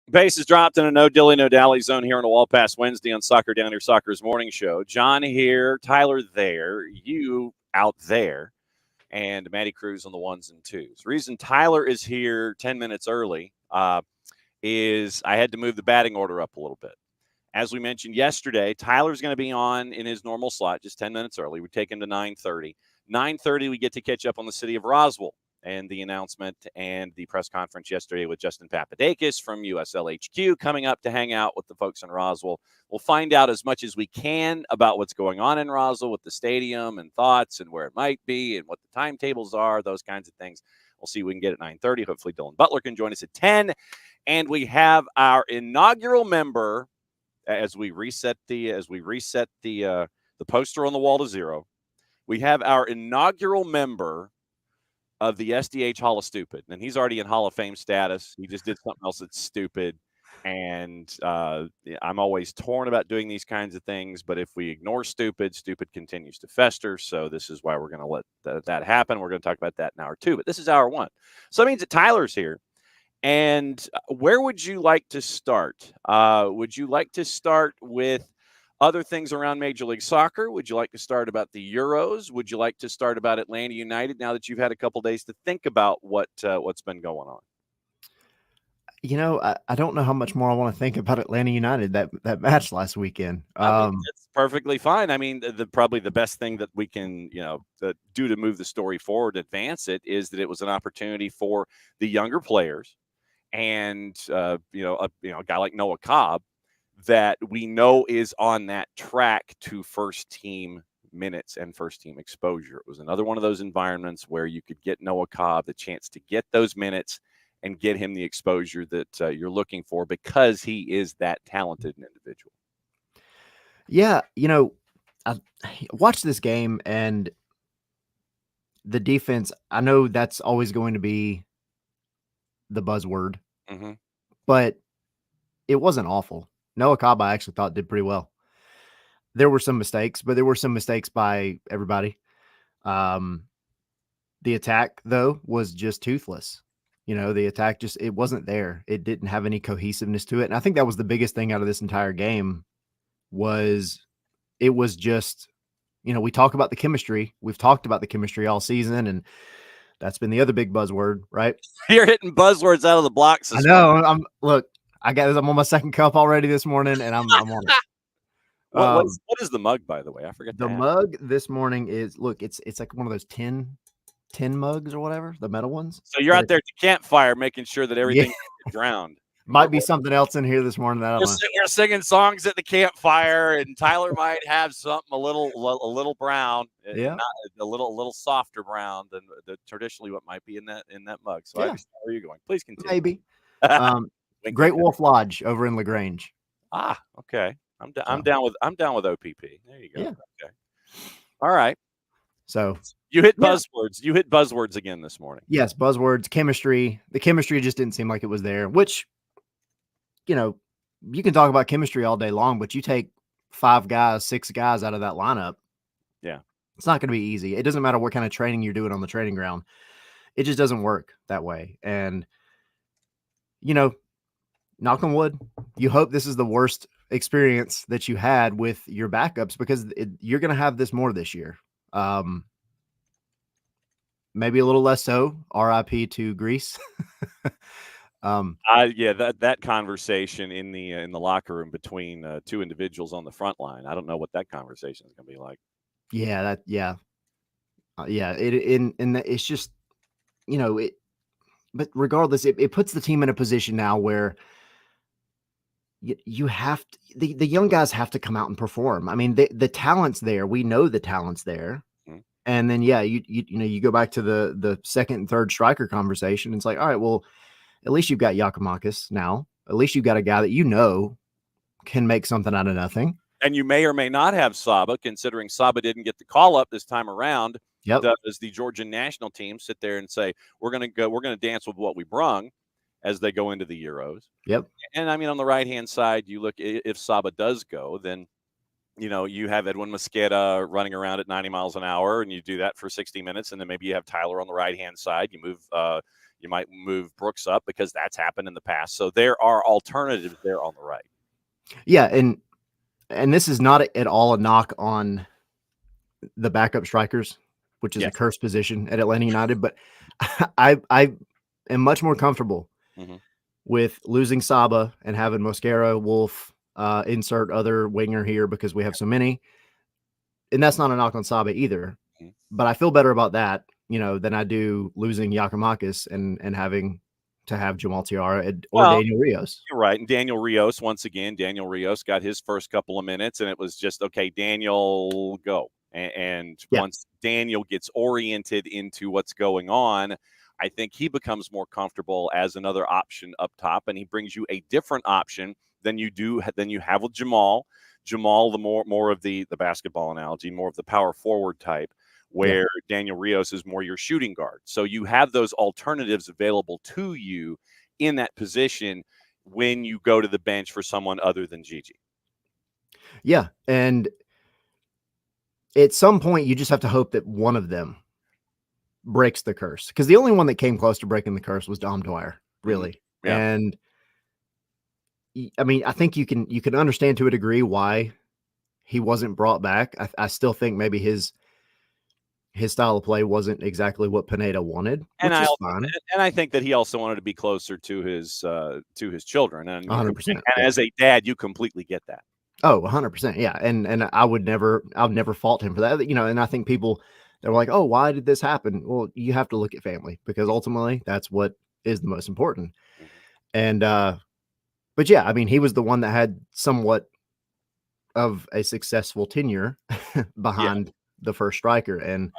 Base is dropped in a no dilly, no dally zone here on a wall pass Wednesday on Soccer Down Here Soccer's morning show. John here, Tyler there, you out there, and Matty Cruz on the ones and twos. Reason Tyler is here 10 minutes early is I had to move the batting order up a little bit. As we mentioned yesterday, Tyler's going to be on in his normal slot, just 10 minutes early. We take him to 9:30. 9:30, we get to catch up on the city of Roswell and the announcement and the press conference yesterday with Justin Papadakis from USLHQ coming up to hang out with the folks in Roswell. We'll find out as much as we can about what's going on in Roswell with the stadium and thoughts and where it might be and what the timetables are, those kinds of things. We'll see what we can get at 9:30. Hopefully Dylan Butler can join us at 10. And we have our inaugural member as we reset the poster on the wall to 0. We have our inaugural member of the SDH Hall of Stupid, and he's already in Hall of Fame status. He just did something else that's stupid, and I'm always torn about doing these kinds of things, but if we ignore stupid continues to fester, so this is why we're going to let that happen. We're going to talk about that in hour 2, but this is hour 1. So that means that Tyler's here. And where would you like to start? Would you like to start with other things around Major League Soccer? Would you like to start about the Euros? Would you like to start about Atlanta United now that you've had a couple days to think about what's been going on? I don't know how much more I want to think about Atlanta United, that match last weekend. It's perfectly fine. I mean, probably the best thing that we can, do to move the story forward, advance it, is that it was an opportunity for the younger players and, a guy like Noah Cobb that we know is on that track to first team minutes and first team exposure. It was another one of those environments where you could get Noah Cobb the chance to get those minutes and get him the exposure that you're looking for because he is that talented an individual. Yeah, I watched this game and the defense, I know that's always going to be the buzzword, but it wasn't awful. Noah Cobb, I actually thought did pretty well. There were some mistakes, but there were some mistakes by everybody. The attack, though, was just toothless. The attack it wasn't there. It didn't have any cohesiveness to it. And I think that was the biggest thing out of this entire game was it was just, we talk about the chemistry. We've talked about the chemistry all season, and that's been the other big buzzword, right? You're hitting buzzwords out of the blocks. I know. I'm on my second cup already this morning, and I'm on it. What is the mug, by the way? I forget. The mug this morning is it's like one of those tin mugs or whatever, the metal ones. So you're out there at the campfire making sure that everything is drowned. Might be something else in here this morning. We're singing songs at the campfire, and Tyler might have something a little brown, not a little softer brown than traditionally what might be in that mug. So I understand where you're going. Please continue. Maybe. Great Wolf Lodge over in LaGrange. Ah, okay. I'm down with OPP. There you go. Yeah. Okay. All right. So you hit buzzwords. You hit buzzwords again this morning. Yes, buzzwords, chemistry. The chemistry just didn't seem like it was there, which, you can talk about chemistry all day long, but you take 5 guys, 6 guys out of that lineup. Yeah. It's not going to be easy. It doesn't matter what kind of training you're doing on the training ground. It just doesn't work that way. And, knock on wood, you hope this is the worst experience that you had with your backups because you're going to have this more this year. Maybe a little less so. RIP to Greece. That conversation in the locker room between 2 individuals on the front line. I don't know what that conversation is going to be like. It's just, but regardless, it puts the team in a position now where you have to, the young guys have to come out and perform. I mean, the talent's there. We know the talent's there. Mm-hmm. And then, you go back to the second and third striker conversation. It's like, all right, well, at least you've got Giacomakis now. At least you've got a guy that can make something out of nothing. And you may or may not have Saba, considering Saba didn't get the call up this time around. Yep. Does the Georgian national team sit there and say, we're going to dance with what we brung as they go into the Euros? Yep. And I mean, on the right-hand side, you look, if Saba does go, then, you have Edwin Mosqueda running around at 90 miles an hour, and you do that for 60 minutes, and then maybe you have Tyler on the right-hand side. You move You might move Brooks up because that's happened in the past. So there are alternatives there on the right. Yeah, and this is not at all a knock on the backup strikers, which is a Yes. cursed position at Atlanta United, but I am much more comfortable Mm-hmm. with losing Saba and having Mosquera, Wolf, insert other winger here because we have so many. And that's not a knock on Saba either. Mm-hmm. But I feel better about that, than I do losing Yakimakis and having to have Jamal Tiara or Daniel Rios. You're right. And Daniel Rios, once again, Daniel Rios got his first couple of minutes, and it was just, okay, Daniel, go. And once Daniel gets oriented into what's going on, I think he becomes more comfortable as another option up top, and he brings you a different option than you have with Jamal. Jamal, the more of the basketball analogy, more of the power forward type, where Daniel Rios is more your shooting guard. So you have those alternatives available to you in that position when you go to the bench for someone other than Gigi. Yeah, and at some point you just have to hope that one of them breaks the curse, because the only one that came close to breaking the curse was Dom Dwyer, really. Mm-hmm. Yeah. And I mean, I think you can understand to a degree why he wasn't brought back. I still think maybe his style of play wasn't exactly what Pineda wanted, which is fine. And I think that he also wanted to be closer to his children. And 100%. As a dad, you completely get that. Oh, 100%. Yeah. And I've never fault him for that. And I think people, they're like, oh, why did this happen? Well, you have to look at family, because ultimately that's what is the most important. Mm-hmm. And, but yeah, I mean, he was the one that had somewhat of a successful tenure behind the first striker. And,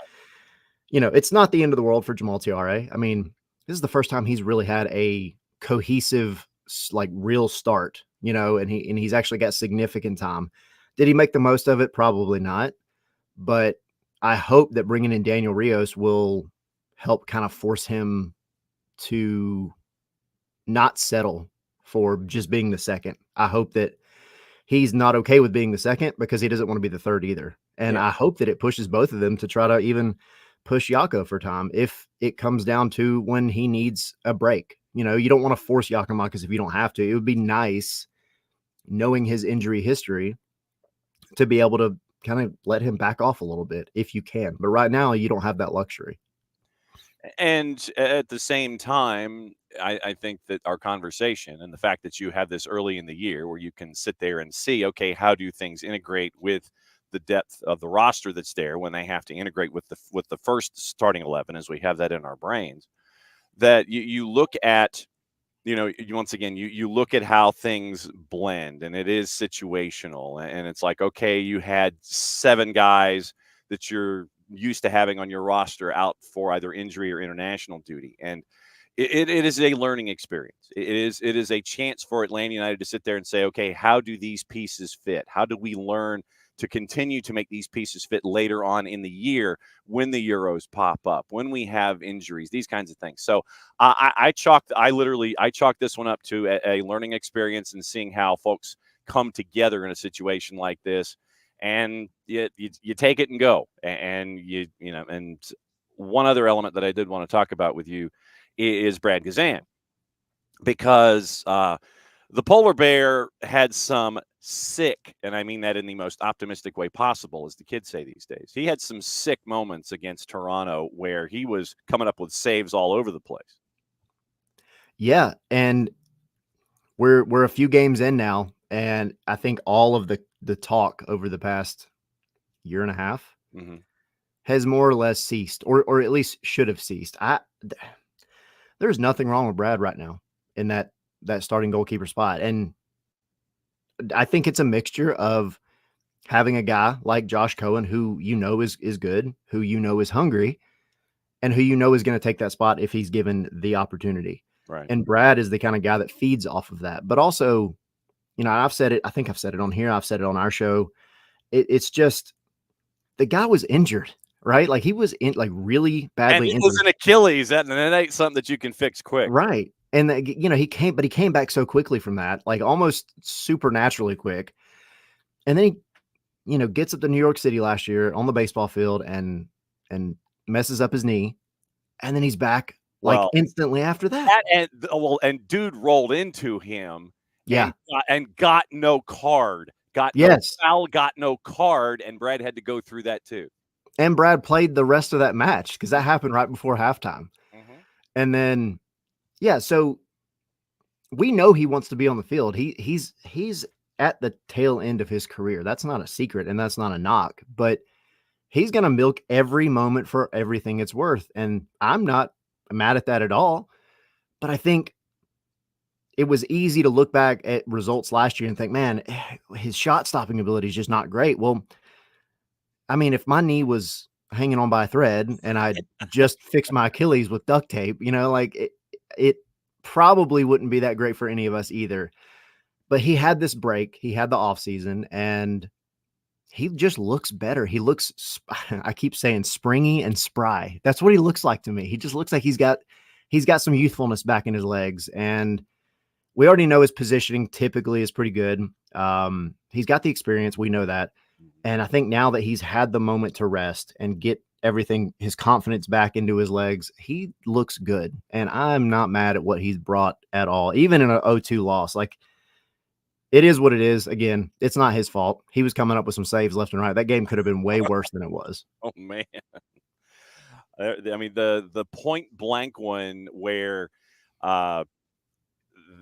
it's not the end of the world for Jamal Tiare. I mean, this is the first time he's really had a cohesive, like, real start, and he's actually got significant time. Did he make the most of it? Probably not. But I hope that bringing in Daniel Rios will help kind of force him to not settle for just being the second. I hope that he's not okay with being the second, because he doesn't want to be the third either. And I hope that it pushes both of them to try to even push Yako for time if it comes down to when he needs a break. You don't want to force Yakimakis if you don't have to. It would be nice, knowing his injury history, to be able to kind of let him back off a little bit if you can. But right now, you don't have that luxury. And at the same time, I think that our conversation and the fact that you have this early in the year where you can sit there and see, okay, how do things integrate with the depth of the roster that's there when they have to integrate with the first starting 11, as we have that in our brains, that you look at, once again, you look at how things blend, and it is situational. And it's like, okay, you had 7 guys that you're used to having on your roster out for either injury or international duty. And it is a learning experience. It is a chance for Atlanta United to sit there and say, okay, how do these pieces fit? How do we learn to continue to make these pieces fit later on in the year when the Euros pop up, when we have injuries, these kinds of things. So I chalk this one up to a learning experience and seeing how folks come together in a situation like this. And you take it and go. And and one other element that I did want to talk about with you is Brad Gazan, because the polar bear had some sick, and I mean that in the most optimistic way possible, as the kids say these days. He had some sick moments against Toronto where he was coming up with saves all over the place. Yeah, and we're a few games in now, and I think all of the talk over the past year and a half has more or less ceased, or at least should have ceased. There's nothing wrong with Brad right now in that starting goalkeeper spot, and I think it's a mixture of having a guy like Josh Cohen, who is good, who is hungry, and who is going to take that spot if he's given the opportunity. Right. And Brad is the kind of guy that feeds off of that. But also, I've said it. I think I've said it on here. I've said it on our show. It's just the guy was injured, right? Like, he was really badly injured. And he was an Achilles, and it ain't something that you can fix quick. Right. And he came back so quickly from that, like almost supernaturally quick. And then he, gets up to New York City last year on the baseball field and messes up his knee. And then he's back like Well, instantly after that. and dude rolled into him Yeah. and got no card. Got no Yes. foul, got no card, and Brad had to go through that too. And Brad played the rest of that match because that happened right before halftime. Mm-hmm. And then, yeah, so we know he wants to be on the field. He's at the tail end of his career. That's not a secret, and that's not a knock. But he's going to milk every moment for everything it's worth, and I'm not mad at that at all. But I think it was easy to look back at results last year and think, man, his shot stopping ability is just not great. Well, I mean, if my knee was hanging on by a thread and I just fixed my Achilles with duct tape, like it probably wouldn't be that great for any of us either. But he had this break, he had the off season, and he just looks better. He looks, I keep saying springy and spry. That's what he looks like to me. He just looks like he's got some youthfulness back in his legs. And we already know his positioning typically is pretty good. He's got the experience. We know that. And I think now that he's had the moment to rest and get everything, his confidence back into his legs, he looks good. And I'm not mad at what he's brought at all, even in an 0-2 loss. Like, it is what it is. Again, it's not his fault. He was coming up with some saves left and right. That game could have been way worse than it was. Oh man. I mean, the point blank one where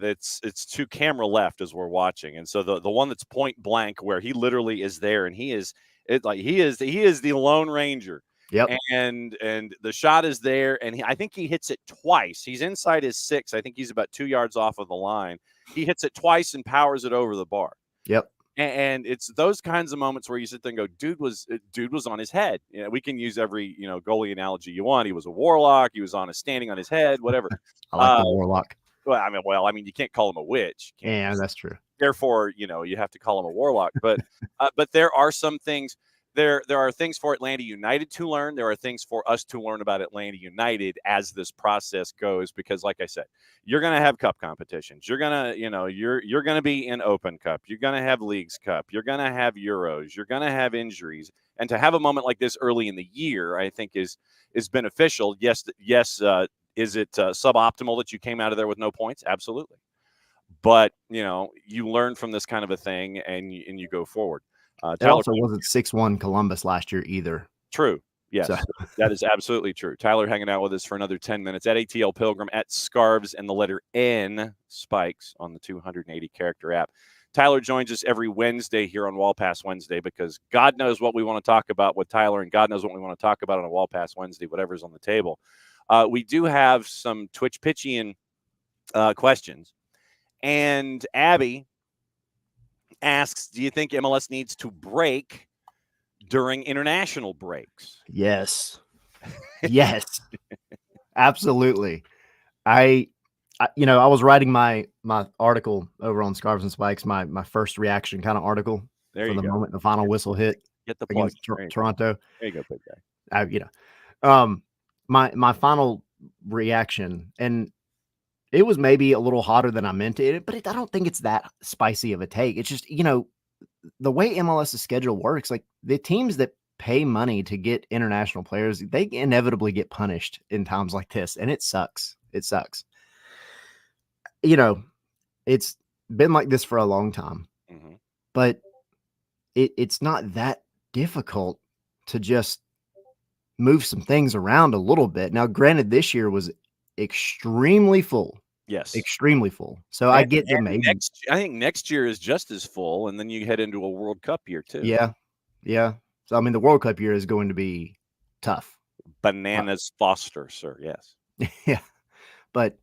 it's to camera left as we're watching, and so the one that's point blank where he literally is there, and he is the Lone Ranger. Yep. And the shot is there, and I think he hits it twice. He's inside his 6. I think he's about 2 yards off of the line. He hits it twice and powers it over the bar. Yep. And it's those kinds of moments where you sit there and go, dude was on his head. We can use every goalie analogy you want. He was a warlock. He was standing on his head. Whatever. I like the warlock. Well, I mean, you can't call him a witch. Yeah, that's true. Therefore, you have to call him a warlock. But but there are some things. There are things for Atlanta United to learn. There are things for us to learn about Atlanta United as this process goes. Because, like I said, you're going to have cup competitions. You're gonna, you're going to be in Open Cup. You're going to have Leagues Cup. You're going to have Euros. You're going to have injuries. And to have a moment like this early in the year, I think is beneficial. Yes. Is it suboptimal that you came out of there with no points? Absolutely. But you learn from this kind of a thing, and you go forward. It also wasn't 6-1 Columbus last year either. True. Yes, so. That is absolutely true. Tyler hanging out with us for another 10 minutes at ATL Pilgrim, at Scarves and the letter N Spikes on the 280 character app. Tyler joins us every Wednesday here on Wall Pass Wednesday, because God knows what we want to talk about with Tyler, and God knows what we want to talk about on a Wall Pass Wednesday, whatever's on the table. We do have some Twitch pitching questions. And Abby asks, do you think MLS needs to break during international breaks? Yes. Yes. Absolutely. I was writing my article over on Scarves and Spikes, my first reaction kind of article there for the go. moment the final whistle hit Get the plug. against Toronto. There you go, big guy. My final reaction, and it was maybe a little hotter than I meant it, but I don't think it's that spicy of a take. It's just, the way MLS's schedule works, like the teams that pay money to get international players, they inevitably get punished in times like this, and it sucks. It sucks. It's been like this for a long time, but it's not that difficult to just move some things around a little bit. Now, granted, this year was extremely full. Yes. Extremely full. So I get that maybe. I think next year is just as full, and then you head into a World Cup year too. Yeah. Yeah. So, I mean, the World Cup year is going to be tough. Bananas Foster, sir. Yes. Yeah. But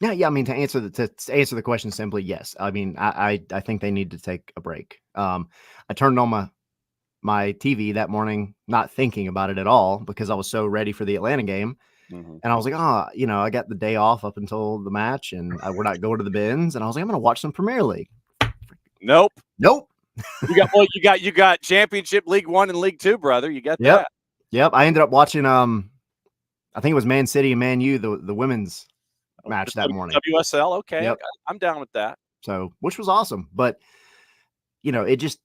yeah, I mean, to answer the question simply, yes. I mean, I think they need to take a break. I turned on my TV that morning, not thinking about it at all, because I was so ready for the Atlanta game. And I was like, I got the day off up until the match, and we're not going to the bins. And I was like, I'm going to watch some Premier League. Nope. You got Championship, League One, and League Two, brother. You got that. Yep. I ended up watching. I think it was Man City and Man U, the women's match that morning. WSL. Okay. Yep. I'm down with that. So, which was awesome, but it just,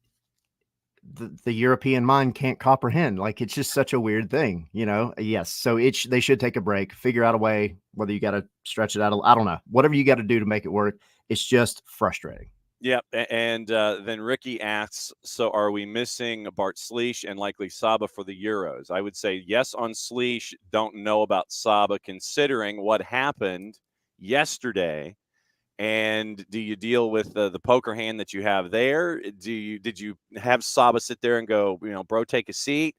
the European mind can't comprehend. Like, it's just such a weird thing, you know? Yes. So they should take a break, figure out a way, whether you got to stretch it out. I don't know. Whatever you got to do to make it work. It's just frustrating. Yep. And then Ricky asks, so are we missing Bart Sleesh and likely Saba for the Euros? I would say yes on Sleesh, don't know about Saba, considering what happened yesterday. And do you deal with the poker hand that you have there? Did you have Saba sit there and go, bro, take a seat?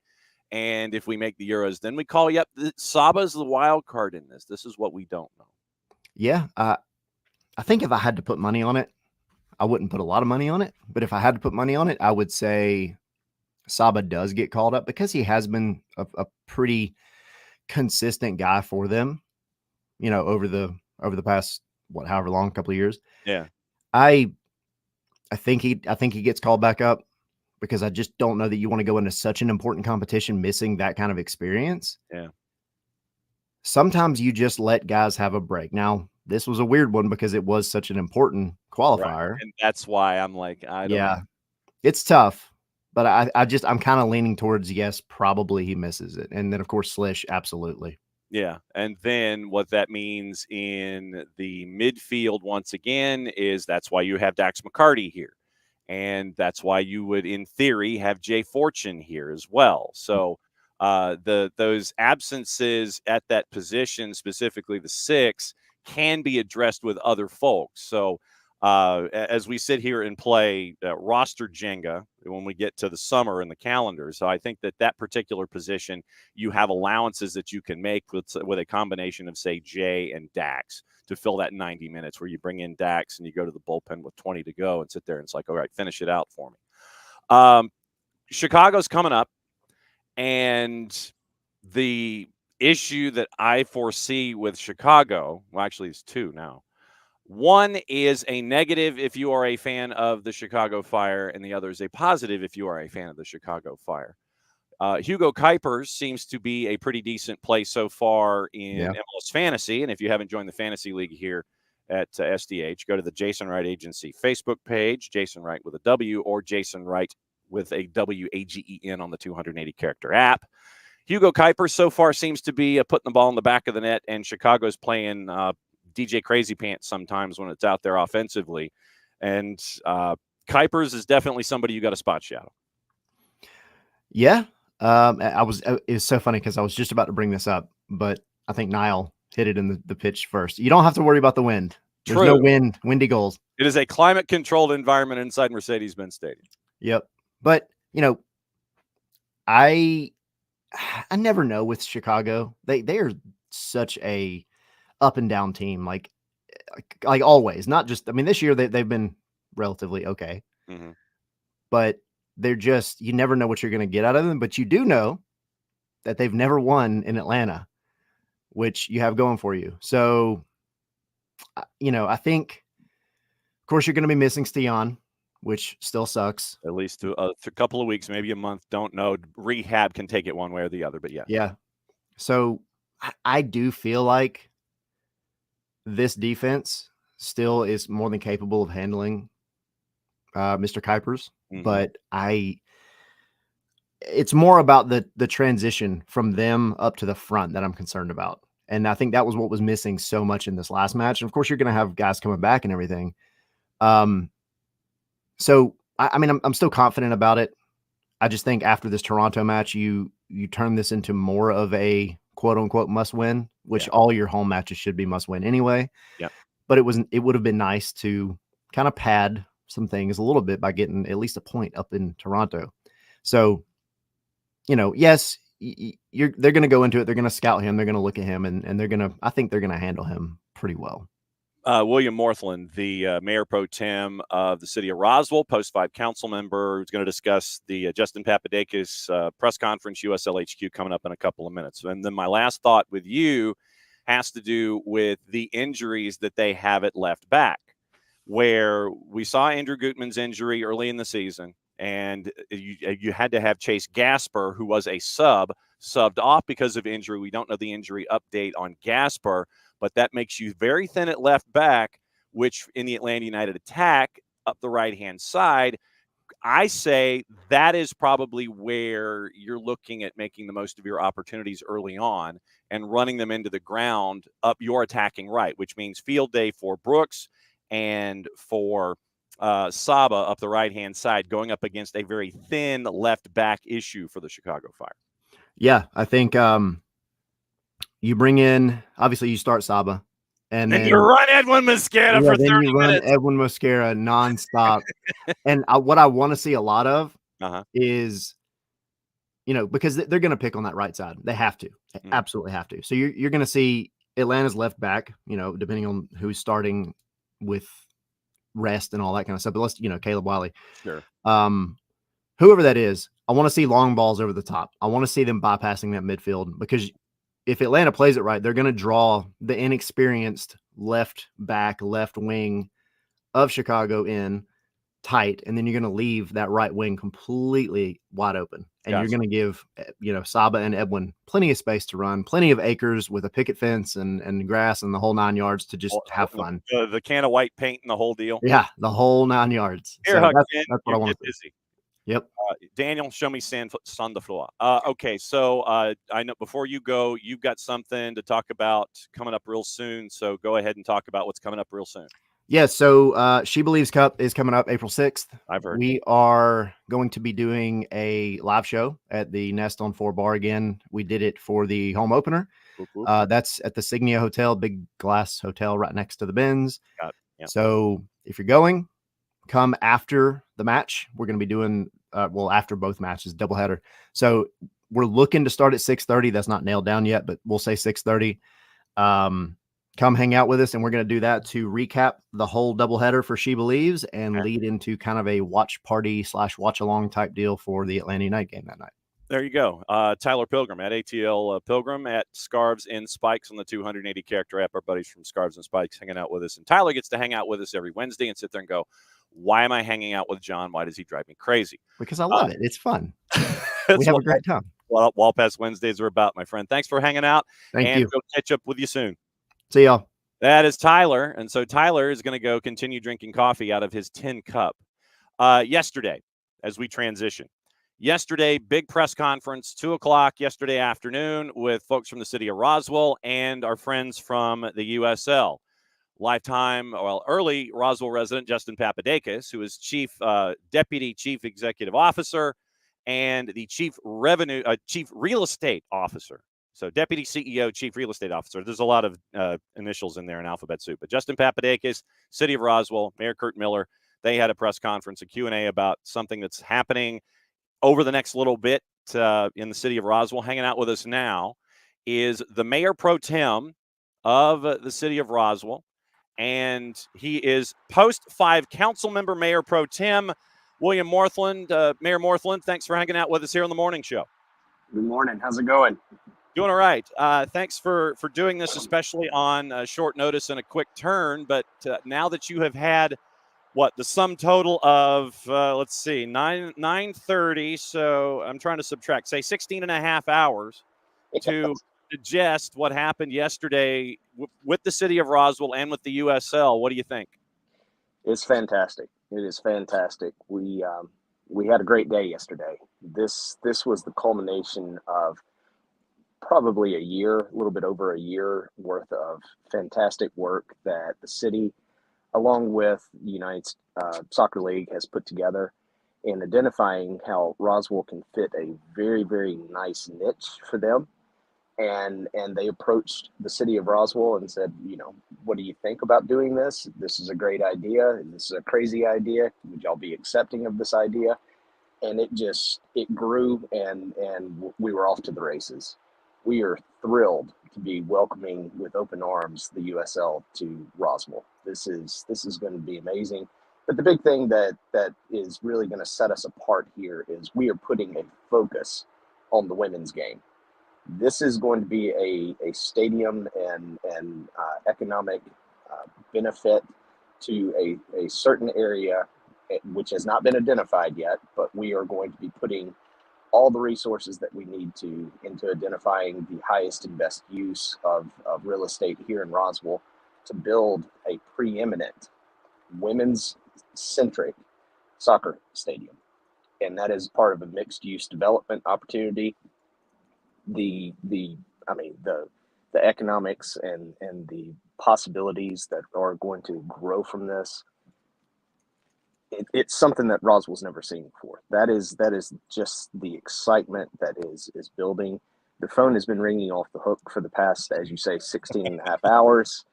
And if we make the Euros, then we call you up. Saba's the wild card in this. This is what we don't know. Yeah. I think if I had to put money on it, I wouldn't put a lot of money on it. But if I had to put money on it, I would say Saba does get called up because he has been a pretty consistent guy for them, over the past, however long, couple of years. Yeah. I think he gets called back up because I just don't know that you want to go into such an important competition missing that kind of experience. Yeah. Sometimes you just let guys have a break. Now, this was a weird one because it was such an important qualifier. Right. And that's why I'm like, I don't know. It's tough, but I'm kind of leaning towards yes, probably he misses it. And then of course Slish, absolutely. Yeah. And then what that means in the midfield, once again, is that's why you have Dax McCarty here. And that's why you would, in theory, have Jay Fortune here as well. So those absences at that position, specifically the 6, can be addressed with other folks. So as we sit here and play roster Jenga when we get to the summer in the calendar. So I think that particular position, you have allowances that you can make with a combination of, say, Jay and Dax to fill that 90 minutes where you bring in Dax and you go to the bullpen with 20 to go and sit there and it's like, all right, finish it out for me. Chicago's coming up, and the issue that I foresee with Chicago, well, actually it's 2 now. One is a negative if you are a fan of the Chicago Fire, and the other is a positive if you are a fan of the Chicago Fire. Hugo Kuipers seems to be a pretty decent play so far in MLS Fantasy. And if you haven't joined the Fantasy League here at SDH, go to the Jason Wright Agency Facebook page, Jason Wright with a W, or Jason Wright with a WAGEN on the 280-character app. Hugo Kuipers so far seems to be putting the ball in the back of the net, and Chicago's playing DJ Crazy Pants sometimes when it's out there offensively. And Kuipers is definitely somebody you got to spot shadow. Yeah. It's so funny because I was just about to bring this up, but I think Niall hit it in the pitch first. You don't have to worry about the wind. There's no windy goals. It is a climate controlled environment inside Mercedes-Benz Stadium. Yep. But, I never know with Chicago. They are such a up and down team, like always. Not just, this year they've been relatively okay. Mm-hmm. But they're just, you never know what you're going to get out of them, but you do know that they've never won in Atlanta, which you have going for you. So, I think, of course, you're going to be missing Stian, which still sucks. At least a couple of weeks, maybe a month. Don't know. Rehab can take it one way or the other, but yeah. Yeah. So I do feel like this defense still is more than capable of handling Mr. Kuipers, but it's more about the transition from them up to the front that I'm concerned about. And I think that was what was missing so much in this last match. And of course, you're going to have guys coming back and everything. So I'm still confident about it. I just think after this Toronto match, you turn this into more of a quote unquote must win, which all your home matches should be must win anyway. Yeah. But it would have been nice to kind of pad some things a little bit by getting at least a point up in Toronto. So, yes, they're going to go into it. They're going to scout him. They're going to look at him, and I think they're going to handle him pretty well. William Morthland, the mayor pro tem of the city of Roswell, Post 5 council member, who's going to discuss the Justin Papadakis press conference, USLHQ, coming up in a couple of minutes. And then my last thought with you has to do with the injuries that they have at left back, where we saw Andrew Gutman's injury early in the season, and you had to have Chase Gasper, who was a subbed off because of injury. We don't know the injury update on Gasper, but that makes you very thin at left back, which in the Atlanta United attack up the right-hand side, I say that is probably where you're looking at making the most of your opportunities early on and running them into the ground up your attacking right, which means field day for Brooks and for Saba up the right-hand side, going up against a very thin left back issue for the Chicago Fire. Yeah, I think you bring in, obviously you start Saba, and then you run Edwin Mosquera for 30 then you run minutes. Edwin Mosquera nonstop. And what I want to see a lot of is, because they're going to pick on that right side. They have to. They absolutely have to. So you're going to see Atlanta's left back, depending on who's starting with rest and all that kind of stuff. But let's, Caleb Wiley. Sure. Whoever that is, I want to see long balls over the top. I want to see them bypassing that midfield, because if Atlanta plays it right, they're going to draw the inexperienced left back, left wing of Chicago in tight, and then you're going to leave that right wing completely wide open. And you're going to give, Saba and Edwin plenty of space to run, plenty of acres with a picket fence and grass and the whole 9 yards to just have fun. The can of white paint and the whole deal. Yeah, the whole 9 yards. Here, so that's what I want to see. Yep. Daniel, show me on the floor. Okay, so I know before you go, you've got something to talk about coming up real soon. So go ahead and talk about what's coming up real soon. Yeah, so She Believes Cup is coming up April 6th. I've heard. We are going to be doing a live show at the Nest on 4 bar again. We did it for the home opener. That's at the Signia Hotel, big glass hotel right next to the Benz. Yeah. So if you're going, come after the match. We're going to be doing, after both matches, doubleheader. So we're looking to start at 6:30. That's not nailed down yet, but we'll say 6:30. Come hang out with us, and we're going to do that to recap the whole doubleheader for She Believes and lead into kind of a watch party / watch along type deal for the Atlanta United game that night. There you go. Tyler Pilgrim at ATL Pilgrim at Scarves and Spikes on the 280 character app. Our buddies from Scarves and Spikes hanging out with us. And Tyler gets to hang out with us every Wednesday and sit there and go, why am I hanging out with John? Why does he drive me crazy? Because I love it. It's fun. We have a great time. Well, Wall Pass Wednesdays are about, my friend. Thanks for hanging out. Thank you. We'll catch up with you soon. See y'all. That is Tyler. And so Tyler is going to go continue drinking coffee out of his tin cup. Yesterday, as we transition. Yesterday, big press conference, 2:00 yesterday afternoon with folks from the city of Roswell and our friends from the USL. Early Roswell resident Justin Papadakis, who is Deputy Chief Executive Officer and the Chief Real Estate Officer. So Deputy CEO, Chief Real Estate Officer. There's a lot of initials in there in alphabet soup. But Justin Papadakis, City of Roswell, Mayor Kurt Miller, they had a press conference, a Q&A about something that's happening over the next little bit in the city of Roswell. Hanging out with us now is the Mayor Pro Tem of the city of Roswell, and he is post-5 council member Mayor Pro Tem, William Morthland. Mayor Morthland, thanks for hanging out with us here on the morning show. Good morning. How's it going? Doing all right. Thanks for doing this, especially on short notice and a quick turn. But now that you have had the sum total of, 9:30. So I'm trying to subtract, say 16 and a half hours to digest what happened yesterday with the city of Roswell and with the USL. What do you think? It's fantastic. It is fantastic. We had a great day yesterday. This was the culmination of probably a little bit over a year worth of fantastic work that the city, along with the United Soccer League, has put together in identifying how Roswell can fit a very, very nice niche for them. And they approached the city of Roswell and said, what do you think about doing this? This is a great idea. This is a crazy idea. Would y'all be accepting of this idea? And it grew, and we were off to the races. We are thrilled to be welcoming with open arms the USL to Roswell. This is going to be amazing. But the big thing that is really going to set us apart here is we are putting a focus on the women's game. This is going to be a stadium and economic benefit to a certain area, which has not been identified yet, but we are going to be putting all the resources that we need into identifying the highest and best use of real estate here in Roswell to build a preeminent women's centric soccer stadium. and that is part of a mixed use development opportunity. The economics and the possibilities that are going to grow from this, it's something that Roswell's never seen before. That is just the excitement that is building. The phone has been ringing off the hook for the past, as you say, 16 and a half hours.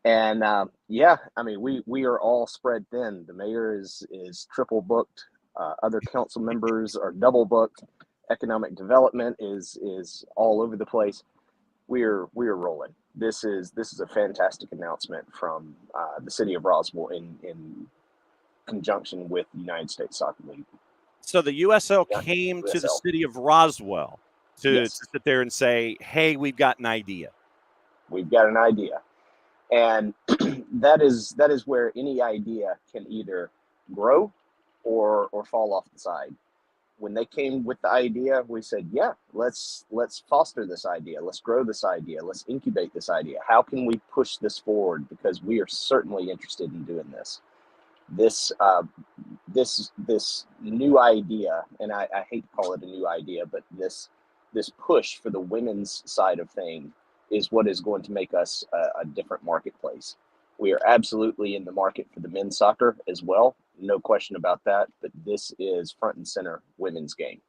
And yeah, I mean, we are all spread thin. The mayor is triple booked. Other council members are double booked. Economic development is all over the place. We are rolling. This is a fantastic announcement from the city of Roswell in conjunction with the United States Soccer League. So the USL came to the city of Roswell to sit there and say, "Hey, we've got an idea. We've got an idea," and that is where any idea can either grow or fall off the side. When they came with the idea, we said, "Yeah, let's foster this idea. Let's grow this idea. Let's incubate this idea. How can we push this forward? Because we are certainly interested in doing this." This new idea, and I hate to call it a new idea, but this push for the women's side of things is what is going to make us a different marketplace. We are absolutely in the market for the men's soccer as well, no question about that, but this is front and center women's game.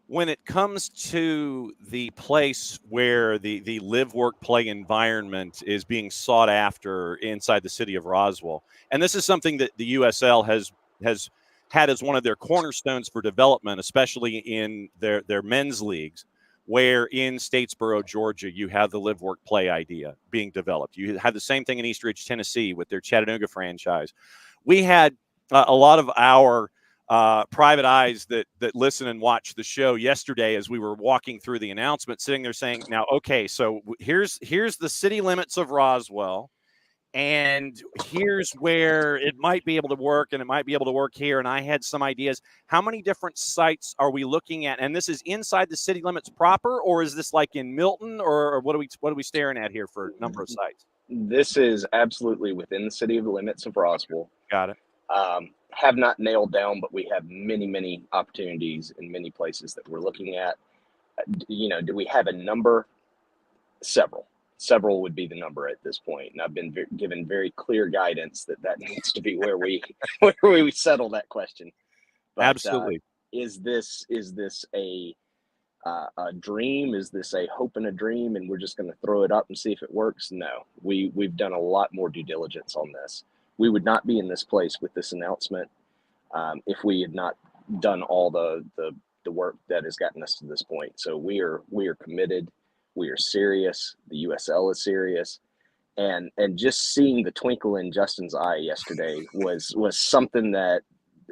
When it comes to the place where the live, work, play environment is being sought after inside the city of Roswell, and this is something that the USL has had as one of their cornerstones for development, especially in their men's leagues, where in Statesboro, Georgia, you have the live, work, play idea being developed. You have the same thing in East Ridge, Tennessee with their Chattanooga franchise. We had a lot of our private eyes that listen and watch the show yesterday as we were walking through the announcement, sitting there saying, now, okay, so here's the city limits of Roswell, and here's where it might be able to work, and it might be able to work here. And I had some ideas. How many different sites are we looking at? And this is inside the city limits proper, or is this like in Milton, or what are we staring at here for number of sites? This is absolutely within the city limits of Roswell. Got it. Have not nailed down, but we have many opportunities in many places that we're looking at. Do we have a number? Several would be the number at this point, and I've been given very clear guidance that needs to be where we settle that question. But, absolutely. Is this a dream? Is this a hope and a dream, and we're just going to throw it up and see if it works? No, we've done a lot more due diligence on this. We would not be in this place with this announcement if we had not done all the work that has gotten us to this point. So we are committed. We are serious. The USL is serious, and just seeing the twinkle in Justin's eye yesterday was something that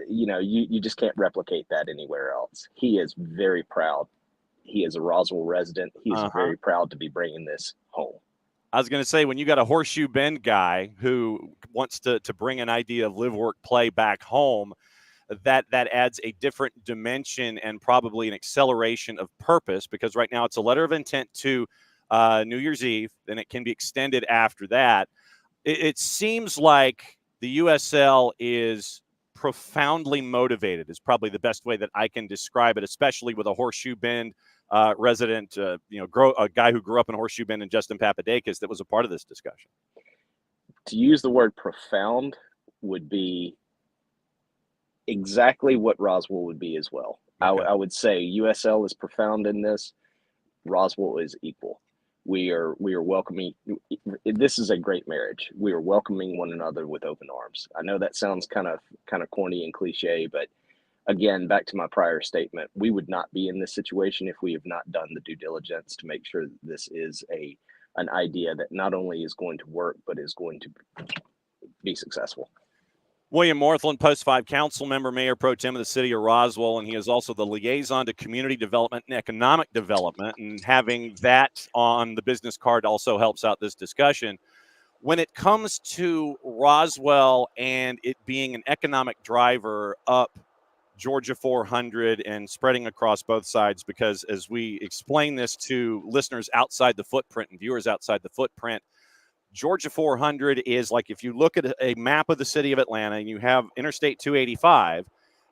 you just can't replicate that anywhere else. He is very proud. He is a Roswell resident. He is very proud to be bringing this home. I was going to say, when you got a Horseshoe Bend guy who wants to bring an idea of live, work, play back home, that adds a different dimension and probably an acceleration of purpose, because right now it's a letter of intent to New Year's Eve, and it can be extended after that. It seems like the USL is profoundly motivated, is probably the best way that I can describe it, especially with a Horseshoe Bend resident, a guy who grew up in Horseshoe Bend, and Justin Papadakis, that was a part of this discussion. To use the word profound would be exactly what Roswell would be as well. Okay. I would say USL is profound in this. Roswell is equal. We are welcoming. This is a great marriage. We are welcoming one another with open arms. I know that sounds kind of corny and cliche, but again, back to my prior statement, we would not be in this situation if we have not done the due diligence to make sure that this is an idea that not only is going to work, but is going to be successful. William Morthland, Post 5 council member, mayor pro tem of the city of Roswell, and he is also the liaison to community development and economic development. And having that on the business card also helps out this discussion. When it comes to Roswell and it being an economic driver up Georgia 400 and spreading across both sides, because as we explain this to listeners outside the footprint and viewers outside the footprint, Georgia 400 is like, if you look at a map of the city of Atlanta and you have Interstate 285,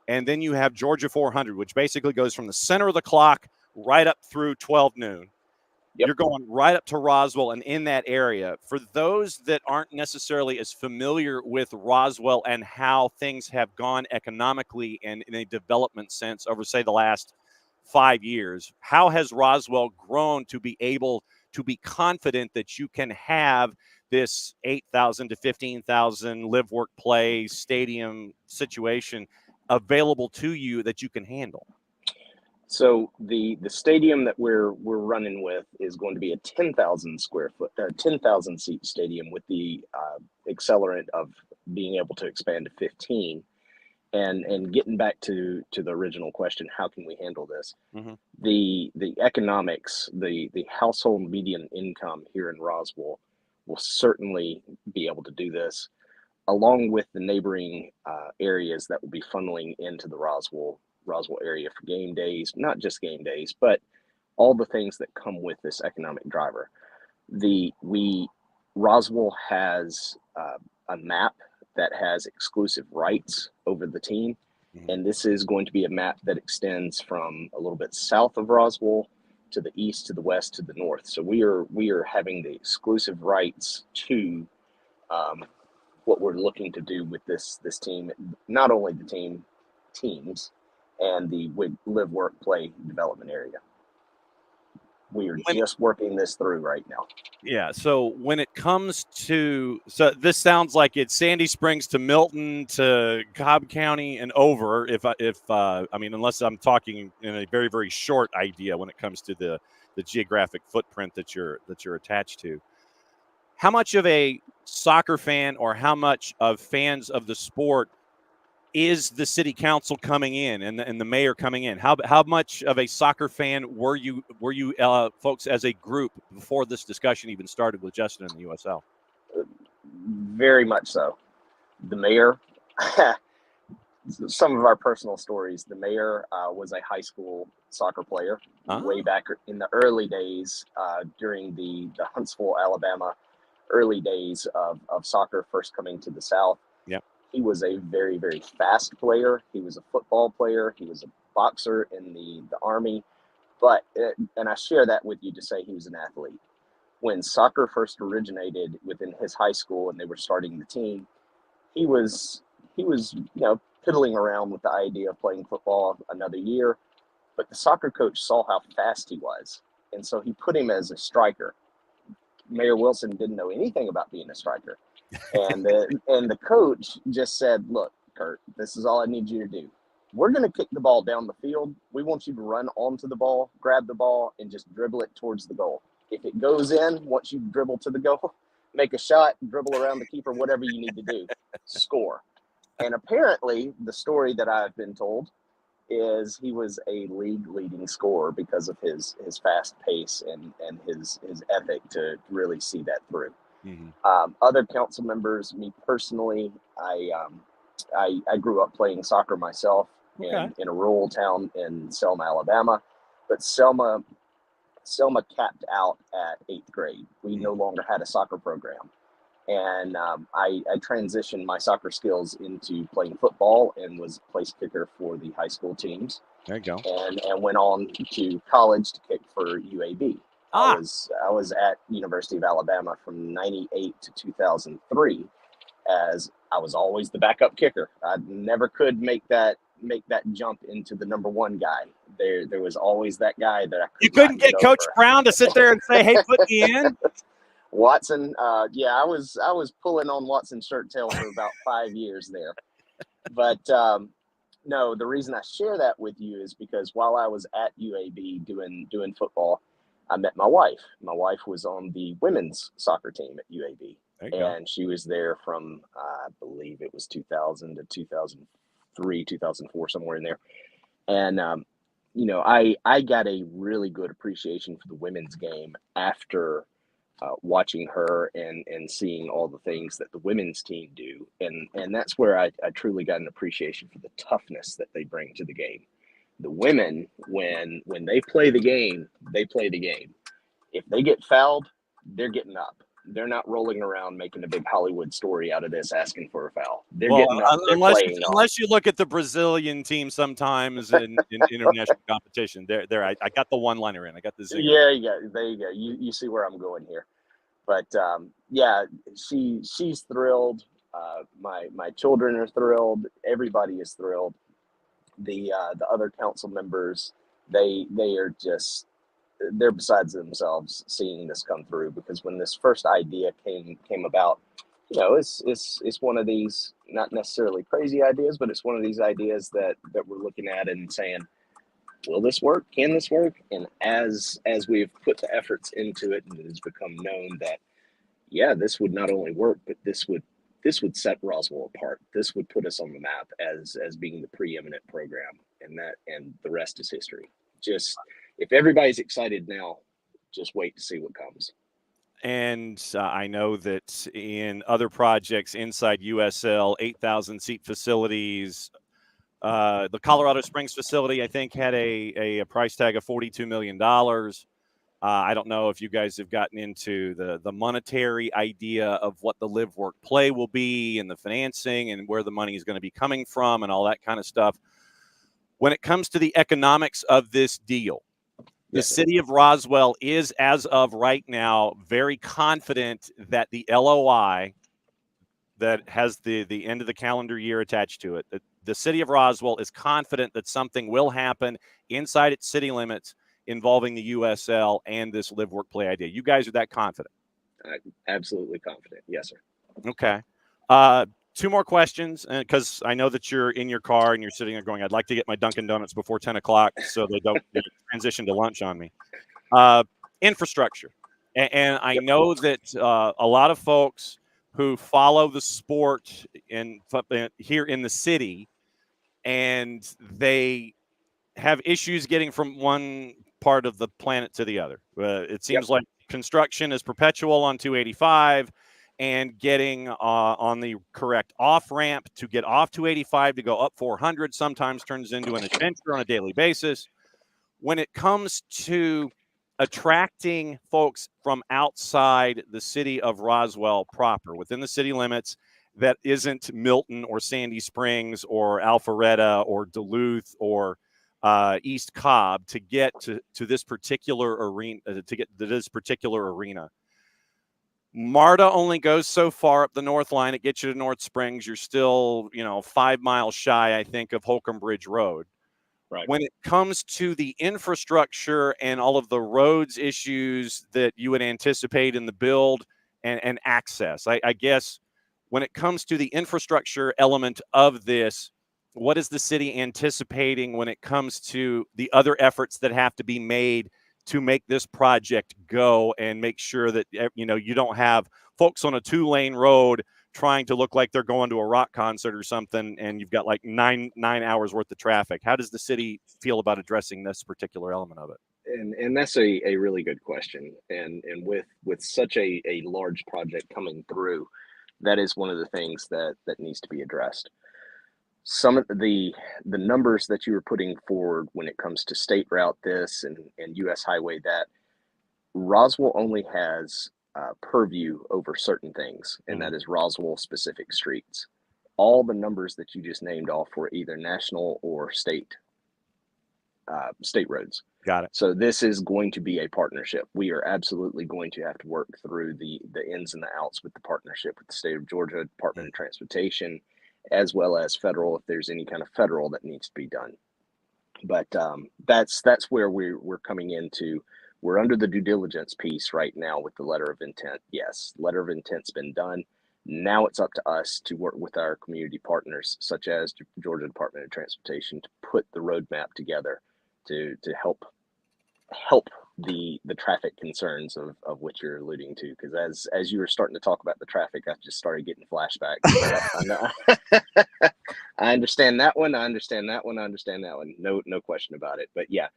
and then you have Georgia 400, which basically goes from the center of the clock right up through 12 noon. Yep. You're going right up to Roswell and in that area. For those that aren't necessarily as familiar with Roswell and how things have gone economically and in a development sense over, say, the last 5 years, how has Roswell grown to be able to be confident that you can have this 8,000 to 15,000 live, work, play stadium situation available to you that you can handle? So the stadium that we're running with is going to be a 10,000 seat stadium with the accelerant of being able to expand to 15. And getting back to the original question, how can we handle this? Mhm. The economics, the household median income here in Roswell will certainly be able to do this, along with the neighboring areas that will be funneling into the Roswell area for game days, not just game days, but all the things that come with this economic driver. Roswell has a map that has exclusive rights over the team, and this is going to be a map that extends from a little bit south of Roswell to the east, to the west, to the north. So we are having the exclusive rights to what we're looking to do with this team, not only the teams and the live, work, play development area. We are just working this through right now. Yeah. So when it comes to, so this sounds like it's Sandy Springs to Milton to Cobb County and over. I mean, unless I'm talking in a very, very short idea when it comes to the geographic footprint that you're attached to. How much of a soccer fan or how much of fans of the sport is the city council coming in and the mayor coming in? How much of a soccer fan were you folks as a group before this discussion even started with Justin and the USL? Very much so. The mayor, some of our personal stories. The mayor was a high school soccer player way back in the early days during the Huntsville, Alabama, early days of soccer first coming to the South. Yeah. He was a very, very fast player. He was a football player. He was a boxer in the Army. And I share that with you to say he was an athlete. When soccer first originated within his high school and they were starting the team, he was piddling around with the idea of playing football another year. But the soccer coach saw how fast he was, and so he put him as a striker. Mayor Wilson didn't know anything about being a striker. And the coach just said, "Look, Kurt, this is all I need you to do. We're going to kick the ball down the field. We want you to run onto the ball, grab the ball, and just dribble it towards the goal. If it goes in, once you dribble to the goal, make a shot, dribble around the keeper, whatever you need to do, score." And apparently, the story that I've been told is he was a league-leading scorer because of his fast pace and his ethic to really see that through. Mm-hmm. Other council members, me personally, I grew up playing soccer myself in a rural town in Selma, Alabama, but Selma capped out at 8th grade. We no longer had a soccer program. And I transitioned my soccer skills into playing football and was place kicker for the high school teams. There you go. And went on to college to kick for UAB. I was at University of Alabama from 98 to 2003, as I was always the backup kicker. I never could make that jump into the number one guy. There was always that guy that I couldn't get Coach Brown to sit there and say, "Hey, put me in." Watson, I was pulling on Watson's shirt tail for about 5 years there. But no, the reason I share that with you is because while I was at UAB doing football, I met my wife. My wife was on the women's soccer team at UAB. And she was there from, I believe it was 2000 to 2003, 2004, somewhere in there. And, I got a really good appreciation for the women's game after watching her and seeing all the things that the women's team do. And that's where I truly got an appreciation for the toughness that they bring to the game. The women, when they play the game, they play the game. If they get fouled, they're getting up. They're not rolling around making a big Hollywood story out of this, asking for a foul. They're Well, getting up. They're playing on. unless you look at the Brazilian team sometimes in international competition, I got the one-liner in. I got the zinger. Yeah, there you go. You see where I'm going here. But yeah, she's thrilled. My children are thrilled. Everybody is thrilled. The other council members, they are just, they're besides themselves seeing this come through, because when this first idea came about, it's one of these, not necessarily crazy ideas, but it's one of these ideas that we're looking at and saying, will this work? Can this work? And as we've put the efforts into it, and it has become known that, yeah, this would not only work, but this would set Roswell apart. This would put us on the map as being the preeminent program, and the rest is history. Just, if everybody's excited now, just wait to see what comes. And I know that in other projects inside USL, 8,000 seat facilities, the Colorado Springs facility, I think, had a price tag of $42 million. I don't know if you guys have gotten into the monetary idea of what the live, work, play will be, and the financing, and where the money is going to be coming from, and all that kind of stuff. When it comes to the economics of this deal, the city of Roswell is, as of right now, very confident that the LOI that has the end of the calendar year attached to it, the city of Roswell is confident that something will happen inside its city limits involving the USL and this live, work, play idea. You guys are that confident? Absolutely confident. Yes, sir. Okay. Two more questions, because I know that you're in your car and you're sitting there going, I'd like to get my Dunkin' Donuts before 10 o'clock so they don't transition to lunch on me. Infrastructure. And I know that a lot of folks who follow the sport here in the city, and they have issues getting from one part of the planet to the other. It seems like construction is perpetual on 285, and getting on the correct off ramp to get off 285 to go up 400 sometimes turns into an adventure on a daily basis. When it comes to attracting folks from outside the city of Roswell proper, within the city limits, that isn't Milton or Sandy Springs or Alpharetta or Duluth or East Cobb, to get to this particular arena, MARTA only goes so far up the North Line. It gets you to North Springs. You're still, 5 miles shy, I think, of Holcomb Bridge Road. Right. When it comes to the infrastructure and all of the roads issues that you would anticipate in the build and access, I guess when it comes to the infrastructure element of this, what is the city anticipating when it comes to the other efforts that have to be made to make this project go, and make sure that, you don't have folks on a 2-lane road trying to look like they're going to a rock concert or something, and you've got like nine hours worth of traffic? How does the city feel about addressing this particular element of it? And that's a really good question. And with such a large project coming through, that is one of the things that needs to be addressed. Some of the numbers that you were putting forward when it comes to state route this and US highway that, Roswell only has purview over certain things, and that is Roswell specific streets. All the numbers that you just named off were either national or state roads. Got it. So this is going to be a partnership. We are absolutely going to have to work through the ins and the outs with the partnership with the state of Georgia Department of Transportation, as well as federal, if there's any kind of federal that needs to be done. But that's where we're coming into. We're under the due diligence piece right now with the letter of intent. Yes, letter of intent's been done. Now it's up to us to work with our community partners, such as Georgia Department of Transportation, to put the roadmap together to help the traffic concerns of which you're alluding to. Because as you were starting to talk about the traffic, I just started getting flashbacks. I understand that one. I understand that one. I understand that one. No question about it. But yeah,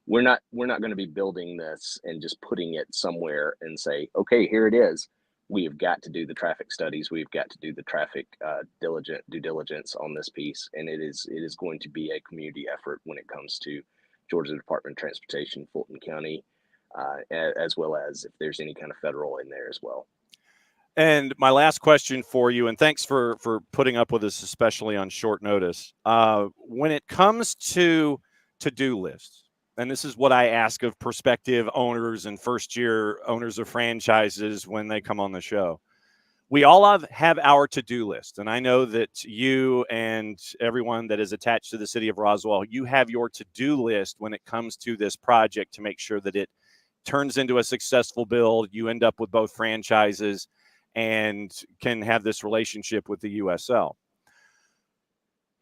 we're not going to be building this and just putting it somewhere and say, okay, here it is. We've got to do the traffic studies. We've got to do the traffic due diligence on this piece, and it is going to be a community effort when it comes to Georgia Department of Transportation, Fulton County, as well as if there's any kind of federal in there as well. And my last question for you, and thanks for putting up with us, especially on short notice. When it comes to do lists, and this is what I ask of prospective owners and first-year owners of franchises when they come on the show. We all have our to-do list, and I know that you and everyone that is attached to the city of Roswell, you have your to-do list when it comes to this project to make sure that it turns into a successful build. You end up with both franchises and can have this relationship with the USL.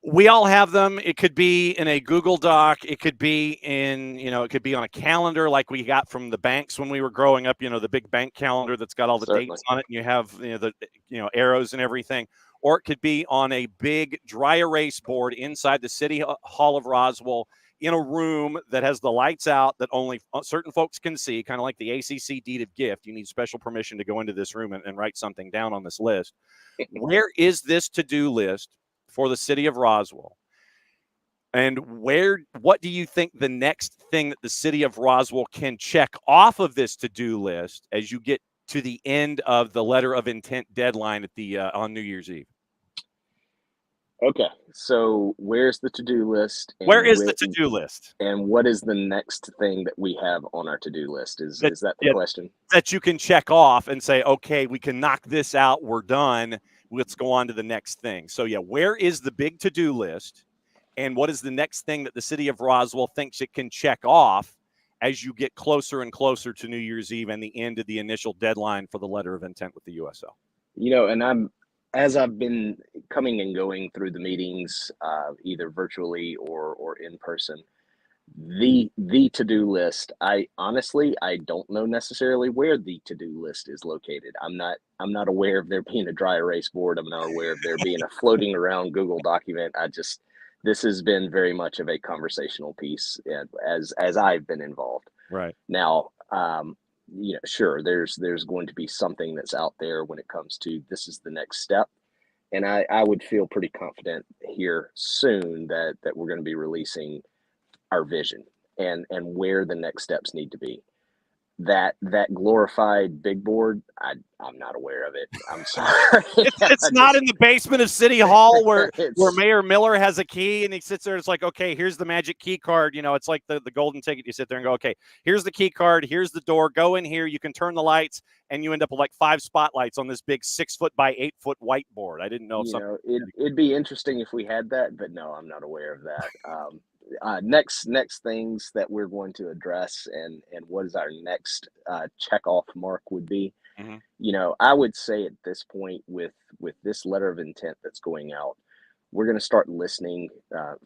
We all have them. It could be in a Google Doc. It could be it could be on a calendar like we got from the banks when we were growing up, the big bank calendar that's got all the Certainly. dates on it, and you have, the arrows and everything. Or it could be on a big dry erase board inside the City Hall of Roswell in a room that has the lights out that only certain folks can see, kind of like the ACC deed of gift. You need special permission to go into this room and write something down on this list. Where is this to-do list for the city of Roswell? And what do you think the next thing that the city of Roswell can check off of this to-do list as you get to the end of the letter of intent deadline at the on New Year's Eve? Okay, so where's the to-do list? And Where is the to-do list? And what is the next thing that we have on our to-do list? Is that the question? That you can check off and say, okay, we can knock this out. We're done. Let's go on to the next thing. So, where is the big to-do list? And what is the next thing that the city of Roswell thinks it can check off as you get closer and closer to New Year's Eve and the end of the initial deadline for the letter of intent with the USL? And as I've been coming and going through the meetings, either virtually or in person, the to-do list, I honestly don't know necessarily where the to-do list is located. I'm not aware of there being a dry erase board. I'm not aware of there being a floating around Google document. This has been very much of a conversational piece as I've been involved. Right. Now, sure, there's going to be something that's out there when it comes to this is the next step. And I would feel pretty confident here soon that we're going to be releasing our vision and where the next steps need to be. That glorified big board, I'm not aware of it. I'm sorry. It's not in the basement of City Hall where Mayor Miller has a key and he sits there. It's like, okay, here's the magic key card. It's like the golden ticket. You sit there and go, okay, here's the key card. Here's the door. Go in here. You can turn the lights, and you end up with like 5 spotlights on this big 6-foot by 8-foot whiteboard. I didn't know something. It'd be interesting if we had that, but no, I'm not aware of that. Next things that we're going to address and what is our next check off mark would be. Mm-hmm. I would say at this point with this letter of intent that's going out, we're going to start listening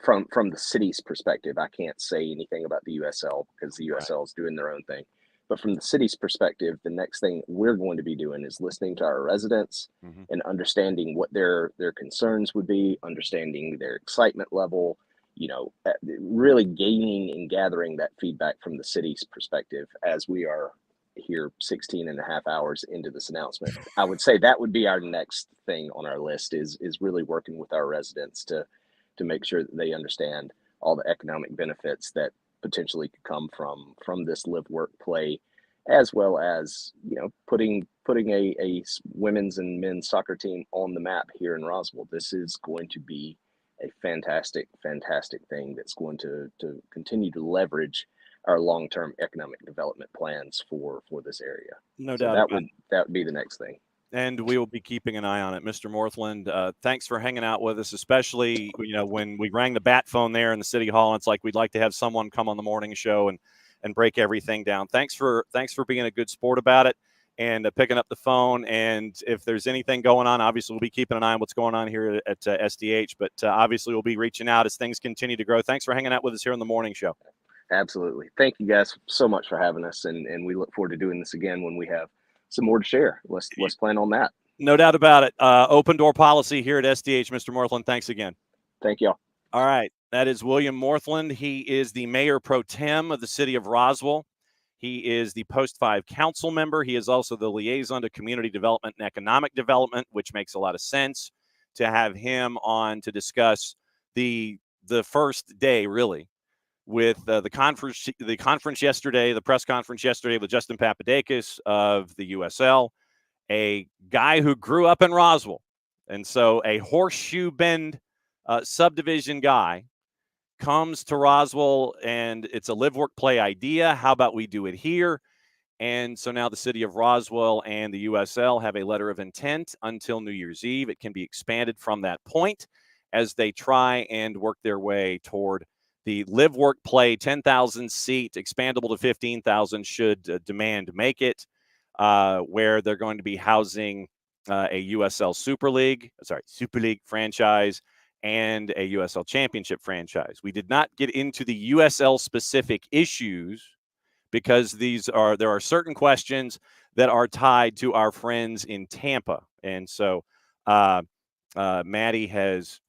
from the city's perspective. I can't say anything about the USL because the USL is doing their own thing. But from the city's perspective, the next thing we're going to be doing is listening to our residents and understanding what their concerns would be, understanding their excitement level, really gaining and gathering that feedback from the city's perspective as we are here 16 and a half hours into this announcement. I would say that would be our next thing on our list is really working with our residents to make sure that they understand all the economic benefits that potentially could come from this live, work, play, as well as, putting a women's and men's soccer team on the map here in Roswell. This is going to be a fantastic thing that's going to continue to leverage our long-term economic development plans for this area. No doubt. That would be the next thing. And we will be keeping an eye on it. Mr. Morthland, thanks for hanging out with us, especially, when we rang the bat phone there in the City Hall. It's like we'd like to have someone come on the morning show and break everything down. Thanks for being a good sport about it and picking up the phone. And if there's anything going on, obviously we'll be keeping an eye on what's going on here at SDH. But obviously we'll be reaching out as things continue to grow. Thanks for hanging out with us here on the morning show. Absolutely. Thank you guys so much for having us. And we look forward to doing this again when we have some more to share. Let's plan on that. No doubt about it. Open door policy here at SDH. Mr. Morthland, thanks again. Thank y'all. All right. That is William Morthland. He is the mayor pro tem of the city of Roswell. He is the Post 5 council member. He is also the liaison to community development and economic development, which makes a lot of sense to have him on to discuss the first day, really, with the conference yesterday, the press conference yesterday with Justin Papadakis of the USL, a guy who grew up in Roswell. And so a Horseshoe Bend subdivision guy comes to Roswell, and it's a live, work, play idea. How about we do it here? And so now the city of Roswell and the USL have a letter of intent until New Year's Eve. It can be expanded from that point as they try and work their way toward the live, work, play 10,000 seat, expandable to 15,000 should demand make it, where they're going to be housing a USL Super League franchise and a USL Championship franchise. We did not get into the USL specific issues because there are certain questions that are tied to our friends in Tampa. And so Maddie has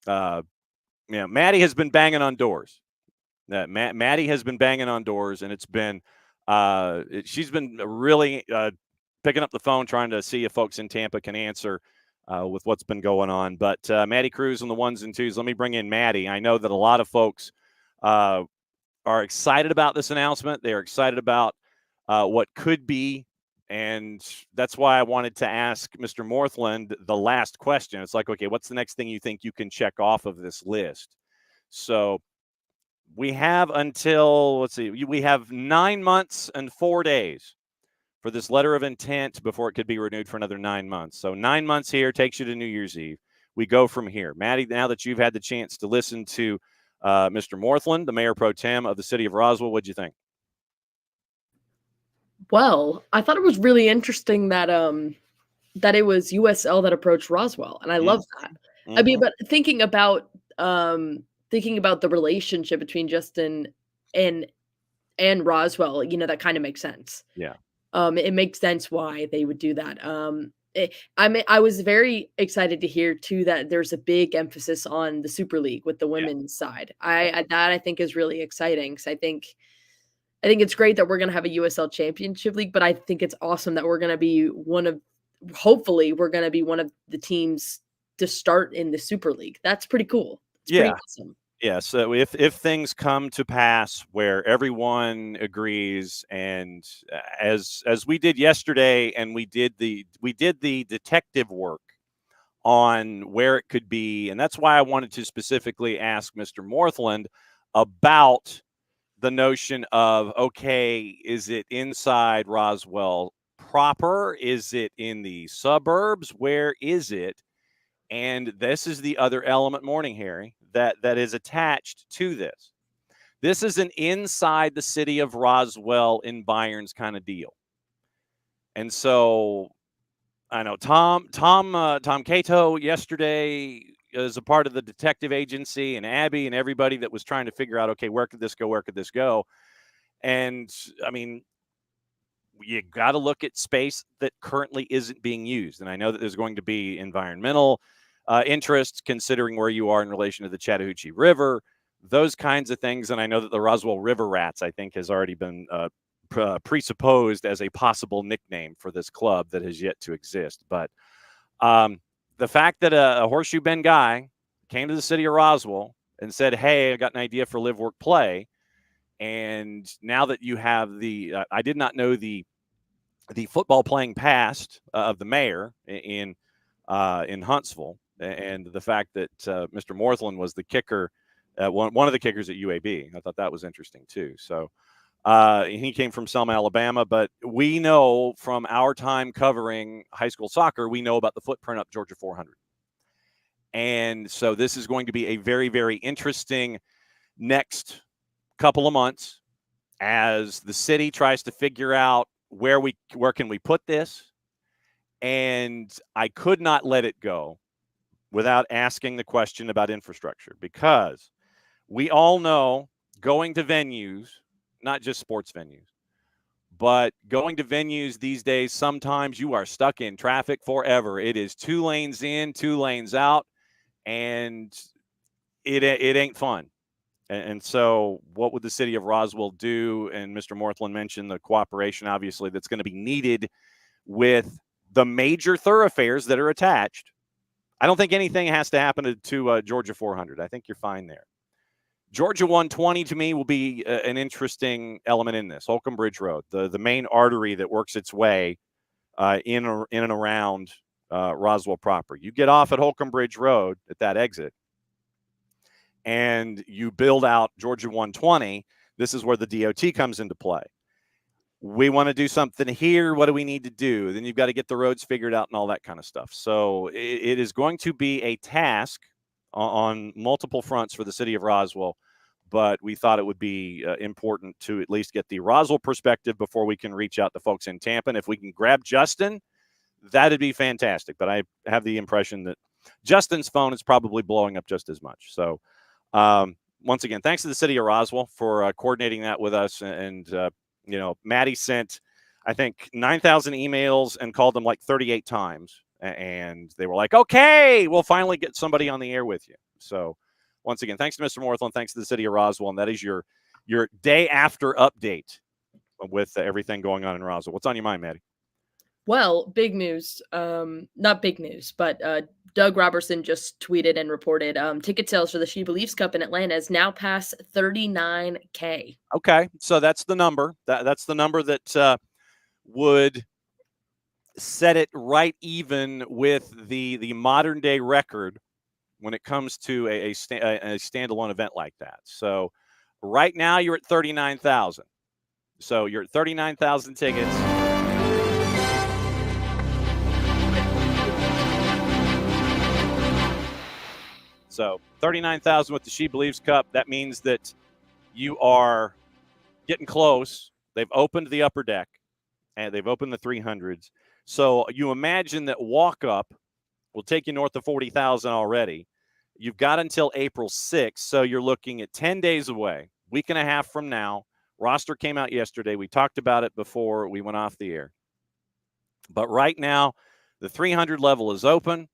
been banging on doors. Maddie has been banging on doors, and it's been she's been really picking up the phone trying to see if folks in Tampa can answer with what's been going on. But Maddie Cruz on the ones and twos. Let me bring in Maddie. I know that a lot of folks are excited about this announcement. They're excited about what could be. And that's why I wanted to ask Mr. Morthland the last question. It's like, okay, what's the next thing you think you can check off of this list? So we have until, we have 9 months and 4 days for this letter of intent before it could be renewed for another 9 months. So 9 months here takes you to New Year's Eve. We go from here. Maddie, now that you've had the chance to listen to Mr. Morthland, the mayor pro tem of the city of Roswell, what'd you think? Well, I thought it was really interesting that that it was USL that approached Roswell, and I love that. I mean, but thinking about the relationship between Justin and Roswell, that kind of makes sense. Yeah. It makes sense why they would do that. I was very excited to hear too that there's a big emphasis on the Super League with the women's side. I think is really exciting because I think it's great that we're going to have a USL Championship League, but I think it's awesome that we're going to be hopefully we're going to be one of the teams to start in the Super League. That's pretty cool. It's pretty awesome. Yeah, so if things come to pass where everyone agrees, and as we did yesterday, and we did the detective work on where it could be, and that's why I wanted to specifically ask Mr. Morthland about the notion of, okay, is it inside Roswell proper? Is it in the suburbs? Where is it? And this is the other element, Morning Harry, that is attached to this. This is an inside the city of Roswell in Bayerns kind of deal. And so I know Tom Cato yesterday is a part of the detective agency, and Abby and everybody that was trying to figure out, okay, where could this go? Where could this go? And I mean, you got to look at space that currently isn't being used. And I know that there's going to be environmental interests considering where you are in relation to the Chattahoochee River, those kinds of things. And I know that the Roswell River Rats, I think, has already been presupposed as a possible nickname for this club that has yet to exist. But the fact that a Horseshoe Bend guy came to the city of Roswell and said, hey, I got an idea for live, work, play. And now that you have I did not know the football playing past of the mayor in Huntsville, and the fact that Mr. Morthland was the kicker, one of the kickers at UAB. I thought that was interesting too. So he came from Selma, Alabama, but we know from our time covering high school soccer, we know about the footprint up Georgia 400. And so this is going to be a very, very interesting next couple of months as the city tries to figure out where can we put this. And I could not let it go without asking the question about infrastructure, because we all know going to venues, not just sports venues, but going to venues these days, sometimes you are stuck in traffic forever. It is 2 lanes in, 2 lanes out, and it ain't fun. And so what would the city of Roswell do? And Mr. Morthland mentioned the cooperation, obviously, that's going to be needed with the major thoroughfares that are attached. I don't think anything has to happen to Georgia 400. I think you're fine there. Georgia 120 to me will be an interesting element in this. Holcomb Bridge Road, the main artery that works its way in and around Roswell proper. You get off at Holcomb Bridge Road at that exit, and you build out Georgia 120. This is where the DOT comes into play. We want to do something here. What do we need to do? Then you've got to get the roads figured out and all that kind of stuff. So it is going to be a task on multiple fronts for the city of Roswell, but we thought it would be important to at least get the Roswell perspective before we can reach out to folks in Tampa. And if we can grab Justin, that'd be fantastic. But I have the impression that Justin's phone is probably blowing up just as much. So once again, thanks to the city of Roswell for coordinating that with us. And Maddie sent, I think, 9,000 emails and called them like 38 times. And they were like, okay, we'll finally get somebody on the air with you. So once again, thanks to Mr. Morthland, thanks to the city of Roswell. And that is your day after update with everything going on in Roswell. What's on your mind, Maddie? Well, big news. Not big news, but Doug Robertson just tweeted and reported ticket sales for the She Believes Cup in Atlanta is now past 39K. Okay, so that's the number. That's the number that would set it right even with the modern day record when it comes to a standalone event like that. So right now you're at 39,000. So you're at 39,000 tickets. So 39,000 with the She Believes Cup. That means that you are getting close. They've opened the upper deck, and they've opened the 300s. So you imagine that walk-up will take you north of 40,000 already. You've got until April 6th, so you're looking at 10 days away, week and a half from now. Roster came out yesterday. We talked about it before we went off the air. But right now, the 300 level is open.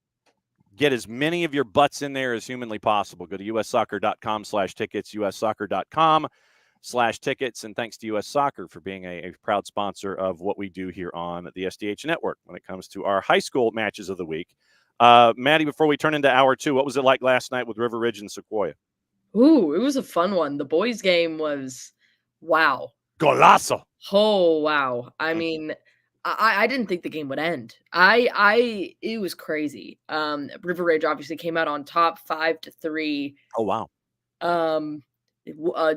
Get as many of your butts in there as humanly possible. Go to ussoccer.com/tickets, ussoccer.com/tickets. And thanks to US Soccer for being a proud sponsor of what we do here on the SDH Network when it comes to our high school matches of the week. Maddie, before we turn into hour two, what was it like last night with River Ridge and Sequoia? Ooh, it was a fun one. The boys' game was, wow. Golazo. Oh, wow. I mean, I didn't think the game would end. It was crazy. River Ridge obviously came out on top 5-3. Oh, wow.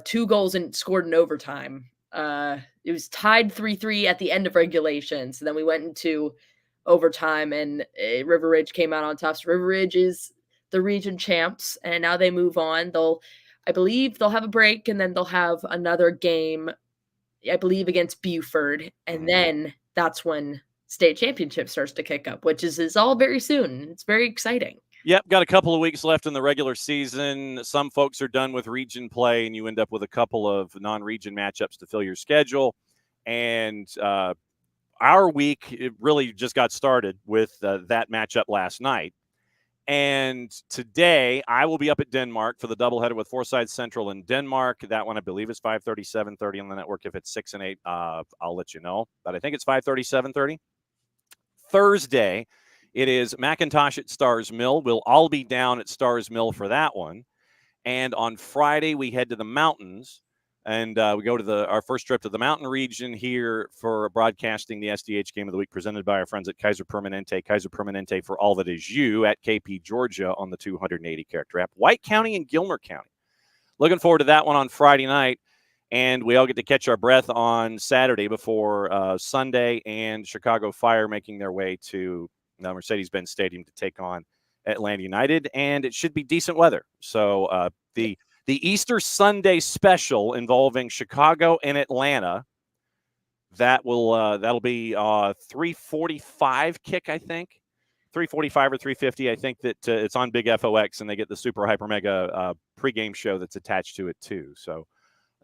2 goals and scored in overtime. It was tied 3-3 at the end of regulation. So then we went into overtime and River Ridge came out on top. So River Ridge is the region champs, and now they move on. I believe they'll have a break, and then they'll have another game, I believe, against Buford, and then that's when state championship starts to kick up, which is all very soon. It's very exciting. Yep, got a couple of weeks left in the regular season. Some folks are done with region play, and you end up with a couple of non-region matchups to fill your schedule. And our week, it really just got started with that matchup last night. And today, I will be up at Denmark for the doubleheader with Forsyth Central in Denmark. That one, I believe, is 5:30, 7:30 on the network. If it's 6 and 8, I'll let you know. But I think it's 5:30, 7:30. Thursday, it is McIntosh at Stars Mill. We'll all be down at Stars Mill for that one. And on Friday, we head to the mountains. And we go to our first trip to the mountain region here for broadcasting the SDH Game of the Week presented by our friends at Kaiser Permanente. Kaiser Permanente for all that is you at KP Georgia on the 280 character app. White County and Gilmer County. Looking forward to that one on Friday night. And we all get to catch our breath on Saturday before Sunday and Chicago Fire making their way to Mercedes-Benz Stadium to take on Atlanta United. And it should be decent weather. So the Easter Sunday special involving Chicago and Atlanta, that'll be 3:45 kick, I think. 3:45 or 3:50. I think that it's on Big FOX, and they get the Super Hyper Mega pregame show that's attached to it too. So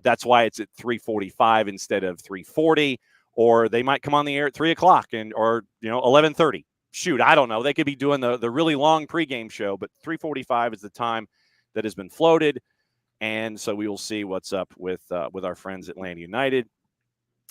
that's why it's at 3:45 instead of 3:40. Or they might come on the air at 3 o'clock or 11:30. Shoot, I don't know. They could be doing the really long pregame show, but 3:45 is the time that has been floated. And so we will see what's up with our friends Atlanta United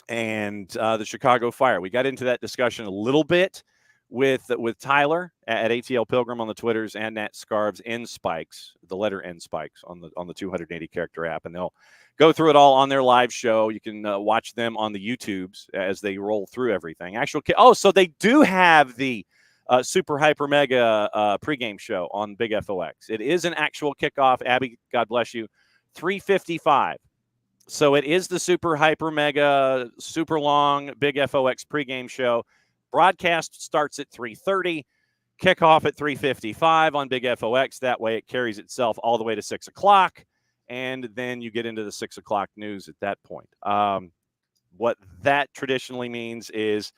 and the Chicago Fire. We got into that discussion a little bit with Tyler at ATL Pilgrim on the Twitters and Nat Scarves N Spikes, the letter N Spikes on the 280 character app, and they'll go through it all on their live show. You can watch them on the YouTubes as they roll through everything. So they do have the super hyper mega pregame show on Big FOX. It is an actual kickoff. Abby, God bless you. 3:55. So it is the super hyper mega super long Big FOX pregame show. Broadcast starts at 3:30. Kickoff at 3:55 on Big FOX. That way it carries itself all the way to 6 o'clock. And then you get into the 6 o'clock news at that point. What that traditionally means is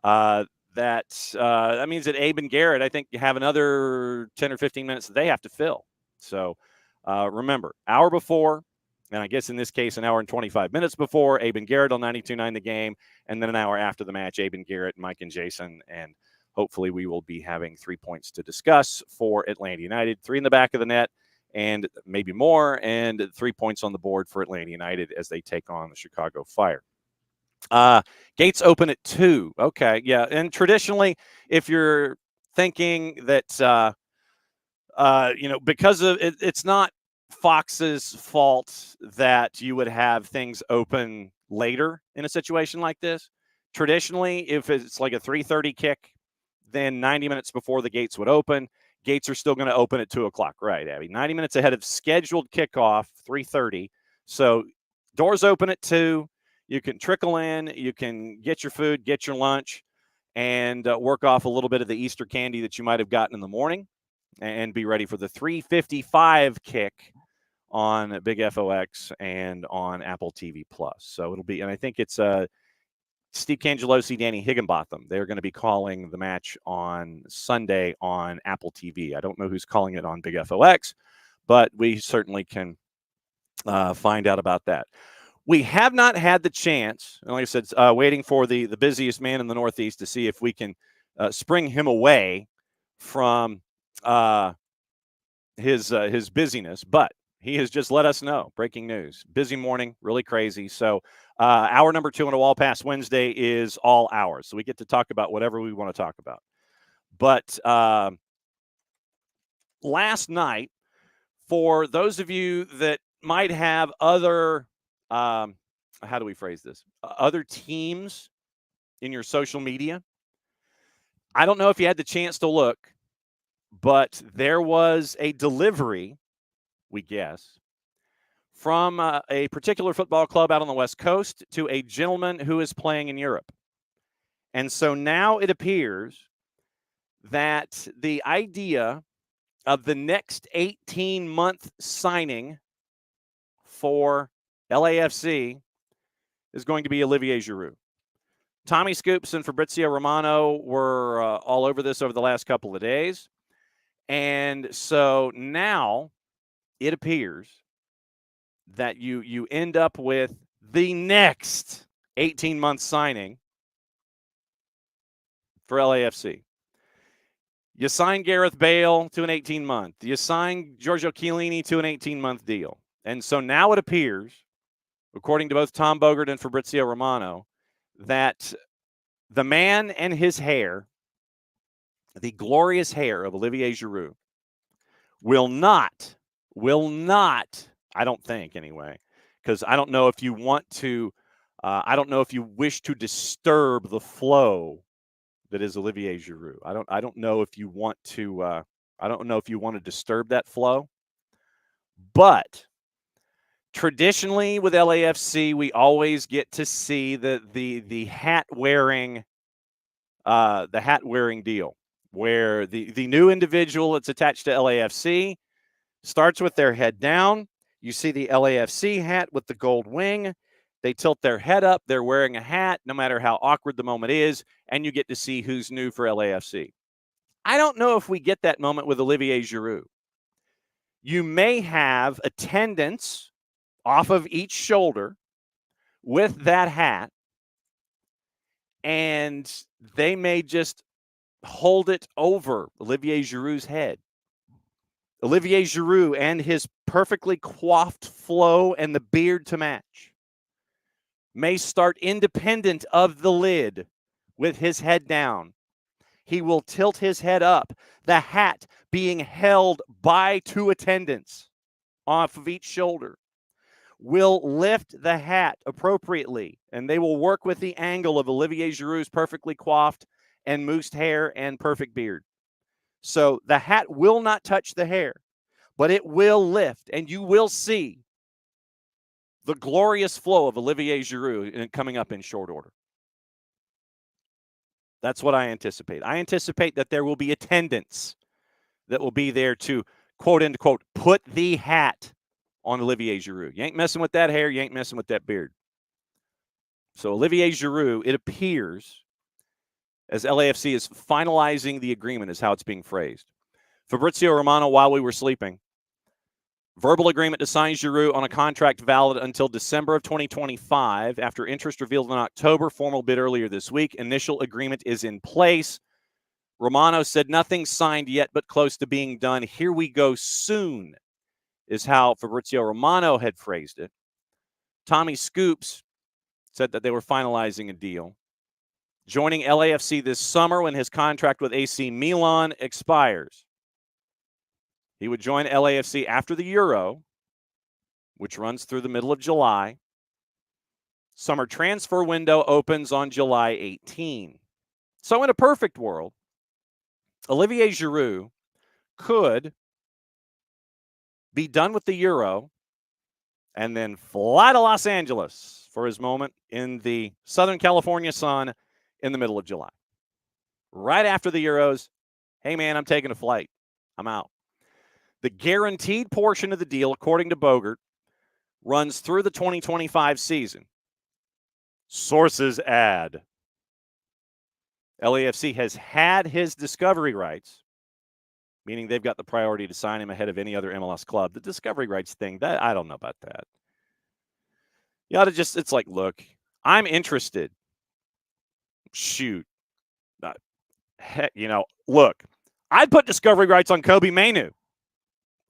that means that Abe and Garrett, I think, have another 10 or 15 minutes that they have to fill. So remember, hour before, and I guess in this case, an hour and 25 minutes before, Abe and Garrett on 92.9 The Game, and then an hour after the match, Abe and Garrett, Mike and Jason, and hopefully we will be having 3 points to discuss for Atlanta United, 3 in the back of the net, and maybe more, and 3 points on the board for Atlanta United as they take on the Chicago Fire. Gates open at 2. Okay, yeah, and traditionally, if you're thinking that, because of it's not Fox's fault that you would have things open later in a situation like this. Traditionally, if it's like a 3:30 kick, then 90 minutes before the gates would open. Gates are still going to open at 2 o'clock, right, Abby? 90 minutes ahead of scheduled kickoff, 3:30. So doors open at 2. You can trickle in. You can get your food, get your lunch, and work off a little bit of the Easter candy that you might have gotten in the morning and be ready for the 3:55 kick on Big FOX and on Apple TV Plus. So it'll be, and I think it's Steve Cangelosi, Danny Higginbotham. They're going to be calling the match on Sunday on Apple TV. I don't know who's calling it on Big FOX, but we certainly can find out about that. We have not had the chance, and like I said, waiting for the busiest man in the Northeast to see if we can spring him away from his busyness, but he has just let us know. Breaking news. Busy morning, really crazy. So hour number 2 on a Wall Pass Wednesday is all ours. So we get to talk about whatever we want to talk about. But last night, for those of you that might have other, how do we phrase this? Other teams in your social media. I don't know if you had the chance to look, but there was a delivery, we guess, from a particular football club out on the West Coast to a gentleman who is playing in Europe. And so now it appears that the idea of the next 18-month signing for LAFC is going to be Olivier Giroud. Tommy Scoops and Fabrizio Romano were all over this over the last couple of days. And so now it appears that you end up with the next 18-month signing for LAFC. You sign Gareth Bale to an 18-month. You sign Giorgio Chiellini to an 18-month deal. And so now it appears, according to both Tom Bogert and Fabrizio Romano, that the man and his hair, the glorious hair of Olivier Giroud, will not, I don't think anyway, because I don't know if you want to, I don't know if you wish to disturb the flow that is Olivier Giroud. I don't know if you want to, I don't know if you want to disturb that flow. But traditionally with LAFC, we always get to see the hat wearing deal, where the new individual that's attached to LAFC starts with their head down. You see the LAFC hat with the gold wing. They tilt their head up. They're wearing a hat, no matter how awkward the moment is, and you get to see who's new for LAFC. I don't know if we get that moment with Olivier Giroud. You may have attendants off of each shoulder with that hat, and they may just hold it over Olivier Giroud's head. Olivier Giroud and his perfectly coiffed flow and the beard to match may start independent of the lid with his head down. he will tilt his head up, the hat being held by 2 attendants off of each shoulder. Will lift the hat appropriately, and they will work with the angle of Olivier Giroud's perfectly coiffed and moosed hair and perfect beard. So the hat will not touch the hair, but it will lift, and you will see the glorious flow of Olivier Giroud coming up in short order. That's what I anticipate. I anticipate that there will be attendants that will be there to, quote unquote, put the hat on Olivier Giroud. You ain't messing with that hair. You ain't messing with that beard. So Olivier Giroud, it appears, as LAFC is finalizing the agreement, is how it's being phrased. Fabrizio Romano, while we were sleeping, verbal agreement to sign Giroud on a contract valid until December of 2025. After interest revealed in October, formal bid earlier this week. Initial agreement is in place. Romano said nothing signed yet, but close to being done. Here we go soon, is how Fabrizio Romano had phrased it. Tommy Scoops said that they were finalizing a deal. Joining LAFC this summer when his contract with AC Milan expires. He would join LAFC after the Euro, which runs through the middle of July. Summer transfer window opens on July 18. So in a perfect world, Olivier Giroud could be done with the Euro and then fly to Los Angeles for his moment in the Southern California sun in the middle of July. Right after the Euros, hey man, I'm taking a flight. I'm out. The guaranteed portion of the deal, according to Bogert, runs through the 2025 season. Sources add. LAFC has had his discovery rights, meaning they've got the priority to sign him ahead of any other MLS club. The discovery rights thing, that I don't know about that. You ought to just, it's like, look, I'm interested. Shoot. Heck, look, I'd put discovery rights on Kobe Mainu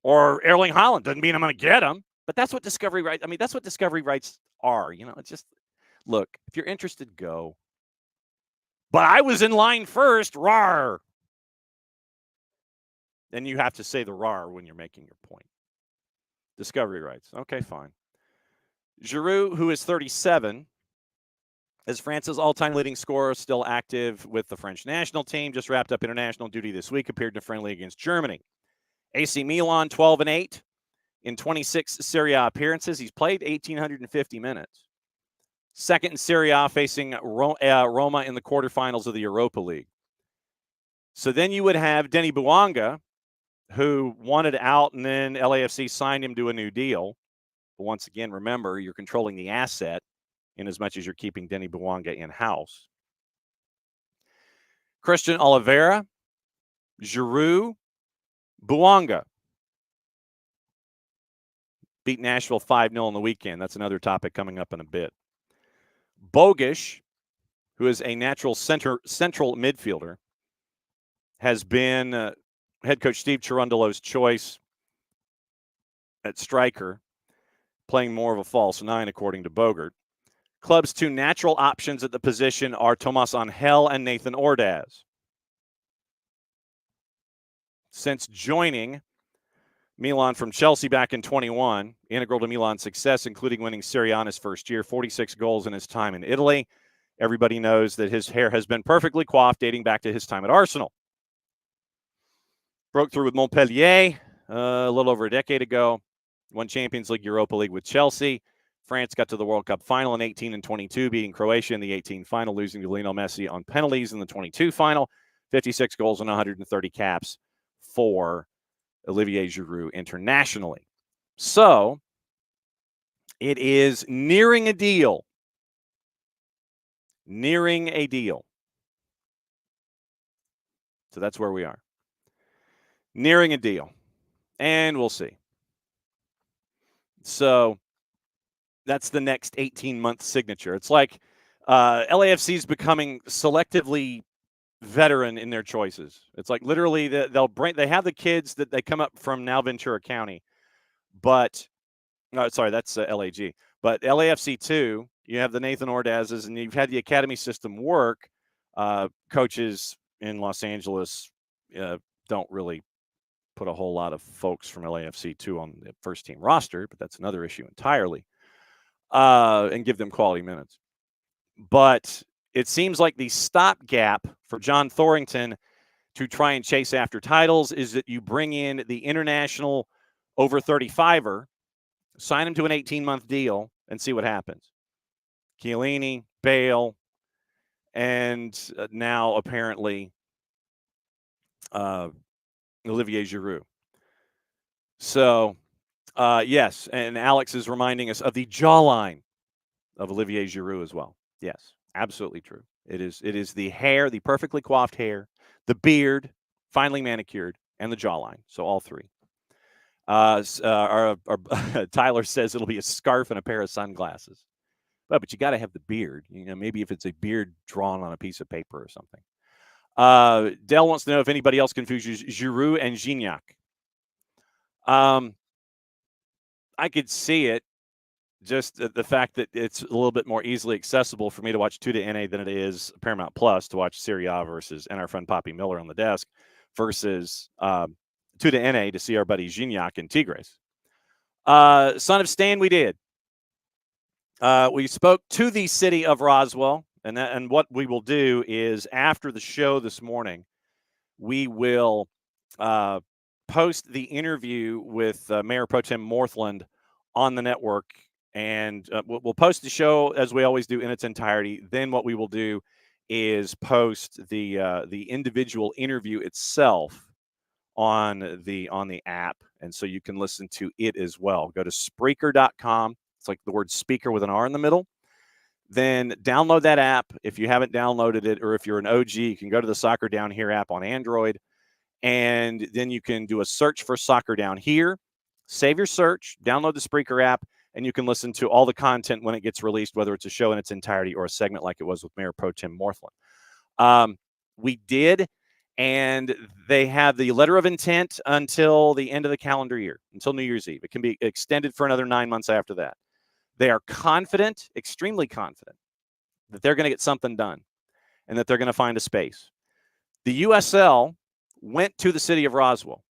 or Erling Haaland. Doesn't mean I'm going to get him, but that's what discovery rights, that's what discovery rights are. It's just, look, if you're interested, go. But I was in line first, rawr. Then you have to say the rawr when you're making your point. Discovery rights. Okay, fine. Giroud, who is 37, is France's all-time leading scorer, still active with the French national team, just wrapped up international duty this week, appeared in a friendly against Germany. AC Milan, 12-8 in 26 Serie A appearances. He's played 1,850 minutes. Second in Serie A, facing Roma in the quarterfinals of the Europa League. So then you would have Denis Bouanga, who wanted out, and then LAFC signed him to a new deal. But once again, remember, you're controlling the asset in as much as you're keeping Denis Bouanga in-house. Christian Oliveira, Giroud, Bouanga. Beat Nashville 5-0 on the weekend. That's another topic coming up in a bit. Bogish, who is a natural central midfielder, has been head coach Steve Cherundolo's choice at striker, playing more of a false nine, according to Bogert. Club's 2 natural options at the position are Tomas Angel and Nathan Ordaz. Since joining Milan from Chelsea back in 21, integral to Milan's success, including winning Serie A in his first year, 46 goals in his time in Italy. Everybody knows that his hair has been perfectly coiffed dating back to his time at Arsenal. Broke through with Montpellier a little over a decade ago. Won Champions League, Europa League with Chelsea. France got to the World Cup final in 18 and 22, beating Croatia in the 18 final, losing to Lionel Messi on penalties in the 22 final. 56 goals and 130 caps for Olivier Giroud internationally. So it is nearing a deal. Nearing a deal. So that's where we are. Nearing a deal. And we'll see. So that's the next 18-month signature. It's like LAFC is becoming selectively veteran in their choices. It's like literally they have the kids that they come up from now Ventura County, but that's LAG. But LAFC 2, you have the Nathan Ordazes, and you've had the academy system work. Coaches in Los Angeles don't really put a whole lot of folks from LAFC2 on the first team roster, but that's another issue entirely, and give them quality minutes. But it seems like the stopgap for John Thorrington to try and chase after titles is that you bring in the international over 35er, sign him to an 18-month deal, and see what happens. Chiellini, Bale, and now apparently Olivier Giroud. So, yes, and Alex is reminding us of the jawline of Olivier Giroud as well. Yes, absolutely true. It is the hair, the perfectly coiffed hair, the beard, finely manicured, and the jawline. So all three. Our Tyler says it'll be a scarf and a pair of sunglasses. Well, but you got to have the beard. Maybe if it's a beard drawn on a piece of paper or something. Dell wants to know if anybody else confuses Giroud and Gignac. I could see it. Just the fact that it's a little bit more easily accessible for me to watch 2 to NA than it is Paramount Plus to watch Serie A versus and our friend Poppy Miller on the desk versus 2 to NA to see our buddy Gignac and Tigres. Son of Stan, we did. We spoke to the city of Roswell, and what we will do is after the show this morning, we will post the interview with Mayor Pro Tem Morthland on the network. And we'll post the show as we always do in its entirety. Then what we will do is post the individual interview itself on the app, and so you can listen to it as well. Go to Spreaker.com. It's like the word speaker with an R in the middle. Then download that app. If you haven't downloaded it, or if you're an OG, you can go to the Soccer Down Here app on Android, and then you can do a search for Soccer Down Here. Save your search, download the Spreaker app, and you can listen to all the content when it gets released, whether it's a show in its entirety or a segment like it was with Mayor Pro Tem Morthland. We did, and they have the letter of intent until the end of the calendar year, until New Year's Eve. It can be extended for another 9 months after that. They are confident, extremely confident, that they're going to get something done and that they're going to find a space. The USL went to the city of Roswell.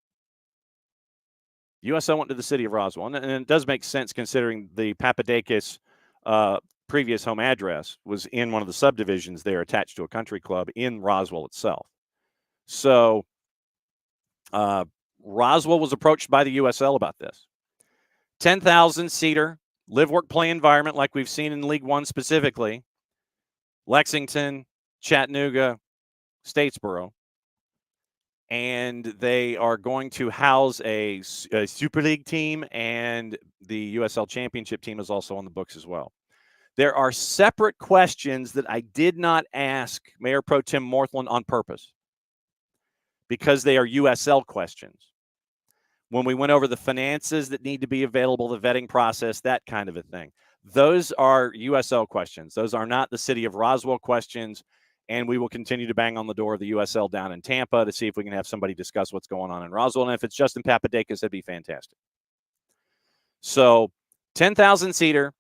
USL went to the city of Roswell, and it does make sense considering the Papadakis previous home address was in one of the subdivisions there attached to a country club in Roswell itself. So Roswell was approached by the USL about this. 10,000-seater, live, work, play environment like we've seen in League One specifically. Lexington, Chattanooga, Statesboro. And they are going to house a Super League team, and the USL Championship team is also on the books as well. There are separate questions that I did not ask Mayor Pro Tem Morthland on purpose because they are USL questions. When we went over the finances that need to be available, the vetting process, that kind of a thing. Those are USL questions. Those are not the city of Roswell questions. And we will continue to bang on the door of the USL down in Tampa to see if we can have somebody discuss what's going on in Roswell. And if it's Justin Papadakis, that'd be fantastic. So 10,000-seater,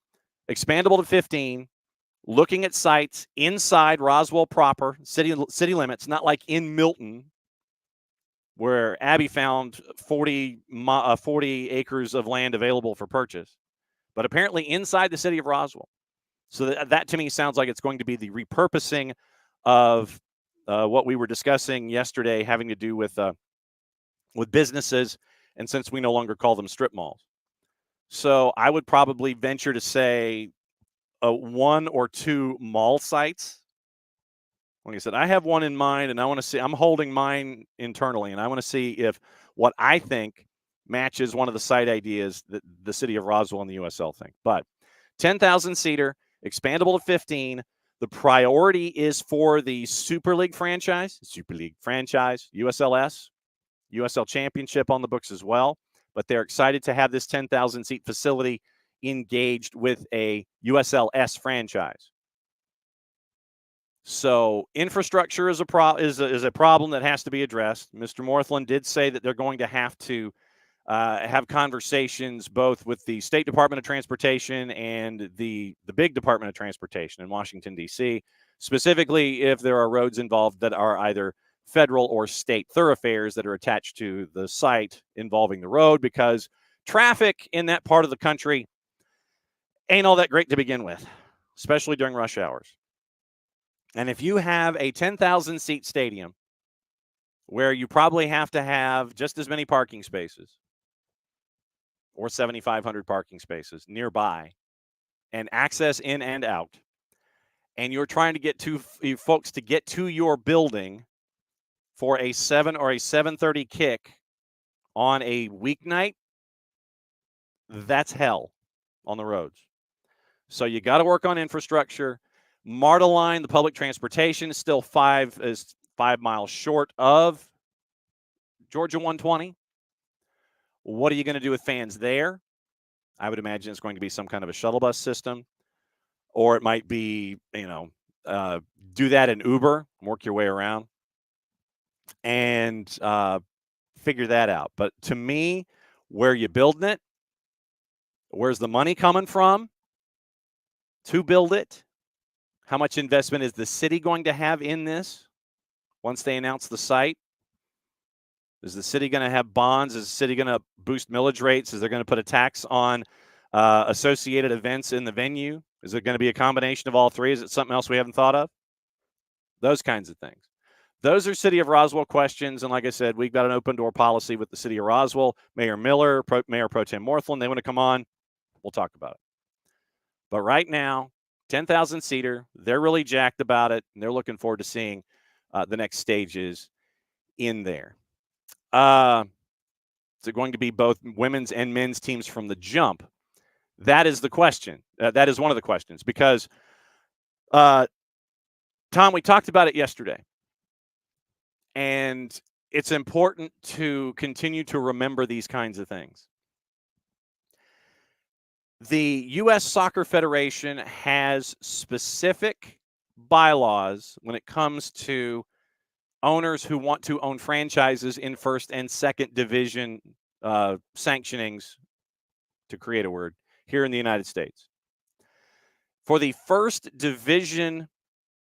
expandable to 15, looking at sites inside Roswell proper, city limits, not like in Milton, where Abby found 40 acres of land available for purchase, but apparently inside the city of Roswell. So that to me sounds like it's going to be the repurposing of what we were discussing yesterday, having to do with businesses, and since we no longer call them strip malls. So I would probably venture to say 1 or 2 mall sites. Like I said, I have one in mind, and I want to see, I'm holding mine internally, and I want to see if what I think matches one of the site ideas that the city of Roswell and the USL think. But 10,000-seater, expandable to 15. The priority is for the Super League franchise, USLS, USL Championship on the books as well. But they're excited to have this 10,000-seat facility engaged with a USLS franchise. So infrastructure is a problem that has to be addressed. Mr. Morthland did say that they're going to have to have conversations both with the State Department of Transportation and the big Department of Transportation in Washington, D.C., specifically if there are roads involved that are either federal or state thoroughfares that are attached to the site involving the road, because traffic in that part of the country ain't all that great to begin with, especially during rush hours. And if you have a 10,000 seat stadium where you probably have to have just as many parking spaces or 7,500 parking spaces nearby and access in and out, and you're trying to get folks to get to your building for a 7 or a 7:30 kick on a weeknight, that's hell on the roads. So you got to work on infrastructure. MARTA line, the public transportation, is still 5 miles short of Georgia 120. What are you going to do with fans there? I would imagine it's going to be some kind of a shuttle bus system, or it might be, do that in Uber, work your way around, and figure that out. But to me, where are you building it? Where's the money coming from to build it? How much investment is the city going to have in this once they announce the site? Is the city going to have bonds? Is the city going to boost millage rates? Is there going to put a tax on associated events in the venue? Is it going to be a combination of all three? Is it something else we haven't thought of? Those kinds of things. Those are City of Roswell questions. And like I said, we've got an open door policy with the City of Roswell. Mayor Miller, Mayor Pro Tem Morthland, they want to come on. We'll talk about it. But right now, 10,000 seater, they're really jacked about it, and they're looking forward to seeing the next stages in there. Is it going to be both women's and men's teams from the jump? That is the question. That is one of the questions, because, Tom, we talked about it yesterday, and it's important to continue to remember these kinds of things. The U.S. Soccer Federation has specific bylaws when it comes to owners who want to own franchises in first and second division sanctionings, to create a word, here in the United States. For the first division,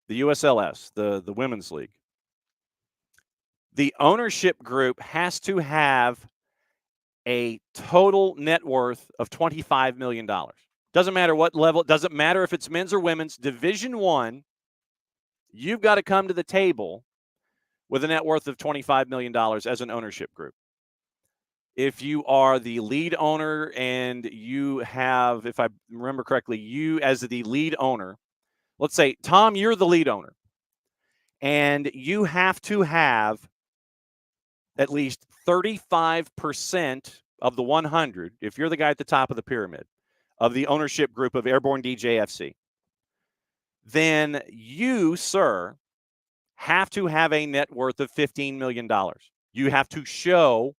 the USLS, the Women's League, the ownership group has to have a total net worth of $25 million. Doesn't matter what level, doesn't matter if it's men's or women's. Division I, you've got to come to the table with a net worth of $25 million as an ownership group. If you are the lead owner and you have, if I remember correctly, you as the lead owner, let's say, Tom, you're the lead owner, and you have to have at least 35% of the 100, if you're the guy at the top of the pyramid, of the ownership group of Airborne DJFC, then you, sir, have to have a net worth of $15 million. You have to show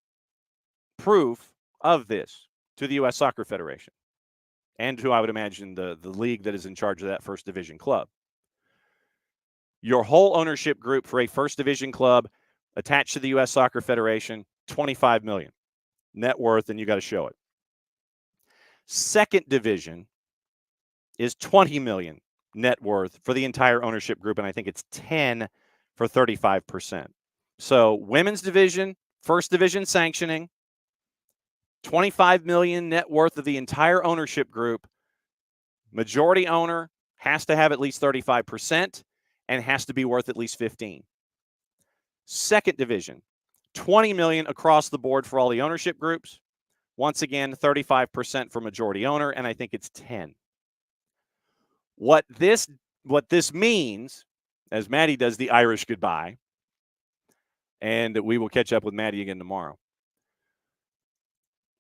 proof of this to the U.S. Soccer Federation and to, I would imagine, the league that is in charge of that first division club. Your whole ownership group for a first division club attached to the U.S. Soccer Federation, $25 million net worth, and you got to show it. Second division is $20 million net worth for the entire ownership group, and I think it's 10 for 35%. So women's division, first division sanctioning, $25 million net worth of the entire ownership group. Majority owner has to have at least 35% and has to be worth at least 15. Second division, $20 million across the board for all the ownership groups. Once again, 35% for majority owner, and I think it's 10. What this means, as Maddie does the Irish goodbye, and we will catch up with Maddie again tomorrow.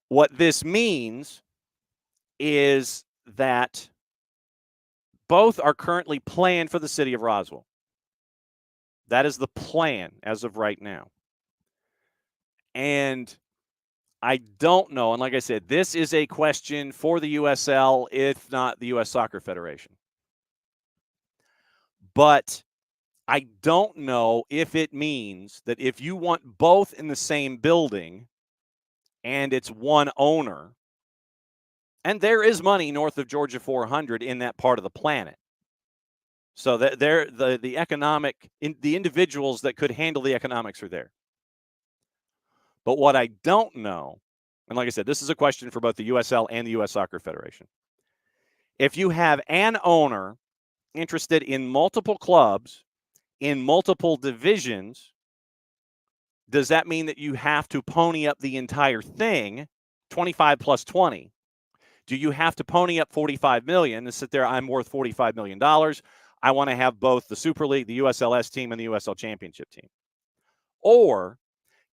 What this means is that both are currently planned for the city of Roswell. That is the plan as of right now. And I don't know, and like I said, this is a question for the USL, if not the U.S. Soccer Federation. But I don't know if it means that if you want both in the same building and it's one owner, and there is money north of Georgia 400 in that part of the planet. So that the economic, the individuals that could handle the economics are there. But what I don't know, and like I said, this is a question for both the USL and the U.S. Soccer Federation. If you have an owner interested in multiple clubs in multiple divisions, does that mean that you have to pony up the entire thing, 25 plus 20? Do you have to pony up $45 million and sit there, I'm worth $45 million. I want to have both the Super League, the USLS team, and the USL Championship team? Or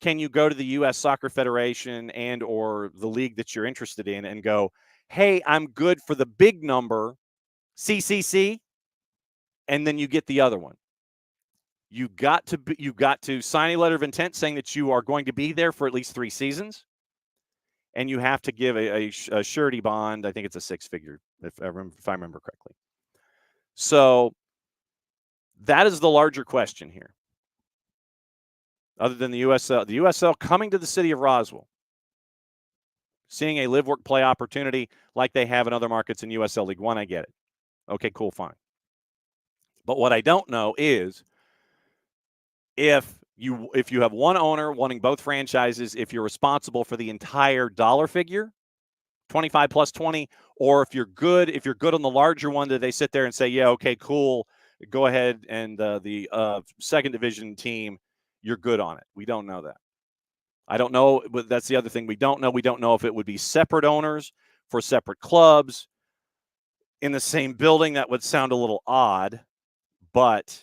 can you go to the U.S. Soccer Federation and or the league that you're interested in and go, hey, I'm good for the big number, CCC, and then you get the other one? You've got to sign a letter of intent saying that you are going to be there for at least 3 seasons, and you have to give a surety bond. I think it's a 6-figure, if I remember correctly. So that is the larger question here. Other than the USL coming to the city of Roswell, seeing a live, work, play opportunity like they have in other markets in USL League One, I get it. Okay, cool, fine. But what I don't know is if you have one owner wanting both franchises, if you're responsible for the entire dollar figure, 25 plus 20, or if you're good on the larger one, that they sit there and say, yeah, okay, cool, go ahead, and the second division team, you're good on it. We don't know that. I don't know, but that's the other thing we don't know. We don't know if it would be separate owners for separate clubs in the same building. That would sound a little odd, but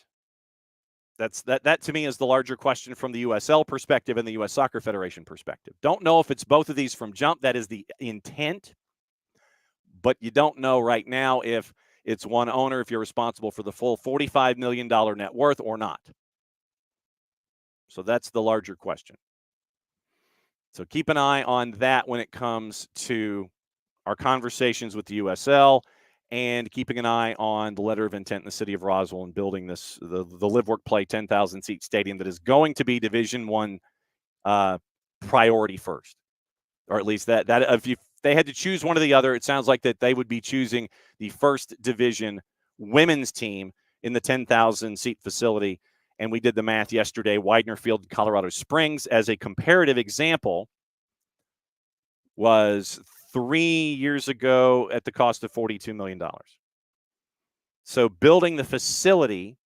that to me is the larger question from the USL perspective and the U.S. Soccer Federation perspective. Don't know if it's both of these from jump. That is the intent, but you don't know right now if it's one owner, if you're responsible for the full $45 million net worth or not. So that's the larger question. So keep an eye on that when it comes to our conversations with the USL, and keeping an eye on the letter of intent in the city of Roswell and building this the live, work, play 10,000 seat stadium that is going to be Division I priority first, or at least that if they had to choose one or the other, it sounds like that they would be choosing the first division women's team in the 10,000 seat facility. And we did the math yesterday. Widener Field, Colorado Springs, as a comparative example, was 3 years ago at the cost of $42 million. So building the facility,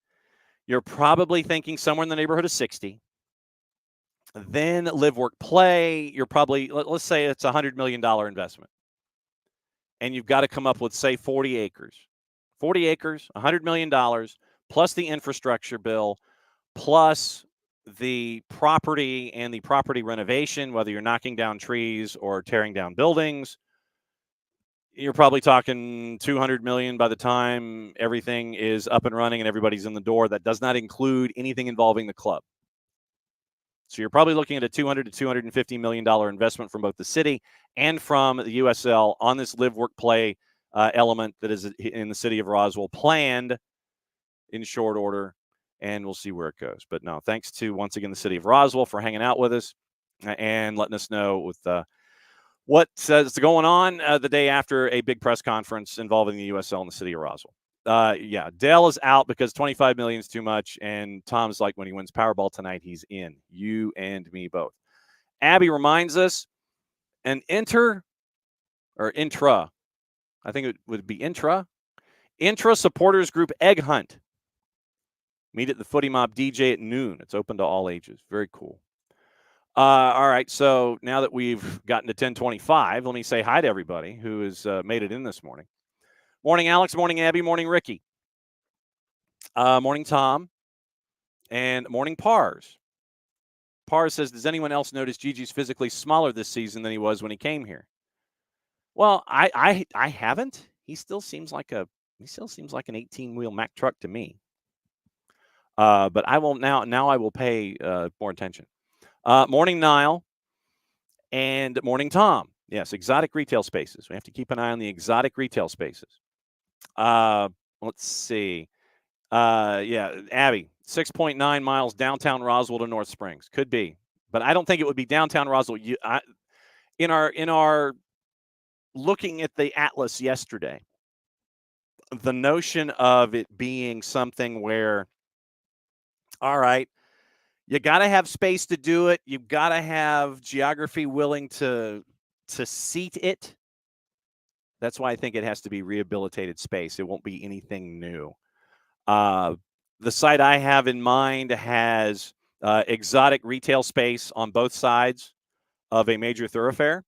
you're probably thinking somewhere in the neighborhood of 60. Then live, work, play, you're probably, let's say it's a $100 million investment. And you've got to come up with, say, 40 acres. 40 acres, $100 million, plus the infrastructure bill, plus the property and the property renovation, whether you're knocking down trees or tearing down buildings. You're probably talking $200 million by the time everything is up and running and everybody's in the door. That does not include anything involving the club. So you're probably looking at a $200 to $250 million investment from both the city and from the USL on this live, work, play element that is in the city of Roswell, planned in short order, and we'll see where it goes. But no, thanks to, once again, the city of Roswell for hanging out with us and letting us know with what's going on the day after a big press conference involving the USL and the city of Roswell. Yeah, Dale is out because $25 million is too much, and Tom's like, when he wins Powerball tonight, he's in. You and me both. Abby reminds us, an intra, I think it would be intra supporters group egg hunt. Meet at the Footy Mob DJ at noon. It's open to all ages. Very cool. All right, so now that we've gotten to 10:25, let me say hi to everybody who has made it in this morning. Morning, Alex. Morning, Abby. Morning, Ricky. Morning, Tom. And morning, Pars. Pars says, does anyone else notice Gigi's physically smaller this season than he was when he came here? Well, I haven't. He still seems like an 18-wheel Mack truck to me. But I will now I will pay more attention. Morning, Niall. And morning, Tom. Yes, exotic retail spaces. We have to keep an eye on the exotic retail spaces. Let's see. Yeah, Abby, 6.9 miles downtown Roswell to North Springs. Could be. But I don't think it would be downtown Roswell. In our looking at the atlas yesterday, the notion of it being something where, all right, you got to have space to do it. You've got to have geography willing to seat it. That's why I think it has to be rehabilitated space. It won't be anything new. The site I have in mind has exotic retail space on both sides of a major thoroughfare.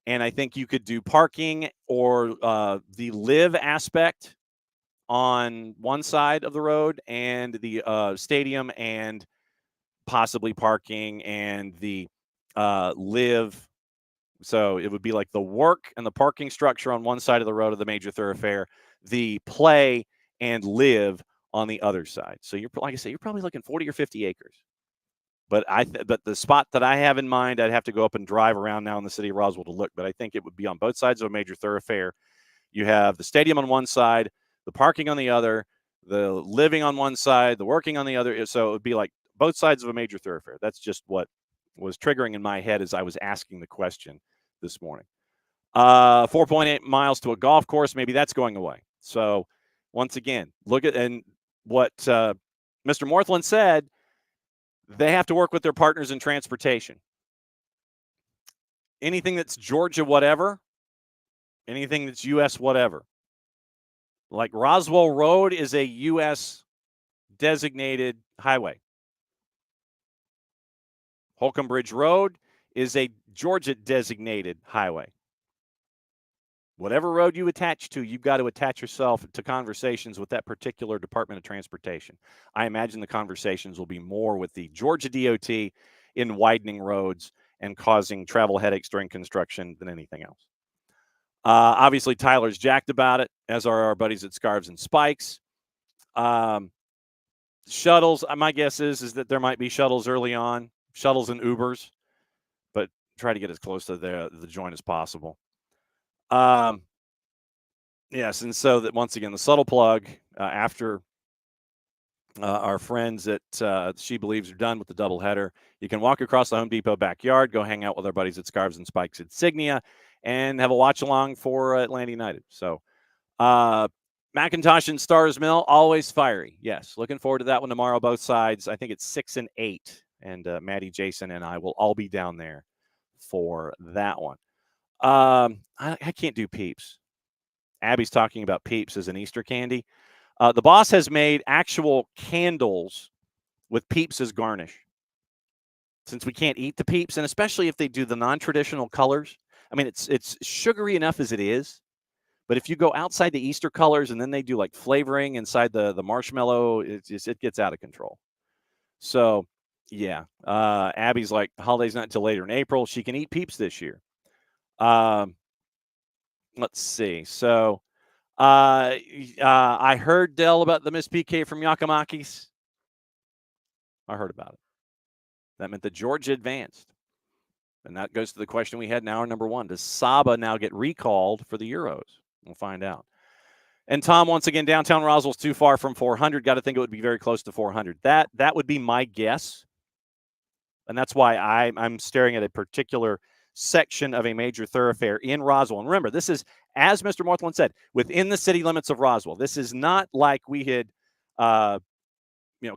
And I think you could do parking or the live aspect on one side of the road and the stadium and possibly parking and the live. So it would be like the work and the parking structure on one side of the road of the major thoroughfare, the play and live on the other side. So you're, like I say, you're probably looking 40 or 50 acres. But but the spot that I have in mind, I'd have to go up and drive around now in the city of Roswell to look. But I think it would be on both sides of a major thoroughfare. You have the stadium on one side, the parking on the other, the living on one side, the working on the other. So it would be like both sides of a major thoroughfare. That's just what was triggering in my head as I was asking the question this morning. 4.8 miles to a golf course. Maybe that's going away. So once again, look at and what Mr. Morthland said. They have to work with their partners in transportation. Anything that's Georgia whatever, anything that's U.S. whatever. Like Roswell Road is a U.S. designated highway. Holcomb Bridge Road is a Georgia designated highway. Whatever road you attach to, you've got to attach yourself to conversations with that particular Department of Transportation. I imagine the conversations will be more with the Georgia DOT in widening roads and causing travel headaches during construction than anything else. Obviously, Tyler's jacked about it, as are our buddies at Scarves and Spikes. Shuttles, my guess is that there might be shuttles early on, shuttles and Ubers, but try to get as close to the joint as possible. Yes, and so that once again, the subtle plug after our friends that she believes are done with the doubleheader, you can walk across the Home Depot backyard, go hang out with our buddies at Scarves and Spikes Insignia, and have a watch along for Atlanta United. So, McIntosh and Stars Mill, always fiery. Yes, looking forward to that one tomorrow. Both sides. I think it's 6 and 8, and Maddie, Jason, and I will all be down there for that one. I can't do Peeps. Abby's talking about Peeps as an Easter candy. The boss has made actual candles with Peeps as garnish. Since we can't eat the Peeps, and especially if they do the non-traditional colors. I mean, it's sugary enough as it is. But if you go outside the Easter colors and then they do like flavoring inside the marshmallow, it gets out of control. So, yeah. Abby's like, the holiday's not until later in April. She can eat Peeps this year. Let's see. So, I heard, Dell, about the Miss PK from Yakamakis. I heard about it. That meant that Georgia advanced. And that goes to the question we had in hour number 1. Does Saba now get recalled for the Euros? We'll find out. And Tom, once again, downtown Roswell's too far from 400. Got to think it would be very close to 400. That would be my guess. And that's why I'm staring at a particular section of a major thoroughfare in Roswell. And remember, this is, as Mr. Morthland said, within the city limits of Roswell. This is not like we had,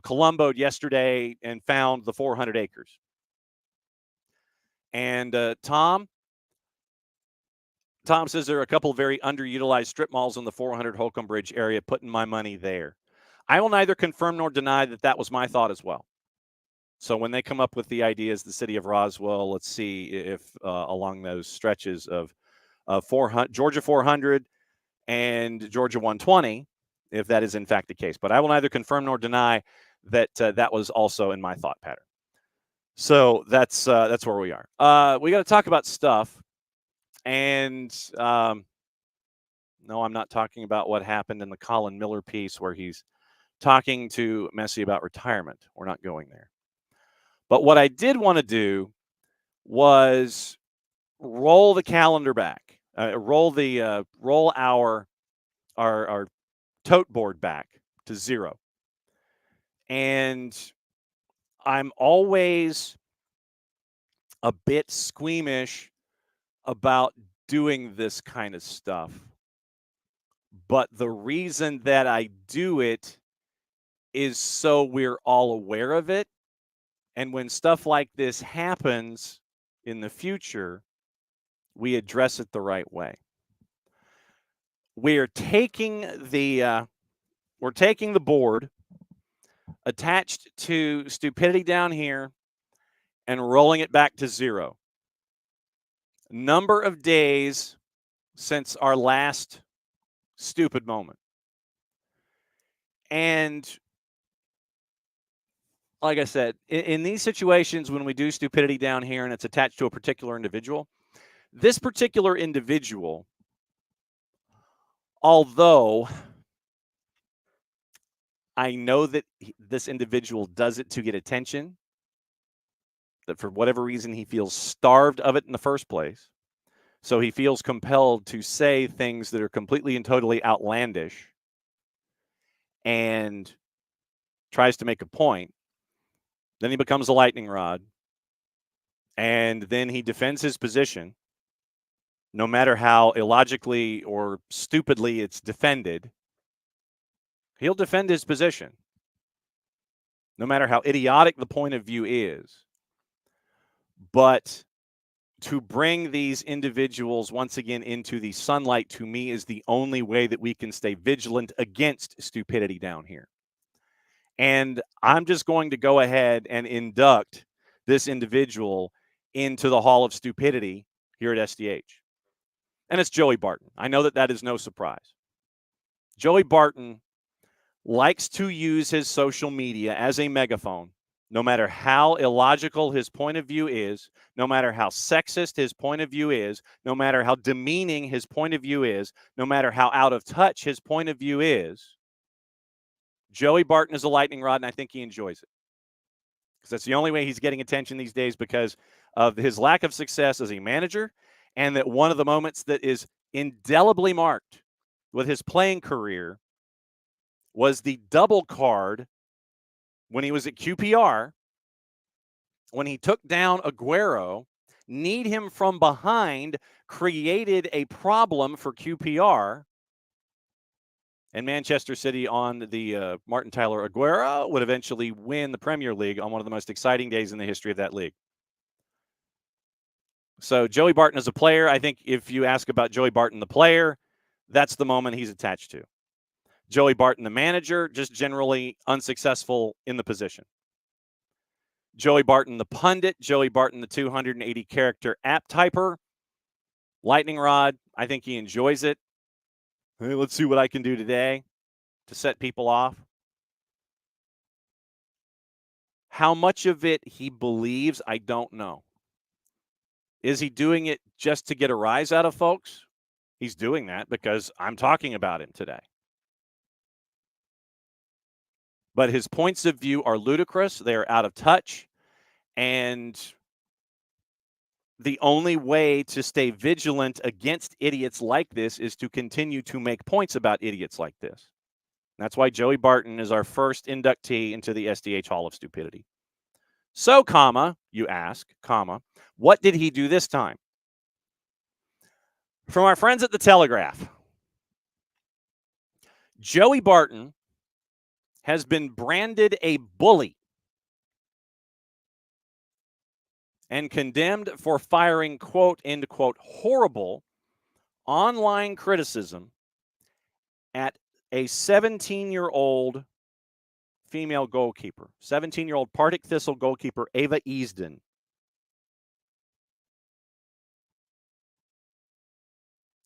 Columboed yesterday and found the 400 acres. And Tom says there are a couple of very underutilized strip malls in the 400 Holcomb Bridge area. Putting my money there. I will neither confirm nor deny that was my thought as well. So when they come up with the ideas, the city of Roswell, let's see if along those stretches of 400, Georgia 400 and Georgia 120, if that is in fact the case. But I will neither confirm nor deny that that was also in my thought pattern. So that's where we are. We got to talk about stuff. And no, I'm not talking about what happened in the Colin Miller piece where he's talking to Messi about retirement. We're not going there. But what I did want to do was roll the calendar back, roll our tote board back to 0. And I'm always a bit squeamish about doing this kind of stuff. But the reason that I do it is so we're all aware of it. And when stuff like this happens in the future, we address it the right way. We're taking the board attached to stupidity down here and rolling it back to 0. Number of days since our last stupid moment. And like I said, in these situations when we do stupidity down here and it's attached to a particular individual, this particular individual, although I know that this individual does it to get attention, that for whatever reason he feels starved of it in the first place, so he feels compelled to say things that are completely and totally outlandish and tries to make a point. Then he becomes a lightning rod, and then he defends his position, no matter how illogically or stupidly it's defended. He'll defend his position, no matter how idiotic the point of view is. But to bring these individuals once again into the sunlight, to me, is the only way that we can stay vigilant against stupidity down here. And I'm just going to go ahead and induct this individual into the Hall of Stupidity here at SDH. And it's Joey Barton. I know that is no surprise. Joey Barton likes to use his social media as a megaphone, no matter how illogical his point of view is, no matter how sexist his point of view is, no matter how demeaning his point of view is, no matter how out of touch his point of view is. Joey Barton is a lightning rod, and I think he enjoys it. Because that's the only way he's getting attention these days, because of his lack of success as a manager, and that one of the moments that is indelibly marked with his playing career was the double card when he was at QPR, when he took down Aguero, kneed him from behind, created a problem for QPR, and Manchester City on the Martin Tyler Aguero would eventually win the Premier League on one of the most exciting days in the history of that league. So Joey Barton as a player, I think if you ask about Joey Barton the player, that's the moment he's attached to. Joey Barton the manager, just generally unsuccessful in the position. Joey Barton the pundit, Joey Barton the 280 character app typer, lightning rod, I think he enjoys it. Hey, let's see what I can do today to set people off. How much of it he believes, I don't know. Is he doing it just to get a rise out of folks? He's doing that because I'm talking about him today. But his points of view are ludicrous. They are out of touch. And the only way to stay vigilant against idiots like this is to continue to make points about idiots like this. That's why Joey Barton is our first inductee into the SDH Hall of Stupidity. So, you ask, what did he do this time? From our friends at the Telegraph, Joey Barton has been branded a bully and condemned for firing, quote, end quote, horrible online criticism at a 17-year-old female goalkeeper, 17-year-old Partick Thistle goalkeeper Ava Easton.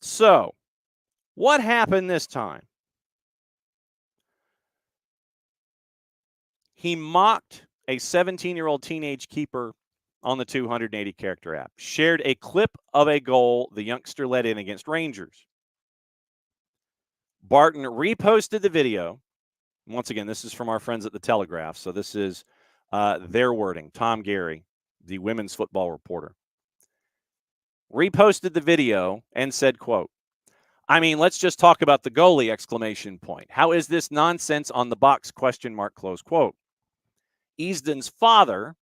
So, what happened this time? He mocked a 17-year-old teenage keeper on the 280 character app, shared a clip of a goal the youngster let in against Rangers. Barton reposted the video. Once again, this is from our friends at the Telegraph, so this is their wording. Tom Gary, the women's football reporter, reposted the video and said, quote, I mean, let's just talk about the goalie, exclamation point. How is this nonsense on the box, question mark, close quote. Easton's father,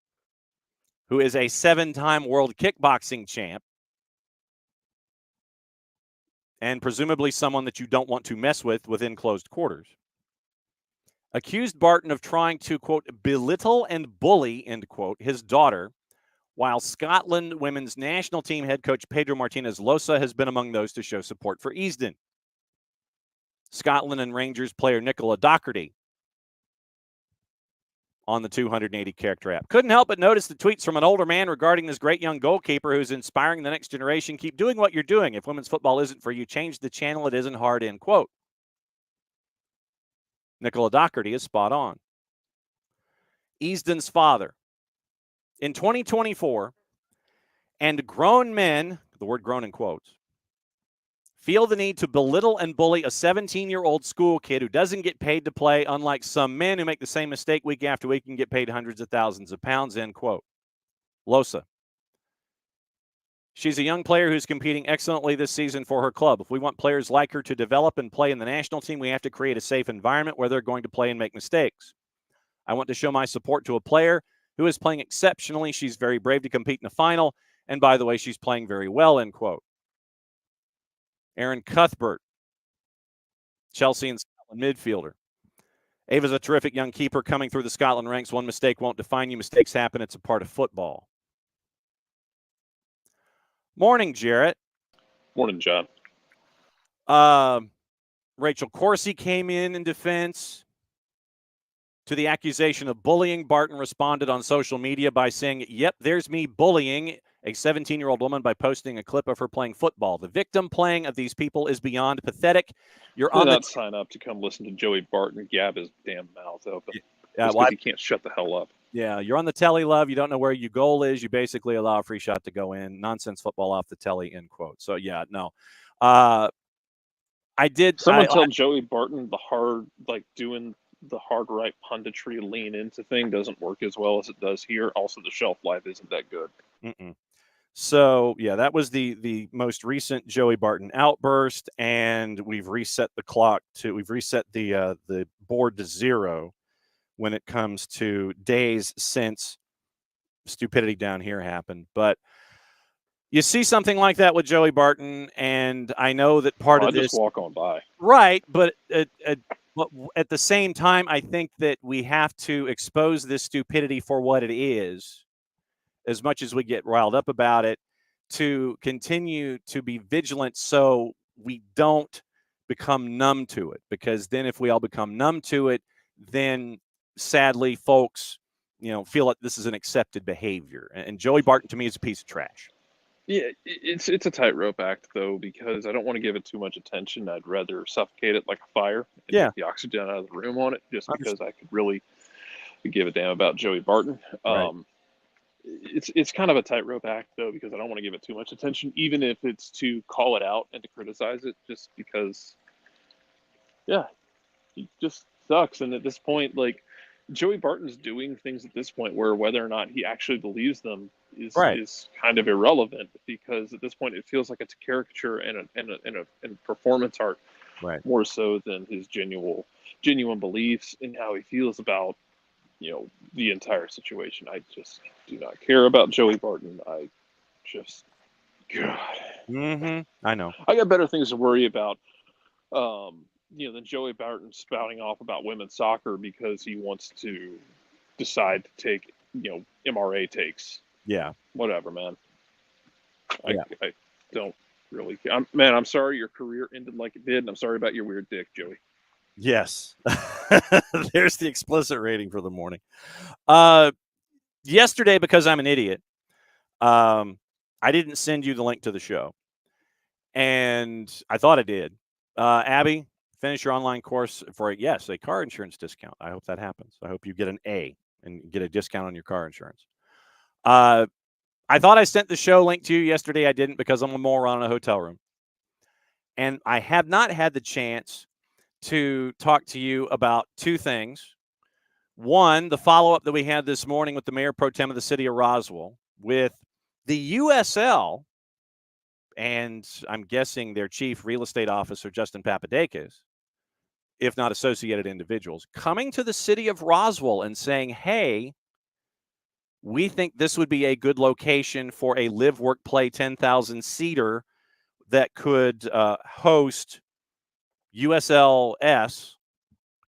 who is a 7-time world kickboxing champ, and presumably someone that you don't want to mess with within closed quarters, accused Barton of trying to, quote, belittle and bully, end quote, his daughter, while Scotland women's national team head coach Pedro Martinez Losa has been among those to show support for Easton. Scotland and Rangers player Nicola Docherty on the 280 character app. Couldn't help but notice the tweets from an older man regarding this great young goalkeeper who's inspiring the next generation. Keep doing what you're doing. If women's football isn't for you, change the channel. It isn't hard, end quote. Nicola Docherty is spot on. Easton's father. In 2024, and grown men, the word grown in quotes, feel the need to belittle and bully a 17-year-old school kid who doesn't get paid to play, unlike some men who make the same mistake week after week and get paid hundreds of thousands of pounds, end quote. Losa. She's a young player who's competing excellently this season for her club. If we want players like her to develop and play in the national team, we have to create a safe environment where they're going to play and make mistakes. I want to show my support to a player who is playing exceptionally. She's very brave to compete in a final. And by the way, she's playing very well, end quote. Aaron Cuthbert, Chelsea and Scotland midfielder. Ava's a terrific young keeper coming through the Scotland ranks. One mistake won't define you. Mistakes happen. It's a part of football. Morning, Jarrett. Morning, John. Rachel Corsi came in defense to the accusation of bullying. Barton responded on social media by saying, yep, there's me bullying a 17-year-old woman by posting a clip of her playing football. The victim playing of these people is beyond pathetic. You're on not sign up to come listen to Joey Barton gab his damn mouth open. Yeah, well, he can't shut the hell up. Yeah, you're on the telly, love. You don't know where your goal is. You basically allow a free shot to go in. Nonsense football off the telly, end quote. So, yeah, no. I did. Someone tell Joey Barton doing the hard right punditry lean into thing doesn't work as well as it does here. Also, the shelf life isn't that good. So, yeah, that was the most recent Joey Barton outburst, and we've reset the clock we've reset the board to 0 when it comes to days since stupidity down here happened. But you see something like that with Joey Barton, and I know that part of this just walk on by. Right, but at the same time, I think that we have to expose this stupidity for what it is, as much as we get riled up about it, to continue to be vigilant so we don't become numb to it. Because then if we all become numb to it, then sadly folks, feel like this is an accepted behavior. And Joey Barton to me is a piece of trash. Yeah, it's a tightrope act, though, because I don't want to give it too much attention. I'd rather suffocate it like a fire and get the oxygen out of the room on it, just because I could really give a damn about Joey Barton. Right. It's kind of a tightrope act, though, because I don't want to give it too much attention, even if it's to call it out and to criticize it, just because, he just sucks. And at this point, Joey Barton's doing things at this point where whether or not he actually believes them is kind of irrelevant, because at this point it feels like it's a caricature and a performance art, more so than his genuine beliefs and how he feels about the entire situation. I just do not care about Joey Barton. I just I know. I got better things to worry about. Than Joey Barton spouting off about women's soccer because he wants to decide to take, MRA takes. Yeah. Whatever, man. I don't really care. I'm sorry your career ended like it did, and I'm sorry about your weird dick, Joey. Yes. There's the explicit rating for the morning. Yesterday, because I'm an idiot, I didn't send you the link to the show. And I thought I did. Abby, finish your online course for a car insurance discount. I hope that happens. I hope you get an A and get a discount on your car insurance. I thought I sent the show link to you yesterday. I didn't, because I'm a moron in a hotel room. And I have not had the chance to talk to you about two things. One, the follow-up that we had this morning with the mayor pro tem of the city of Roswell with the USL, and I'm guessing their chief real estate officer, Justin Papadakis, if not associated individuals, coming to the city of Roswell and saying, hey, we think this would be a good location for a live, work, play 10,000-seater that could host USLS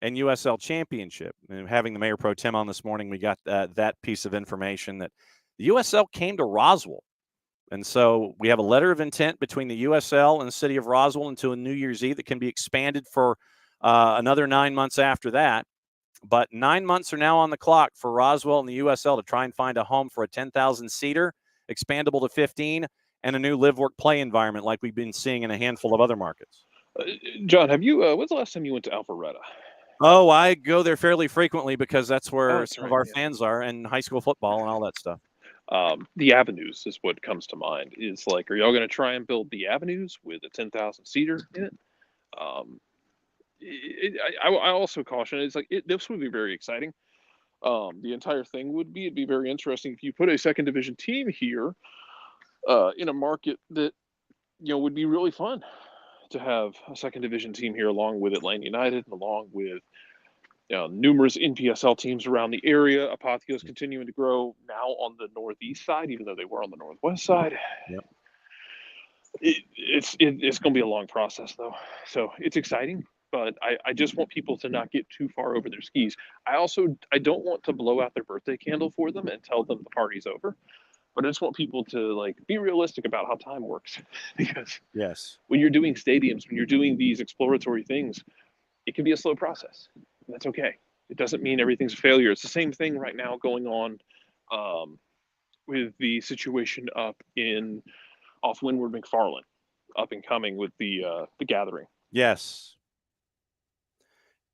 and USL Championship. And having the Mayor Pro Tem on this morning, we got that piece of information that the USL came to Roswell. And so we have a letter of intent between the USL and the city of Roswell until New Year's Eve that can be expanded for another 9 months after that. But 9 months are now on the clock for Roswell and the USL to try and find a home for a 10,000-seater, expandable to 15, and a new live-work play environment like we've been seeing in a handful of other markets. John, have you? When's the last time you went to Alpharetta? Oh, I go there fairly frequently because that's where that's some of right, our yeah. fans are, and high school football and all that stuff. The Avenues is what comes to mind. Is like, are y'all going to try and build the Avenues with a 10,000-seater in it? I also caution, it's like this would be very exciting. The entire thing it'd be very interesting if you put a second division team here in a market that would be really fun to have a second division team here, along with Atlanta United and along with numerous NPSL teams around the area. Apotheo's continuing to grow now on the northeast side, even though they were on the northwest side. Yep. It's going to be a long process, though. So it's exciting, but I just want people to not get too far over their skis. I don't want to blow out their birthday candle for them and tell them the party's over, but I just want people to be realistic about how time works. Because when you're doing stadiums, when you're doing these exploratory things, it can be a slow process. And that's okay. It doesn't mean everything's a failure. It's the same thing right now going on with the situation off Windward McFarland, up and coming with the Gathering. Yes.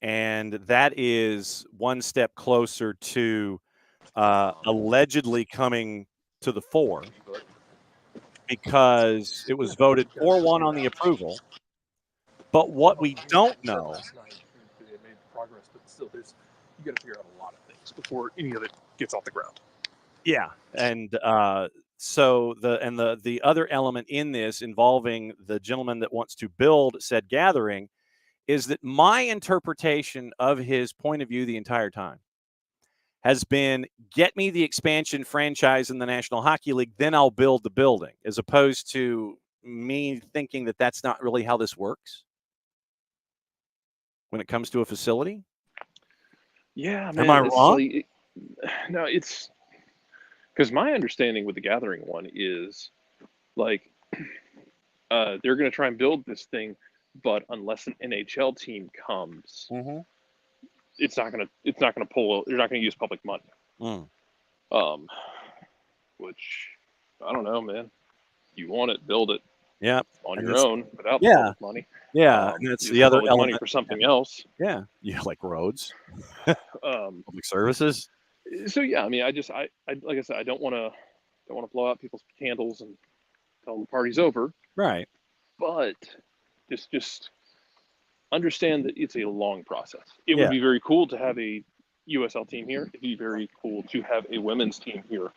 And that is one step closer to allegedly coming to the fore, because it was voted 4-1 on the approval. But what we don't know, they made progress, but still, you got to figure out a lot of things before any of it gets off the ground. Yeah, and so the other element in this involving the gentleman that wants to build said Gathering is that my interpretation of his point of view the entire time has been, get me the expansion franchise in the National Hockey League, then I'll build the building, as opposed to me thinking that that's not really how this works when it comes to a facility. Yeah, man. Am I wrong? No, it's because my understanding with the Gathering one is they're going to try and build this thing, but unless an NHL team comes, it's not going to pull. They're not going to use public money. Which I don't know, man. You want it, build it. Yeah, on your own without the public money. Yeah, and that's the other element. Money for something else. Yeah, like roads, public services. So yeah, I mean, I like I said, I don't want to blow out people's candles and tell them the party's over. Right. But just understand that it's a long process. It would be very cool to have a USL team here. It'd be very cool to have a women's team here.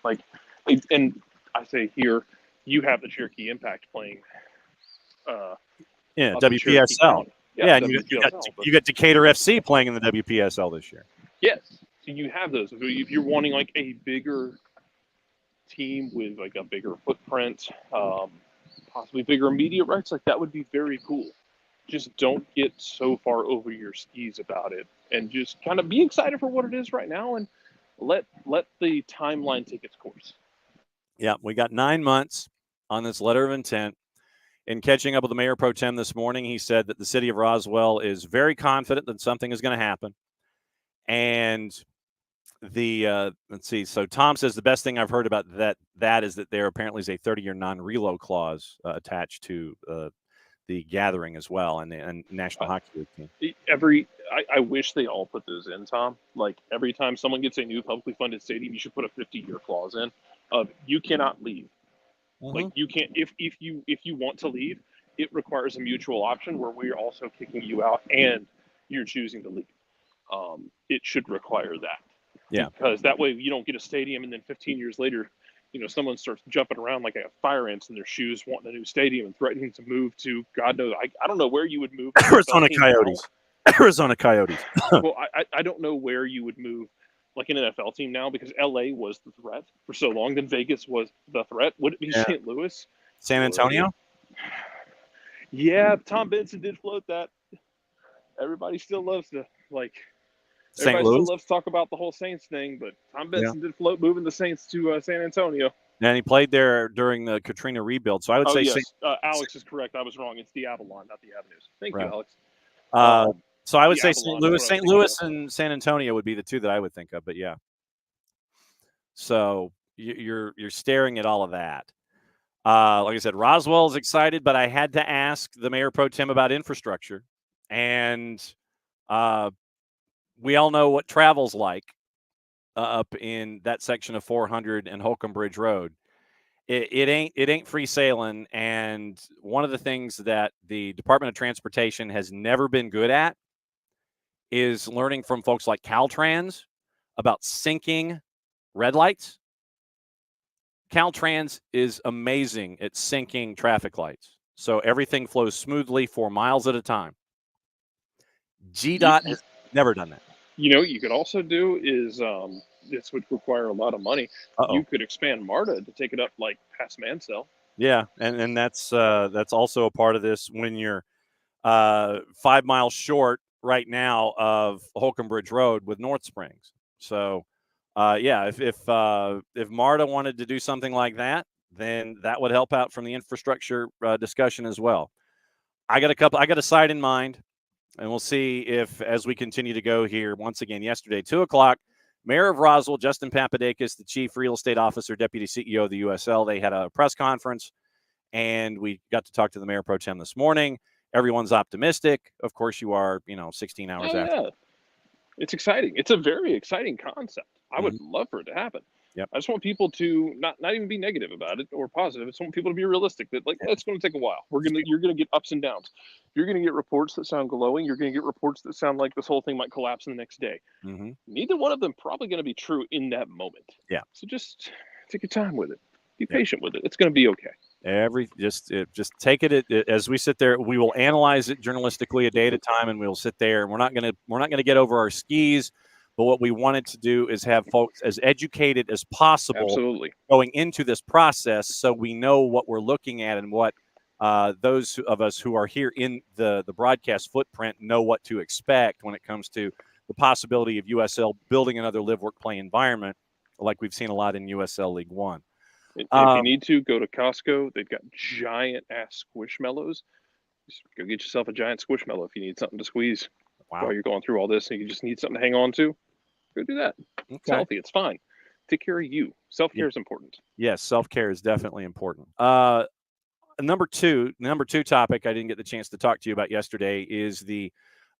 And I say here, you have the Cherokee Impact playing. WPSL. Yeah, and you got Decatur FC playing in the WPSL this year. Yes, so you have those. If you're wanting a bigger team with a bigger footprint, possibly bigger media rights, that would be very cool. Just don't get so far over your skis about it, and just kind of be excited for what it is right now, and let the timeline take its course. Yeah, we got 9 months on this letter of intent. In catching up with the Mayor Pro Tem this morning, he said that the city of Roswell is very confident that something is going to happen. And let's see. So Tom says the best thing I've heard about that is that there apparently is a 30-year non-reload clause attached to the Gathering as well, and National Hockey League team. I wish they all put those in, Tom. Every time someone gets a new publicly funded stadium, you should put a 50-year clause in. You cannot leave. You can't if you want to leave, it requires a mutual option where we're also kicking you out and you're choosing to leave. It should require that. Yeah. Because that way you don't get a stadium and then 15 years later, someone starts jumping around like a fire ants in their shoes, wanting a new stadium and threatening to move to God knows. I don't know where you would move. Arizona Coyotes. Arizona Coyotes. Well, I don't know where you would move. An NFL team now, because LA was the threat for so long, then Vegas was the threat. Would it be St. Louis? San Antonio? Yeah, Tom Benson did float that. Everybody still loves to St. Louis. Still loves to talk about the whole Saints thing, but Tom Benson did float moving the Saints to San Antonio. And he played there during the Katrina rebuild. So I would say yes. Alex is correct. I was wrong. It's the Avalon, not the Avenues. Thank you, Alex. So I would say Avalon St. Louis and San Antonio would be the two that I would think of, but yeah. So you're staring at all of that. Like I said, Roswell is excited, but I had to ask the mayor pro tem about infrastructure, and we all know what travel's like up in that section of 400 and Holcomb Bridge Road. It ain't free sailing, and one of the things that the Department of Transportation has never been good at is learning from folks like Caltrans about syncing red lights. Caltrans is amazing at syncing traffic lights, so everything flows smoothly for miles at a time. GDOT has never done that. You could also do is this would require a lot of money. You could expand MARTA to take it up like past Mansell. Yeah, and that's also a part of this when you're 5 miles short right now of Holcomb Bridge Road with North Springs. So, if MARTA wanted to do something like that, then that would help out from the infrastructure discussion as well. I got a site in mind, and we'll see if as we continue to go here. Once again, yesterday, 2:00, Mayor of Roswell, Justin Papadakis, the Chief Real Estate Officer, Deputy CEO of the USL, they had a press conference, and we got to talk to the Mayor Pro Tem this morning. Everyone's optimistic. Of course you are, 16 hours after. Yeah. It's exciting. It's a very exciting concept. I would love for it to happen. Yep. I just want people to not even be negative about it or positive. I just want people to be realistic that it's going to take a while. You're going to get ups and downs. You're going to get reports that sound glowing. You're going to get reports that sound like this whole thing might collapse in the next day. Mm-hmm. Neither one of them probably going to be true in that moment. Yeah. So just take your time with it. Be patient with it. It's going to be okay. Just take it as we sit there. We will analyze it journalistically a day at a time, and we'll sit there. And we're not gonna get over our skis. But what we wanted to do is have folks as educated as possible. Absolutely. Going into this process, so we know what we're looking at and what those of us who are here in the broadcast footprint know what to expect when it comes to the possibility of USL building another live, work, play environment like we've seen a lot in USL League One. If you need to, go to Costco. They've got giant-ass Squishmallows. Just go get yourself a giant Squishmallow if you need something to squeeze while you're going through all this and you just need something to hang on to. Go do that. Okay. It's healthy. It's fine. Take care of you. Self-care is important. Yes, self-care is definitely important. Number two topic I didn't get the chance to talk to you about yesterday is the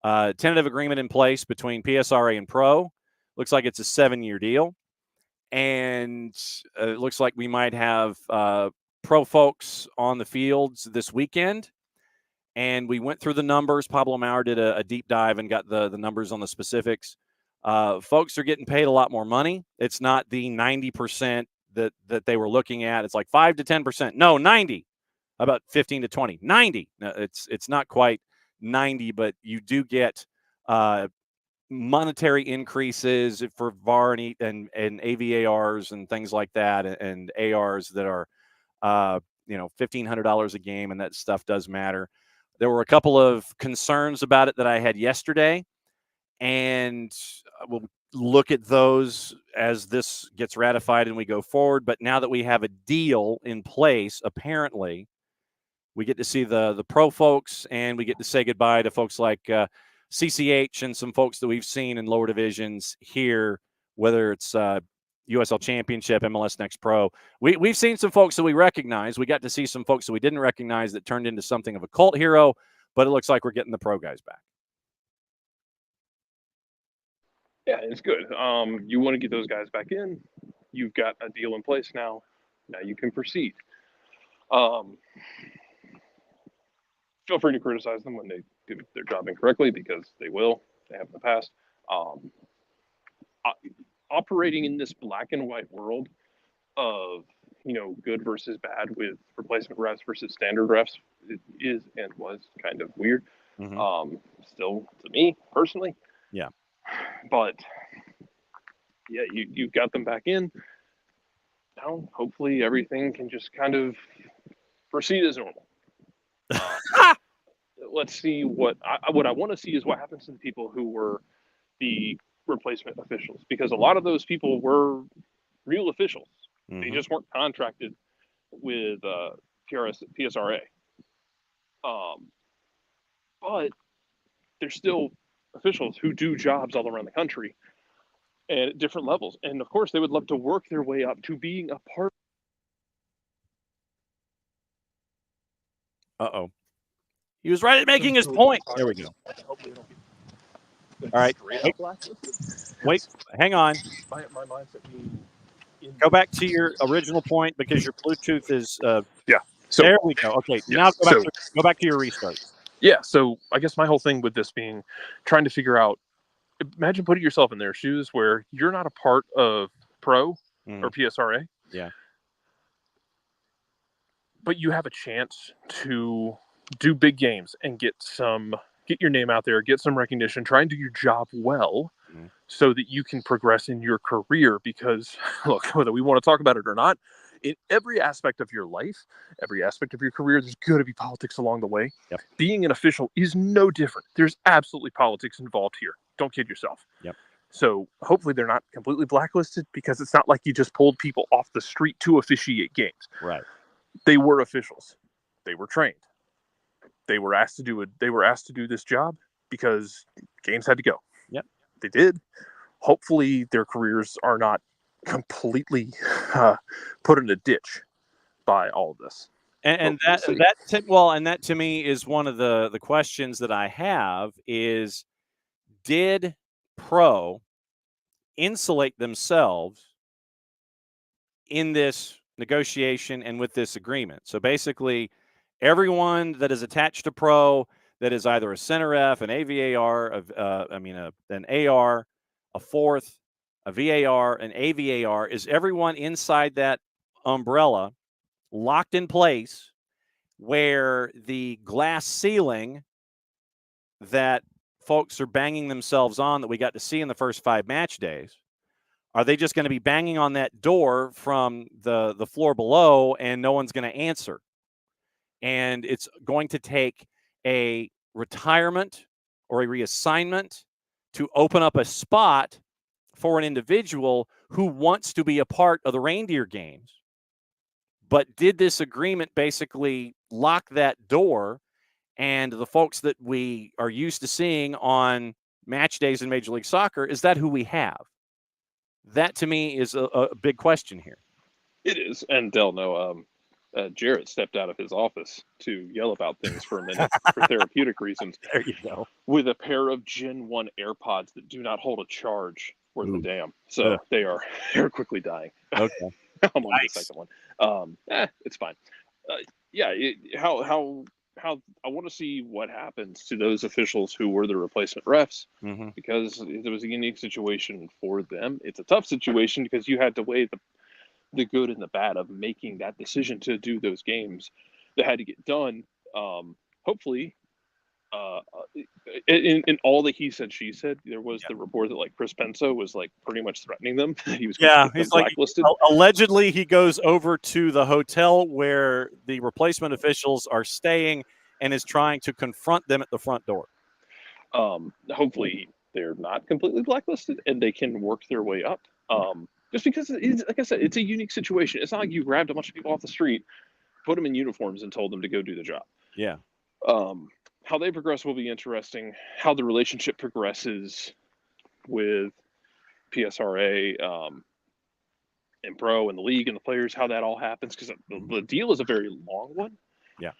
tentative agreement in place between PSRA and Pro. Looks like it's a 7-year deal. And it looks like we might have Pro folks on the fields this weekend. And we went through the numbers. Pablo Maurer did a deep dive and got the numbers on the specifics. Folks are getting paid a lot more money. It's not the 90% that they were looking at. It's like 5 to 10%. No, 90. About 15 to 20. 90. No, it's not quite 90, but you do get monetary increases for VAR and AVARs and things like that, and ARs that are $1,500 a game, and that stuff does matter. There were a couple of concerns about it that I had yesterday, and we'll look at those as this gets ratified and we go forward. But now that we have a deal in place, apparently we get to see the pro folks, and we get to say goodbye to folks like CCH and some folks that we've seen in lower divisions here, whether it's USL Championship, MLS Next Pro. We've seen some folks that we recognize. We got to see some folks that we didn't recognize that turned into something of a cult hero, but it looks like we're getting the pro guys back. Yeah, it's good. You want to get those guys back in. You've got a deal in place now. Now you can proceed. Feel free to criticize them when they do their job incorrectly, because they will. They have in the past. Operating in this black and white world of good versus bad with replacement refs versus standard refs is and was kind of weird. Mm-hmm. Still, to me personally. Yeah. But yeah, you've got them back in. Now, hopefully everything can just kind of proceed as normal. let's see what I want to see is what happens to the people who were the replacement officials, because a lot of those people were real officials. Mm-hmm. They just weren't contracted with PSRA. But they're still officials who do jobs all around the country and at different levels. And of course, they would love to work their way up to being a part. Uh-oh. He was right at making his point. There we go. All right. Wait, hang on. My mindset being Go back to your original point because your Bluetooth is. So there we go. Okay, yeah, now go back to your restart. Yeah, so I guess my whole thing with this being trying to figure out, imagine putting yourself in their shoes where you're not a part of Pro or PSRA. Yeah. But you have a chance to do big games and get your name out there, get some recognition, try and do your job well so that you can progress in your career. Because, look, whether we want to talk about it or not, in every aspect of your life, every aspect of your career, there's going to be politics along the way. Yep. Being an official is no different. There's absolutely politics involved here. Don't kid yourself. Yep. So hopefully they're not completely blacklisted, because it's not like you just pulled people off the street to officiate games. Right. They were officials. They were trained. They were asked to do it. They were asked to do this job because games had to go. Yep. They did. Hopefully their careers are not completely put in a ditch by all of this. And that to me is one of the questions that I have is, did Pro insulate themselves in this negotiation and with this agreement? So basically, everyone that is attached to Pro that is either a center F, an AVAR, an AR, a fourth, a VAR, an AVAR, is everyone inside that umbrella locked in place where the glass ceiling that folks are banging themselves on that we got to see in the first 5 match days, are they just going to be banging on that door from the floor below and no one's going to answer? And it's going to take a retirement or a reassignment to open up a spot for an individual who wants to be a part of the reindeer games. But did this agreement basically lock that door, and the folks that we are used to seeing on match days in Major League Soccer, is that who we have? That to me is a big question here. It is. And Del, no, Jarrett stepped out of his office to yell about things for a minute for therapeutic reasons. There you go. With a pair of Gen 1 AirPods that do not hold a charge worth a damn. So they're quickly dying. Okay. I'm on the second one. It's fine. How I want to see what happens to those officials who were the replacement refs, because it was a unique situation for them. It's a tough situation because you had to weigh the good and the bad of making that decision to do those games that had to get done. Hopefully, in all the he said, she said, there was the report that like Chris Penso was like pretty much threatening them. He was he's like allegedly he goes over to the hotel where the replacement officials are staying and is trying to confront them at the front door. Hopefully they're not completely blacklisted and they can work their way up. Just because, like I said, it's a unique situation. It's not like you grabbed a bunch of people off the street, put them in uniforms, and told them to go do the job. Yeah. How they progress will be interesting. How the relationship progresses with PSRA and Pro and the league and the players, how that all happens, because the deal is a very long one. Yeah.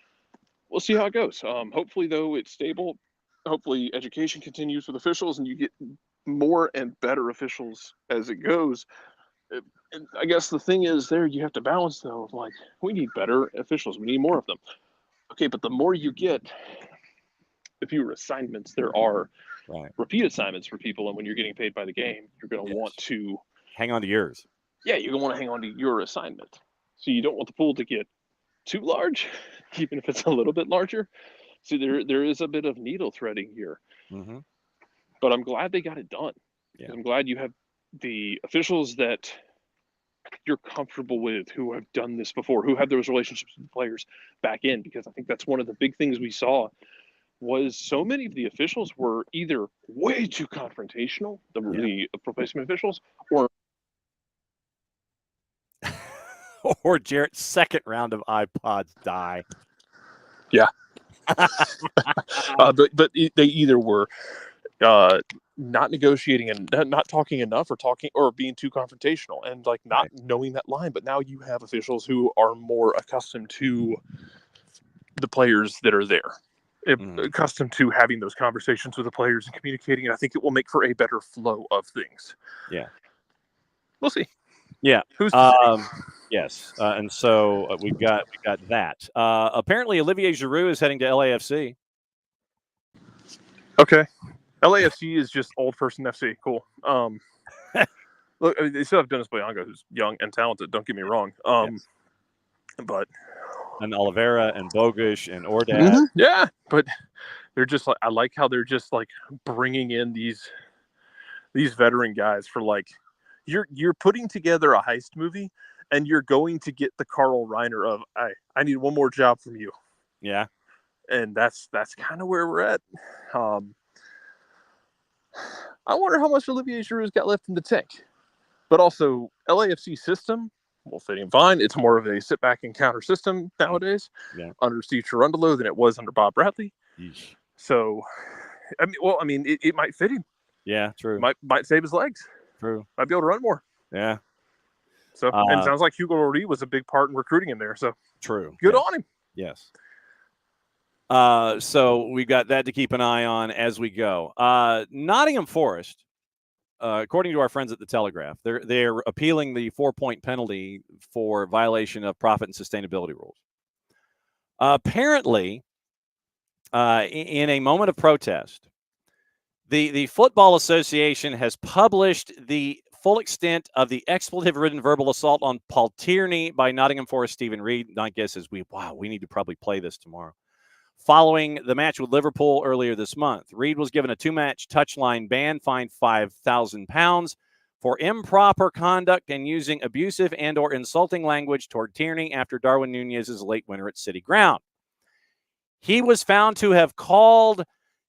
We'll see how it goes. Hopefully, though, it's stable. Hopefully, education continues with officials and you get more and better officials as it goes. And I guess the thing is there you have to balance, though, like, we need better officials. We need more of them. Okay, but the more you get, the fewer assignments there are. Right. Repeat assignments for people, and when you're getting paid by the game, you're going to want to hang on to yours. Yeah, you're going to want to hang on to your assignment. So you don't want the pool to get too large, even if it's a little bit larger. So there is a bit of needle threading here. But I'm glad they got it done. Yeah. I'm glad you have the officials that you're comfortable with, who have done this before, who have those relationships with the players back in, because I think that's one of the big things we saw was so many of the officials were either way too confrontational, the replacement officials, or Jarrett's second round of iPods die. Yeah. But they either were not negotiating and not talking enough, or being too confrontational, and like not knowing that line. But now you have officials who are more accustomed to the players that are there, accustomed to having those conversations with the players and communicating. And I think it will make for a better flow of things. Yeah, we'll see. Yeah. Who's yes. And so we've got that. Apparently, Olivier Giroud is heading to LAFC. Okay. LAFC is just old person FC. Cool. Look, I mean, they still have Dennis Boyanga, who's young and talented. Don't get me wrong. But and Oliveira and Bogusz and Ordad. Yeah, but they're just like, I like how they're just like bringing in these veteran guys for like, you're putting together a heist movie and you're going to get the Carl Reiner of I need one more job from you. Yeah. And that's kind of where we're at. I wonder how much Olivier Giroud's got left in the tank. But also, LAFC system, well, fitting fine. It's more of a sit back and counter system nowadays under Steve Cherundolo than it was under Bob Bradley. Yeesh. So, I mean, it might fit him. Yeah, true. Might save his legs. True. Might be able to run more. Yeah. So, and it sounds like Hugo Lloris was a big part in recruiting him there. So, true. Good on him. Yes. So we got that to keep an eye on as we go. Nottingham Forest, according to our friends at the Telegraph, they're appealing the 4-point penalty for violation of profit and sustainability rules. Apparently, in a moment of protest, the Football Association has published the full extent of the expletive-ridden verbal assault on Paul Tierney by Nottingham Forest Stephen Reed. My guess is we need to probably play this tomorrow. Following the match with Liverpool earlier this month, Reed was given a 2-match touchline ban, fined £5,000 for improper conduct and using abusive and or insulting language toward Tierney after Darwin Nunez's late winner at City Ground. He was found to have called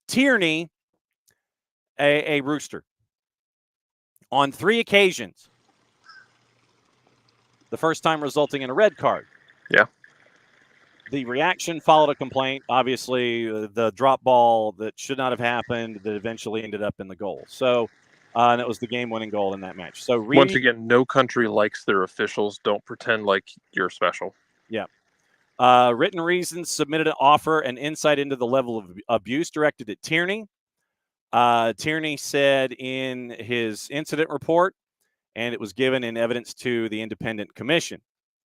Tierney a rooster on 3 occasions. The first time resulting in a red card. Yeah. The reaction followed a complaint. Obviously, the drop ball that should not have happened that eventually ended up in the goal. So, and it was the game-winning goal in that match. So, Reed, once again, no country likes their officials. Don't pretend like you're special. Yeah. Written reasons submitted an offer and insight into the level of abuse directed at Tierney. Tierney said in his incident report, and it was given in evidence to the independent commission.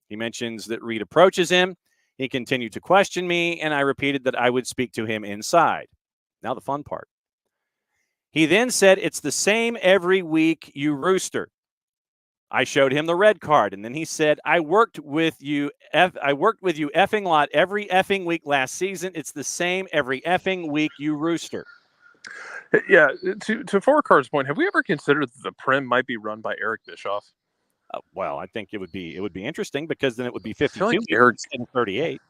He mentions that Reed approaches him. He continued to question me, and I repeated that I would speak to him inside. Now the fun part. He then said, "It's the same every week, you rooster." I showed him the red card, and then he said, I worked with you effing lot every effing week last season. It's the same every effing week, you rooster. Yeah, to Forecard's point, have we ever considered that the Prem might be run by Eric Bischoff? Well, I think it would be interesting because then it would be 52 like Eric and 38.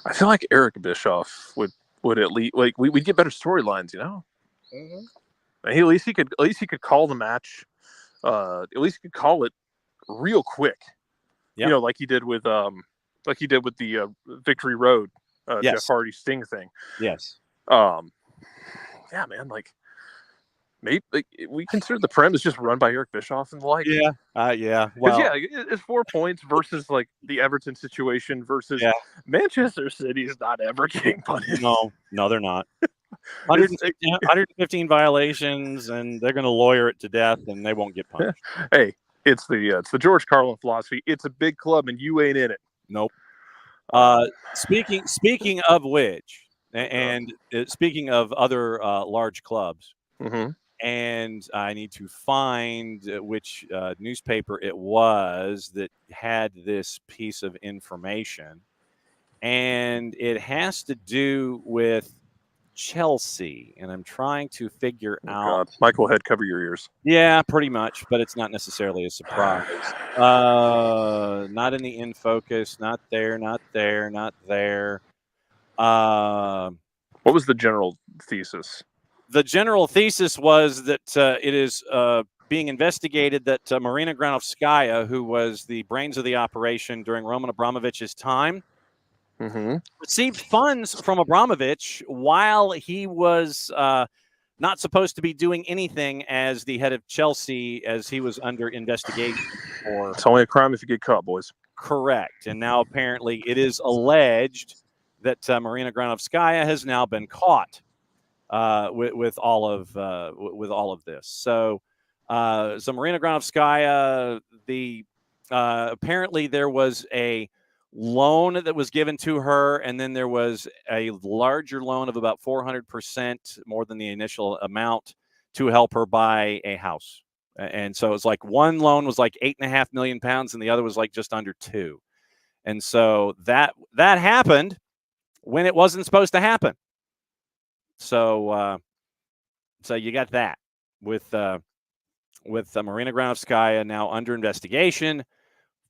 I feel like Eric Bischoff would at least like we'd get better storylines, you know. Mm-hmm. At least he could call the match. At least he could call it real quick. Yep. You know, like he did with the Victory Road Jeff Hardy Sting thing. Yes. Yeah, man, like. Maybe we consider the Prem is just run by Eric Bischoff and the like. Yeah. Well, it's 4 points versus like the Everton situation versus Manchester City's not ever getting punished. No, they're not. 115 violations, and they're going to lawyer it to death, and they won't get punished. Hey, it's the George Carlin philosophy. It's a big club, and you ain't in it. Nope. Speaking of which, and speaking of other large clubs. Mm-hmm. And I need to find which newspaper it was that had this piece of information. And it has to do with Chelsea. And I'm trying to figure out. God. Michael, head, cover your ears. Yeah, pretty much. But it's not necessarily a surprise. Not in the In Focus. Not there. What was the general thesis? The general thesis was that it is being investigated that Marina Granovskaya, who was the brains of the operation during Roman Abramovich's time, received funds from Abramovich while he was not supposed to be doing anything as the head of Chelsea, as he was under investigation for. It's only a crime if you get caught, boys. Correct. And now apparently it is alleged that Marina Granovskaya has now been caught with all of this. So Marina Granovskaya, apparently there was a loan that was given to her, and then there was a larger loan of about 400% more than the initial amount to help her buy a house. And so it's like one loan was like £8.5 million, and the other was like just under 2. And so that happened when it wasn't supposed to happen. So you got that with Marina Granovskaya now under investigation,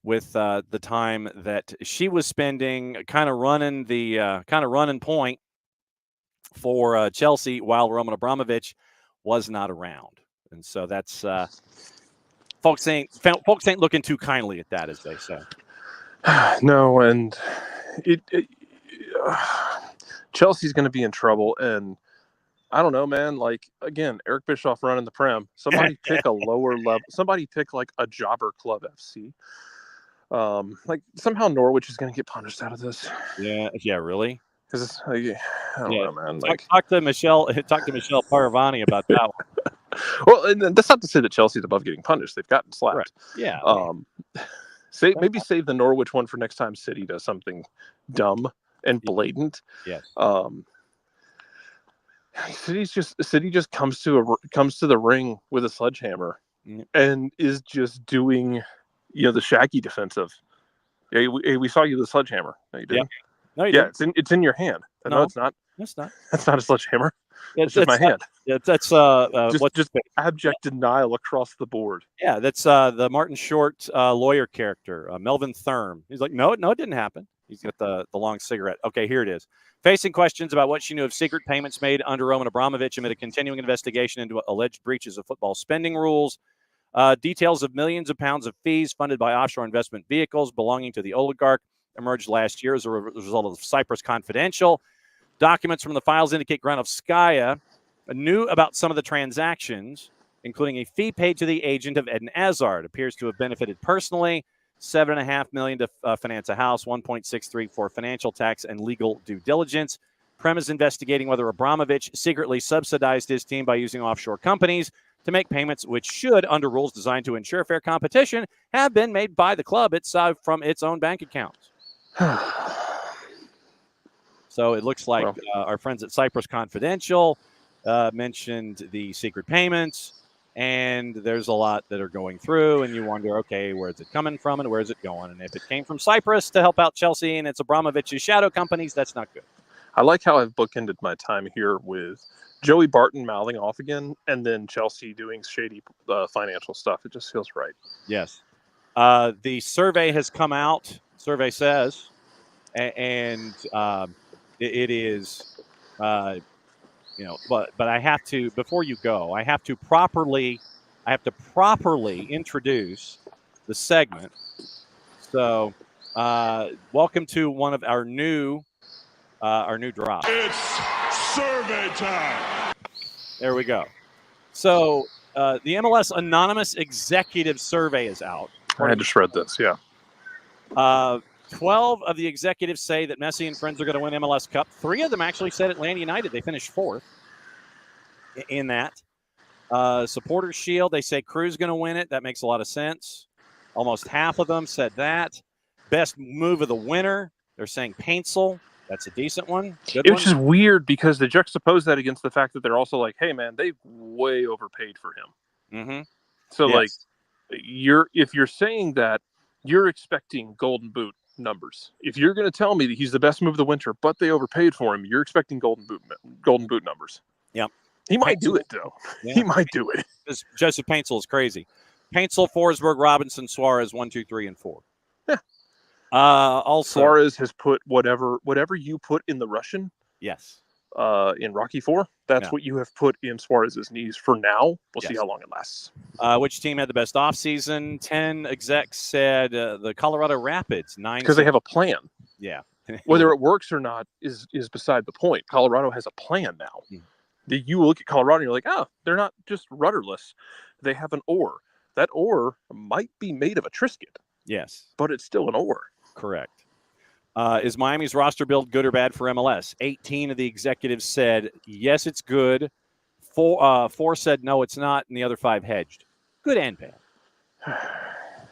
with the time that she was spending kind of running point for Chelsea while Roman Abramovich was not around. And so that's folks ain't looking too kindly at that, as they say. No, and Chelsea's going to be in trouble, and I don't know, man. Like, again, Eric Bischoff running the Prem. Somebody pick a lower level. Somebody pick like a jobber club FC. Like somehow Norwich is going to get punished out of this. Yeah, really. Because I don't know, man. Like, talk to Michelle Paravani about that one. Well, and that's not to say that Chelsea's above getting punished. They've gotten slapped. Right. Yeah. Maybe save the Norwich one for next time City does something dumb and blatant. Yes. City just comes to the ring with a sledgehammer and is just doing, the Shaggy defensive. Hey, we saw you with a sledgehammer. No, you didn't. Yeah. No, you didn't. It's in your hand. No, it's not. It's not. That's not a sledgehammer. It's just my hand. That's just abject denial across the board. Yeah, that's the Martin Short lawyer character, Melvin Thurm. He's like, no, it didn't happen. He's got the long cigarette. Okay, here it is. Facing questions about what she knew of secret payments made under Roman Abramovich amid a continuing investigation into alleged breaches of football spending rules, details of millions of pounds of fees funded by offshore investment vehicles belonging to the oligarch emerged last year as a result of Cyprus Confidential. Documents from the files indicate Granovskaya knew about some of the transactions, including a fee paid to the agent of Eden Hazard. Appears to have benefited personally. $7.5 million to finance a house, 1.63 for financial tax and legal due diligence. Prem is investigating whether Abramovich secretly subsidized his team by using offshore companies to make payments, which should, under rules designed to ensure fair competition, have been made by the club from its own bank accounts. So it looks like our friends at Cyprus Confidential mentioned the secret payments, and there's a lot that are going through, and you wonder, okay, where's it coming from and where's it going? And if it came from Cyprus to help out Chelsea and it's Abramovich's shadow companies, that's not good. I like how I've bookended my time here with Joey Barton mouthing off again, and then Chelsea doing shady financial stuff. It just feels right. Yes. The survey has come out. Survey says, and it is, but I have to, before you go, I have to properly introduce the segment. So, welcome to one of our new drops. It's survey time. There we go. So, the MLS Anonymous Executive Survey is out. I just read this, yeah. 12 of the executives say that Messi and friends are going to win MLS Cup. 3 of them actually said Atlanta United. They finished 4th in that. Supporters Shield, they say Cruz going to win it. That makes a lot of sense. Almost half of them said that. Best move of the winter, they're saying Paintsel. That's a decent one. Good one. It's just weird because they juxtapose that against the fact that they're also like, hey, man, they way overpaid for him. Mm-hmm. So, yes. If you're saying that, you're expecting Golden Boot numbers. If you're going to tell me that he's the best move of the winter, but they overpaid for him, you're expecting Golden Boot numbers. Yep. He might do it, though. Yeah. He might do it. Because Joseph Paintsel is crazy. Paintsel, Forsberg, Robinson, Suarez, 1, 2, 3, and 4. Yeah. Also, Suarez has put whatever you put in the Russian. Yes. in Rocky IV. That's what you have put in Suarez's knees for now. We'll see how long it lasts. Which team had the best offseason? 10 execs said the Colorado Rapids. 9 because they have a plan. Yeah. Whether it works or not is beside the point. Colorado has a plan now. You look at Colorado and you're like, oh, they're not just rudderless. They have an oar. That oar might be made of a Triscuit. Yes. But it's still an oar. Correct. Is Miami's roster build good or bad for MLS? 18 of the executives said, yes, it's good. Four said, no, it's not. And the other 5 hedged. Good and bad.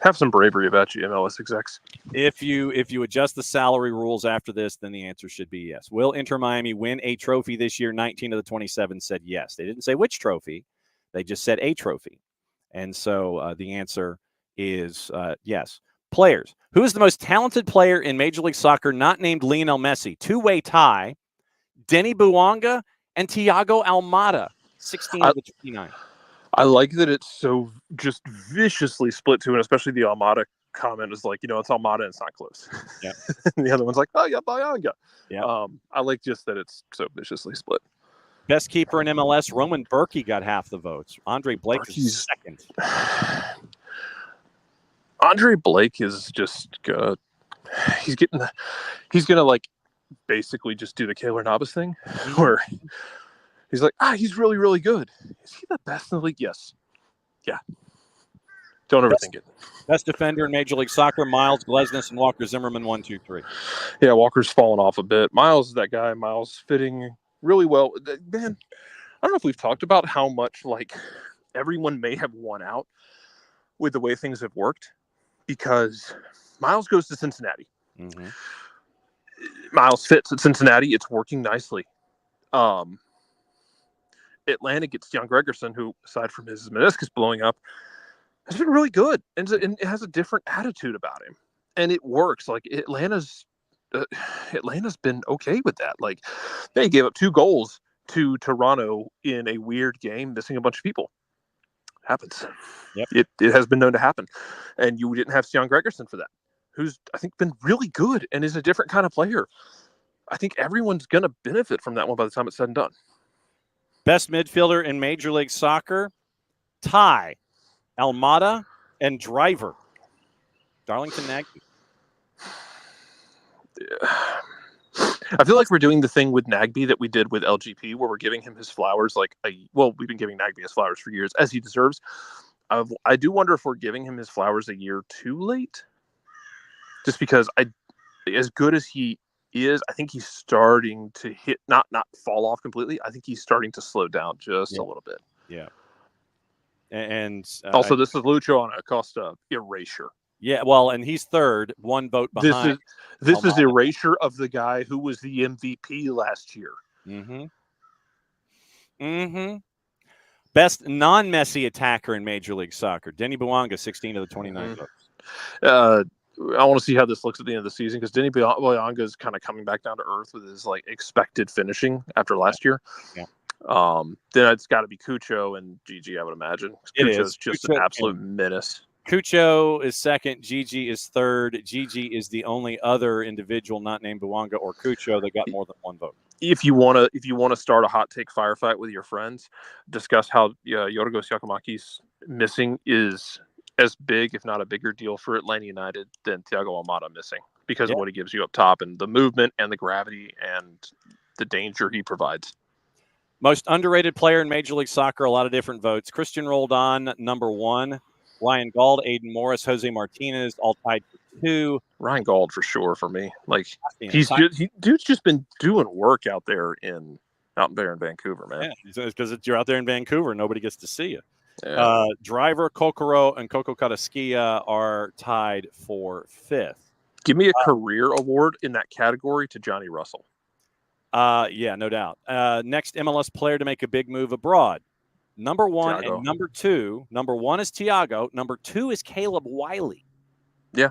Have some bravery about you, MLS execs. If you adjust the salary rules after this, then the answer should be yes. Will Inter Miami win a trophy this year? 19 of the 27 said yes. They didn't say which trophy. They just said a trophy. And so the answer is yes. Players. Who is the most talented player in Major League Soccer not named Lionel Messi? Two-way tie. Denny Buanga and Thiago Almada. 16 of the 29. I like that it's so just viciously split too, and especially the Almada comment is like, it's Almada and it's not close. Yeah. And the other one's like, oh yeah, Buanga. Yeah. I like just that it's so viciously split. Best keeper in MLS, Roman Berkey got half the votes. Andre Blake is second. Andre Blake is just good. He's gonna like basically just do the Keylor Navas thing where he's like, he's really, really good. Is he the best in the league? Yes. Yeah. Don't overthink it. Best defender in Major League Soccer, Miles Glesnes and Walker Zimmerman, 1, 2, 3. Yeah, Walker's fallen off a bit. Miles is that guy. Miles fitting really well. Man, I don't know if we've talked about how much like everyone may have won out with the way things have worked because Miles goes to Cincinnati. Mm-hmm. Miles fits at Cincinnati. It's working nicely. Atlanta gets Jan Gregerson, who, aside from his meniscus blowing up, has been really good and it has a different attitude about him. And it works. Like Atlanta's been okay with that. Like they gave up 2 goals to Toronto in a weird game, missing a bunch of people. Happens. Yep. It has been known to happen. And you didn't have Jan Gregerson for that, who's, I think, been really good and is a different kind of player. I think everyone's going to benefit from that one by the time it's said and done. Best midfielder in Major League Soccer, Ty, Almada, and Driver. Darlington Nagbe. I feel like we're doing the thing with Nagbe that we did with LGP, where we're giving him his flowers we've been giving Nagbe his flowers for years, as he deserves. I do wonder if we're giving him his flowers a year too late. Just because as good as he is, I think he's starting to hit, not fall off completely. I think he's starting to slow down just a little bit. Yeah. And also, this is Lucho on Acosta erasure. Yeah, well, and he's third, 1 vote behind. This is erasure of the guy who was the MVP last year. Mm-hmm. Mm-hmm. Best non-Messi attacker in Major League Soccer, Denny Buanga, 16 of the 29 votes. I want to see how this looks at the end of the season because Denny Buanga is kind of coming back down to earth with his expected finishing after last year. Yeah. Then it's got to be Cucho and Gigi, I would imagine. Cucho's just an absolute menace. Cucho is second. Gigi is third. Gigi is the only other individual not named Buanga or Cucho that got more than 1 vote. If you want to start a hot take firefight with your friends, discuss how Yorgos Giacomakis missing is as big, if not a bigger deal for Atlanta United than Thiago Almada missing because of what he gives you up top and the movement and the gravity and the danger he provides. Most underrated player in Major League Soccer, a lot of different votes. Christian Roldan, number 1. Ryan Gauld, Aiden Morris, Jose Martinez, all tied for 2. Ryan Gauld for sure for me. Dude's just been doing work out there in Vancouver, man. Yeah, because you're out there in Vancouver, nobody gets to see you. Yeah. Driver, Kokoro, and Coco Carrasquilla are tied for 5th. Give me a career award in that category to Johnny Russell. Yeah, no doubt. Next MLS player to make a big move abroad. Number 1 Thiago. And number 2. Number 1 is Thiago. Number 2 is Caleb Wiley. Yeah.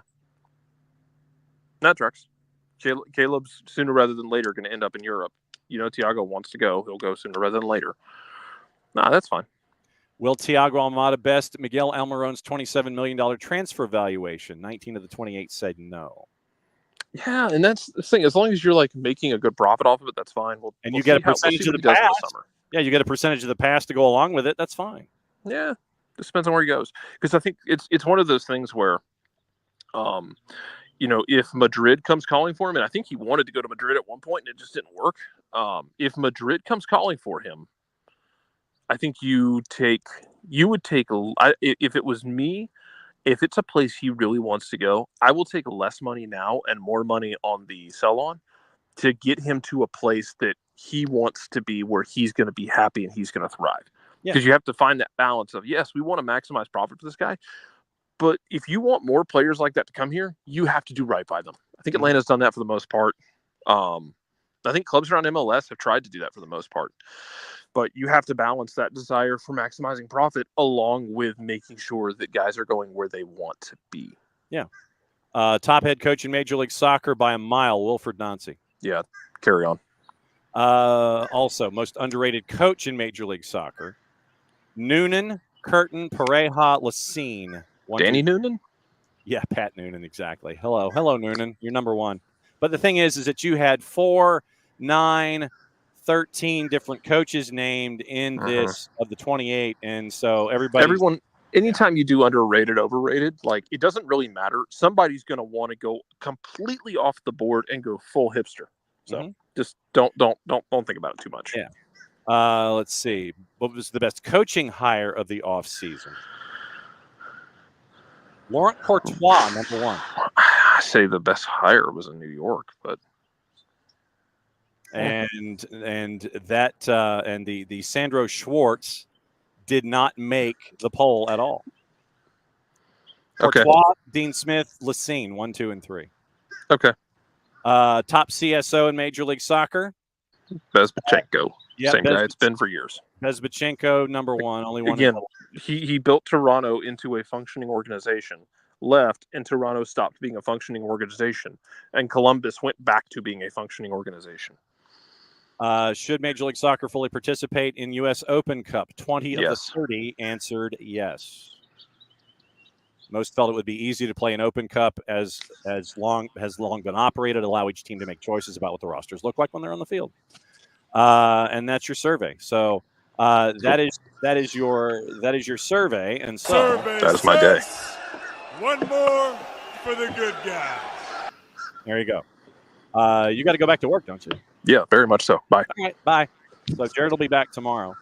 That tracks. Caleb's sooner rather than later going to end up in Europe. Thiago wants to go. He'll go sooner rather than later. Nah, that's fine. Will Thiago Almada best Miguel Almiron's $27 million transfer valuation? 19 of the 28 said no. Yeah, and that's the thing. As long as you're like making a good profit off of it, that's fine. And we'll you get a see how- percentage we'll of see the what he does in the pass. summer. Yeah, you get a percentage of the pass to go along with it. That's fine. Yeah, just depends on where he goes. Because I think it's one of those things where, if Madrid comes calling for him, and I think he wanted to go to Madrid at one point, and it just didn't work. If Madrid comes calling for him, I think if it was me, if it's a place he really wants to go, I will take less money now and more money on the sell-on to get him to a place that he wants to be, where he's going to be happy and he's going to thrive. Because you have to find that balance of, yes, we want to maximize profit for this guy, but if you want more players like that to come here, you have to do right by them. I think Atlanta's done that for the most part. I think clubs around MLS have tried to do that for the most part. But you have to balance that desire for maximizing profit along with making sure that guys are going where they want to be. Yeah. Top head coach in Major League Soccer by a mile, Wilfred Nancy. Yeah, carry on. Also, most underrated coach in Major League Soccer, Noonan, Curtin, Pareja, Lacine. Danny Noonan? Yeah, Pat Noonan, exactly. Hello, Noonan. You're number one. But the thing is that you had 4, 9, 13 different coaches named in this of the 28, and so everyone. Anytime you do underrated, overrated, like, it doesn't really matter. Somebody's going to want to go completely off the board and go full hipster. So just don't think about it too much. Yeah. Let's see. What was the best coaching hire of the offseason? Laurent Courtois, number one. I say the best hire was in New York, but and the Sandro Schwartz did not make the poll at all. Okay. Courtois, Dean Smith, Lacine, 1, 2, and 3. Okay. Top CSO in Major League Soccer, Bezbachenko. Same guy it's been for years. Bezbachenko, number one, only one. Again, he built Toronto into a functioning organization, left, and Toronto stopped being a functioning organization, and Columbus went back to being a functioning organization. Should Major League Soccer fully participate in U.S. Open Cup? 20 of the 30 answered yes. Most felt it would be easy to play an Open Cup as long been operated, allow each team to make choices about what the rosters look like when they're on the field. And that's your survey. So that is your survey, and so that's my day. One more for the good guys. There you go. You got to go back to work, don't you? Yeah, very much so. Bye. All right, bye. So Jared will be back tomorrow,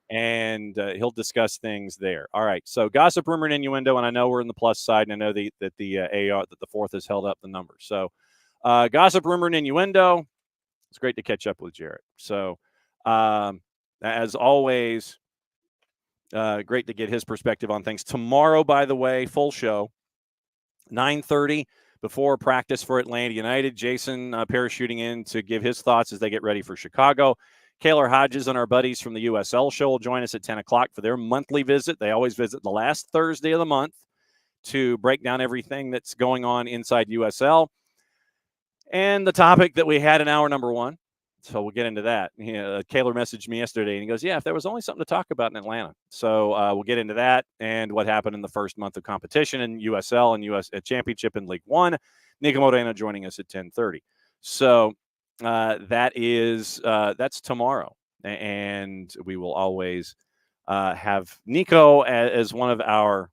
and he'll discuss things there. All right. So gossip, rumor, and innuendo, and I know we're in the plus side, and I know that the fourth has held up the numbers. So gossip, rumor, and innuendo. It's great to catch up with Jared. So as always, great to get his perspective on things. Tomorrow, by the way, full show, 9:30 before practice for Atlanta United. Jason parachuting in to give his thoughts as they get ready for Chicago. Kaylor Hodges and our buddies from the USL show will join us at 10 o'clock for their monthly visit. They always visit the last Thursday of the month to break down everything that's going on inside USL. And the topic that we had in hour number one, so we'll get into that. Kaylor messaged me yesterday, and he goes, yeah, if there was only something to talk about in Atlanta. So we'll get into that and what happened in the first month of competition in USL and US Championship in League One. Nico Moreno joining us at 10:30. So that's tomorrow. And we will always have Nico as one of our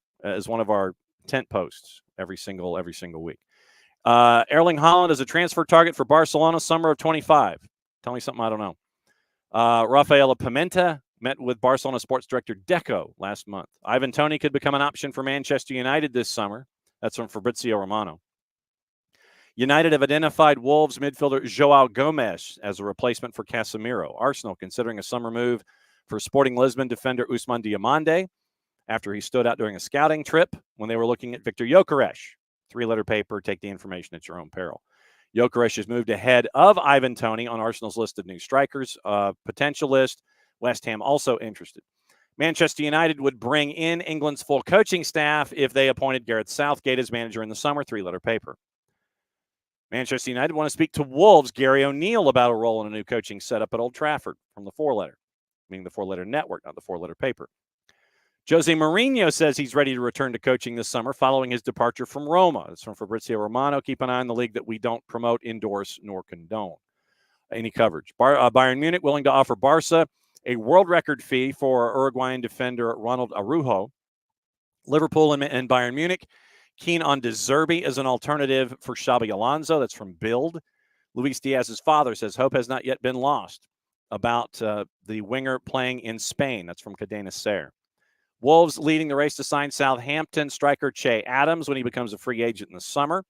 tent posts every single week. Erling Haaland is a transfer target for Barcelona summer of 25. Tell me something I don't know. Rafaela Pimenta met with Barcelona sports director Deco last month. Ivan Toney could become an option for Manchester United this summer. That's from Fabrizio Romano. United have identified Wolves midfielder Joao Gomes as a replacement for Casemiro. Arsenal considering a summer move for Sporting Lisbon defender Ousmane Diomande after he stood out during a scouting trip when they were looking at Victor Gyökeres. 3-letter paper, take the information at your own peril. Gyökeres has moved ahead of Ivan Toney on Arsenal's list of new strikers potential list. West Ham also interested. Manchester United would bring in England's full coaching staff if they appointed Gareth Southgate as manager in the summer. 3-letter paper. Manchester United want to speak to Wolves' Gary O'Neill about a role in a new coaching setup at Old Trafford from the 4-letter, meaning the 4-letter network, not the 4-letter paper. Jose Mourinho says he's ready to return to coaching this summer following his departure from Roma. It's from Fabrizio Romano. Keep an eye on the league that we don't promote, endorse, nor condone any coverage. Bayern Munich willing to offer Barca a world record fee for Uruguayan defender Ronald Araujo. Liverpool and Bayern Munich keen on De Zerbi as an alternative for Xabi Alonso. That's from Bild. Luis Diaz's father says hope has not yet been lost about the winger playing in Spain. That's from Cadena Ser. Wolves leading the race to sign Southampton striker Che Adams when he becomes a free agent in the summer.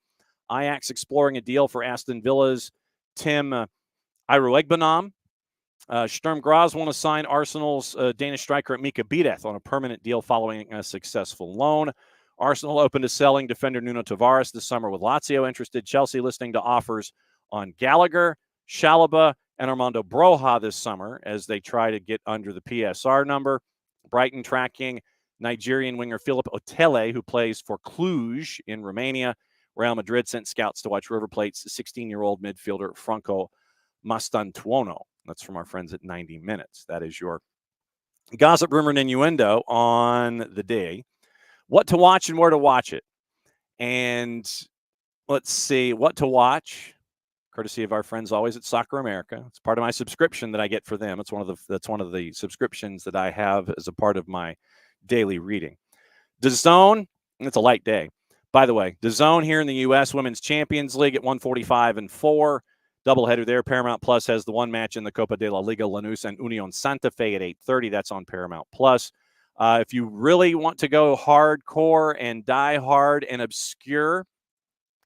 Ajax exploring a deal for Aston Villa's Tim Iruegbanam. Sturm Graz want to sign Arsenal's Danish striker Mika Bideth on a permanent deal following a successful loan. Arsenal open to selling defender Nuno Tavares this summer with Lazio interested. Chelsea listening to offers on Gallagher, Chalobah, and Armando Broja this summer as they try to get under the PSR number. Brighton tracking Nigerian winger Philip Otele, who plays for Cluj in Romania. Real Madrid sent scouts to watch River Plate's 16-year-old midfielder Franco Mastantuono. That's from our friends at 90 Minutes. That is your gossip, rumor, and innuendo on the day. What to watch and where to watch it. And let's see, what to watch, courtesy of our friends always at Soccer America. It's part of my subscription that I get for them. That's one of the subscriptions that I have as a part of my daily reading. DAZN, it's a light day. By the way, DAZN here in the U.S. Women's Champions League at 145 and 4. Doubleheader there. Paramount Plus has the one match in the Copa de la Liga, Lanús and Unión Santa Fe at 8:30. That's on Paramount Plus. If you really want to go hardcore and die hard and obscure,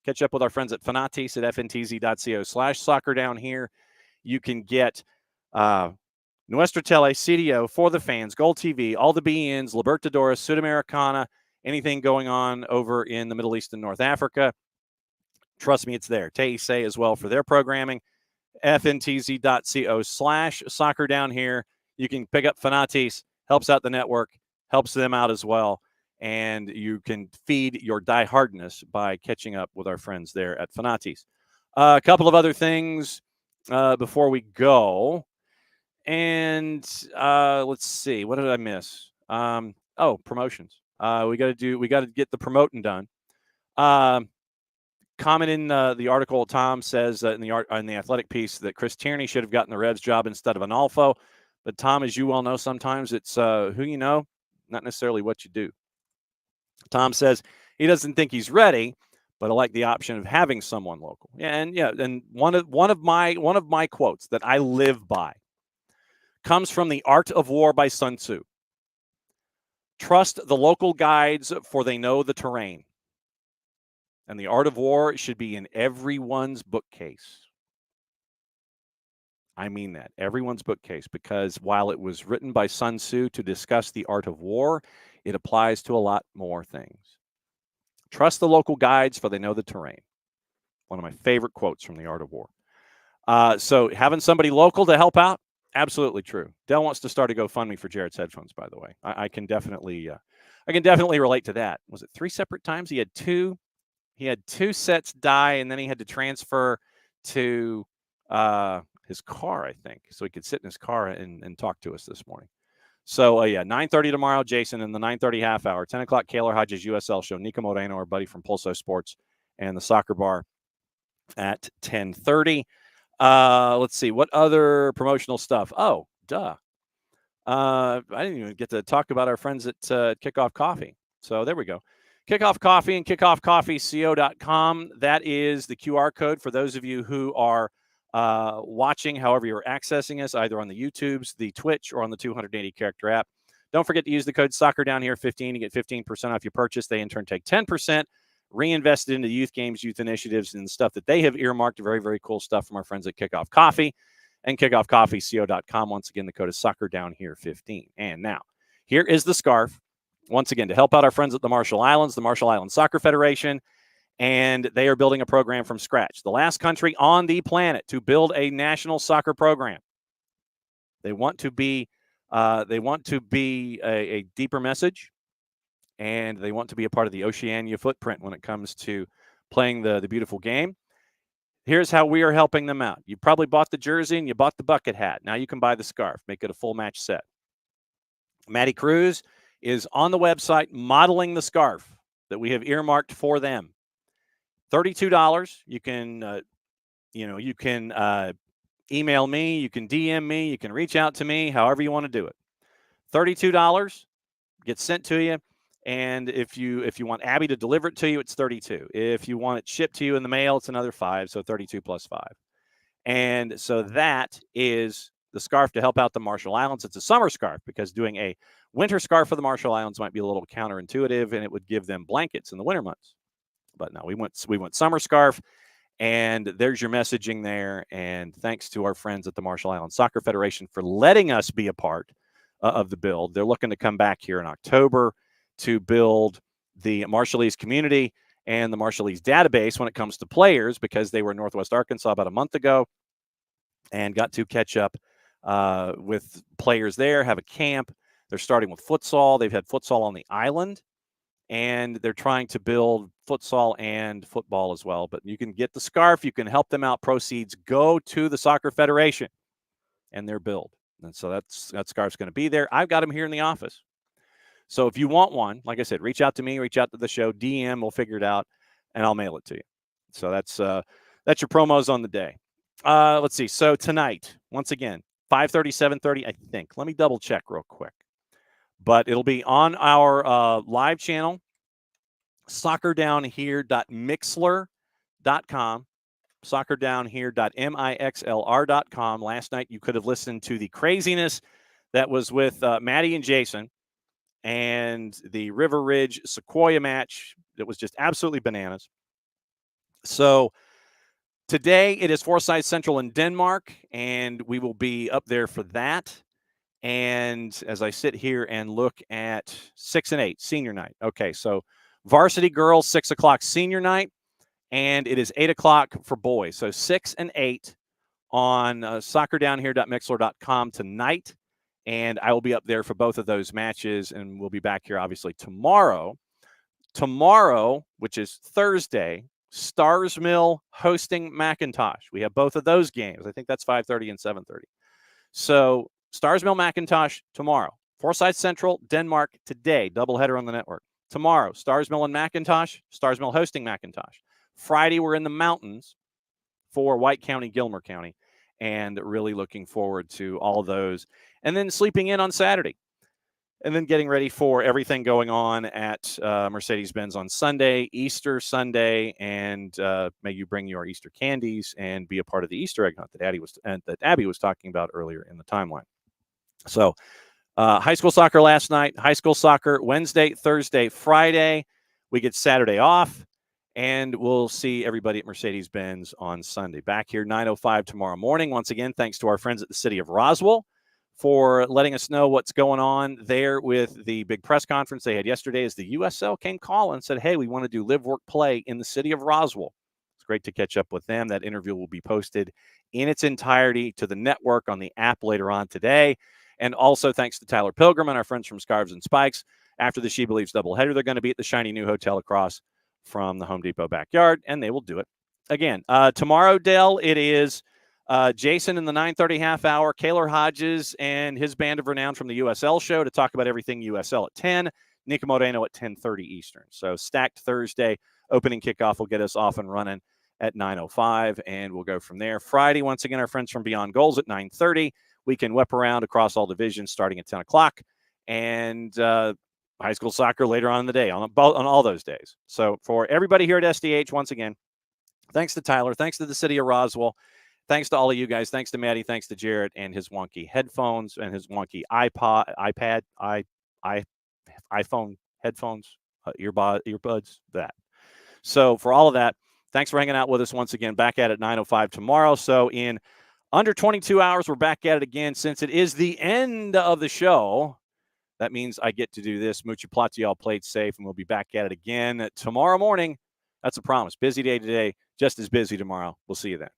catch up with our friends at Fanatis at fntz.co/soccer down here. You can get Nuestra Tele, CDO, For the Fans, Gold TV, all the BNs, Libertadores, Sudamericana, anything going on over in the Middle East and North Africa. Trust me, it's there. Teise as well for their programming. fntz.co/soccer down here. You can pick up Fanatis, helps out the network, helps them out as well. And you can feed your diehardness by catching up with our friends there at Fanatis. A couple of other things before we go. And let's see. What did I miss? Promotions. We got to get the promoting done. Comment in the article, Tom says in the Athletic piece that Chris Tierney should have gotten the Revs job instead of Analfo. But Tom, as you well know, sometimes it's who you know, not necessarily what you do. Tom says he doesn't think he's ready, but I like the option of having someone local. And one of my quotes that I live by comes from The Art of War by Sun Tzu. Trust the local guides, for they know the terrain. And The Art of War should be in everyone's bookcase. I mean that, everyone's bookcase, because while it was written by Sun Tzu to discuss the art of war, it applies to a lot more things. Trust the local guides, for they know the terrain. One of my favorite quotes from The Art of War. So having somebody local to help out, absolutely true. Dell wants to start a GoFundMe for Jared's headphones, by the way. I can definitely relate to that. Was it 3 separate times? He had two sets die, and then he had to transfer to his car, I think, so he could sit in his car and talk to us this morning. So, 9:30 tomorrow, Jason, in the 9:30 half hour. 10 o'clock, Kaylor Hodges USL show. Nico Moreno, our buddy from Pulso Sports, and the Soccer Bar at 10:30. Let's see. What other promotional stuff? Oh, duh. I didn't even get to talk about our friends at Kickoff Coffee. So there we go. Kickoff Coffee and kickoffcoffeeco.com. That is the QR code for those of you who are watching, however you're accessing us, either on the YouTubes, the Twitch, or on the 280-character app. Don't forget to use the code SoccerDownHere15 to get 15% off your purchase. They, in turn, take 10%, reinvest it into youth games, youth initiatives, and stuff that they have earmarked. Very, very cool stuff from our friends at Kickoff Coffee and kickoffcoffeeco.com. Once again, the code is SoccerDownHere15. And now, here is the scarf, once again, to help out our friends at the Marshall Islands, the Marshall Islands Soccer Federation. And they are building a program from scratch. The last country on the planet to build a national soccer program. They want to be a deeper message, and they want to be a part of the Oceania footprint when it comes to playing the beautiful game. Here's how we are helping them out. You probably bought the jersey and you bought the bucket hat. Now you can buy the scarf. Make it a full match set. Maddie Cruz is on the website modeling the scarf that we have earmarked for them. $32. You can, you can email me, you can DM me, you can reach out to me, however you want to do it. $32 gets sent to you. And if you want Abby to deliver it to you, it's $32. If you want it shipped to you in the mail, it's another $5. So $32 plus $5. And so that is the scarf to help out the Marshall Islands. It's a summer scarf because doing a winter scarf for the Marshall Islands might be a little counterintuitive, and it would give them blankets in the winter months. But no, we went summer scarf, and there's your messaging there. And thanks to our friends at the Marshall Islands Soccer Federation for letting us be a part of the build. They're looking to come back here in October to build the Marshallese community and the Marshallese database when it comes to players, because they were in Northwest Arkansas about a month ago and got to catch up with players there, have a camp. They're starting with futsal. They've had futsal on the island, and they're trying to build futsal and football as well. But you can get the scarf. You can help them out. Proceeds go to the Soccer Federation and their build. And so that scarf's going to be there. I've got them here in the office. So if you want one, like I said, reach out to me, reach out to the show, DM, we'll figure it out, and I'll mail it to you. So that's your promos on the day. Let's see. So tonight, once again, 5:30, 7:30, I think. Let me double check real quick. But it'll be on our live channel, soccerdownhere.mixler.com, soccerdownhere.mixlr.com. Last night, you could have listened to the craziness that was with Maddie and Jason and the River Ridge Sequoia match. That was just absolutely bananas. So today it is Forsyth Central in Denmark, and we will be up there for that. And as I sit here and look at 6 and 8, senior night. Okay, so varsity girls, 6 o'clock senior night, and it is 8 o'clock for boys. So 6 and 8 on soccerdownhere.mixler.com tonight. And I will be up there for both of those matches, and we'll be back here, obviously, tomorrow. Tomorrow, which is Thursday, Stars Mill hosting McIntosh. We have both of those games. I think that's 5:30 and 7:30. So Stars Mill McIntosh tomorrow. Forsyth Central, Denmark today. Doubleheader on the network. Tomorrow, Stars Mill and McIntosh. Stars Mill hosting McIntosh. Friday, we're in the mountains for White County, Gilmer County. And really looking forward to all those. And then sleeping in on Saturday. And then getting ready for everything going on at Mercedes-Benz on Sunday, Easter Sunday, and may you bring your Easter candies and be a part of the Easter egg hunt that Abby was talking about earlier in the timeline. So high school soccer last night, high school soccer Wednesday, Thursday, Friday. We get Saturday off, and we'll see everybody at Mercedes-Benz on Sunday. Back here 9:05 tomorrow morning. Once again, thanks to our friends at the City of Roswell for letting us know what's going on there with the big press conference they had yesterday, as the USL came calling and said, hey, we want to do live, work, play in the City of Roswell. It's great to catch up with them. That interview will be posted in its entirety to the network on the app later on today. And also thanks to Tyler Pilgrim and our friends from Scarves and Spikes. After the She Believes doubleheader, they're going to be at the shiny new hotel across from the Home Depot backyard, and they will do it again. Tomorrow, Dell, it is Jason in the 9:30 half hour, Kaylor Hodges and his band of renown from the USL show to talk about everything USL at 10, Nico Moreno at 10:30 Eastern. So stacked Thursday. Opening kickoff will get us off and running at 9:05, and we'll go from there. Friday, once again, our friends from Beyond Goals at 9:30. We can whip around across all divisions starting at 10 o'clock, and high school soccer later on in the day on all those days. So for everybody here at SDH, once again, thanks to Tyler, thanks to the City of Roswell, thanks to all of you guys, thanks to Maddie, thanks to Jarrett and his wonky headphones and his wonky iPad, iPhone headphones, earbuds, that. So for all of that, thanks for hanging out with us once again. Back at it 9:05 tomorrow. So in under 22 hours, we're back at it again. Since it is the end of the show, that means I get to do this. Mucha Plata, y'all played safe, and we'll be back at it again tomorrow morning. That's a promise. Busy day today, just as busy tomorrow. We'll see you then.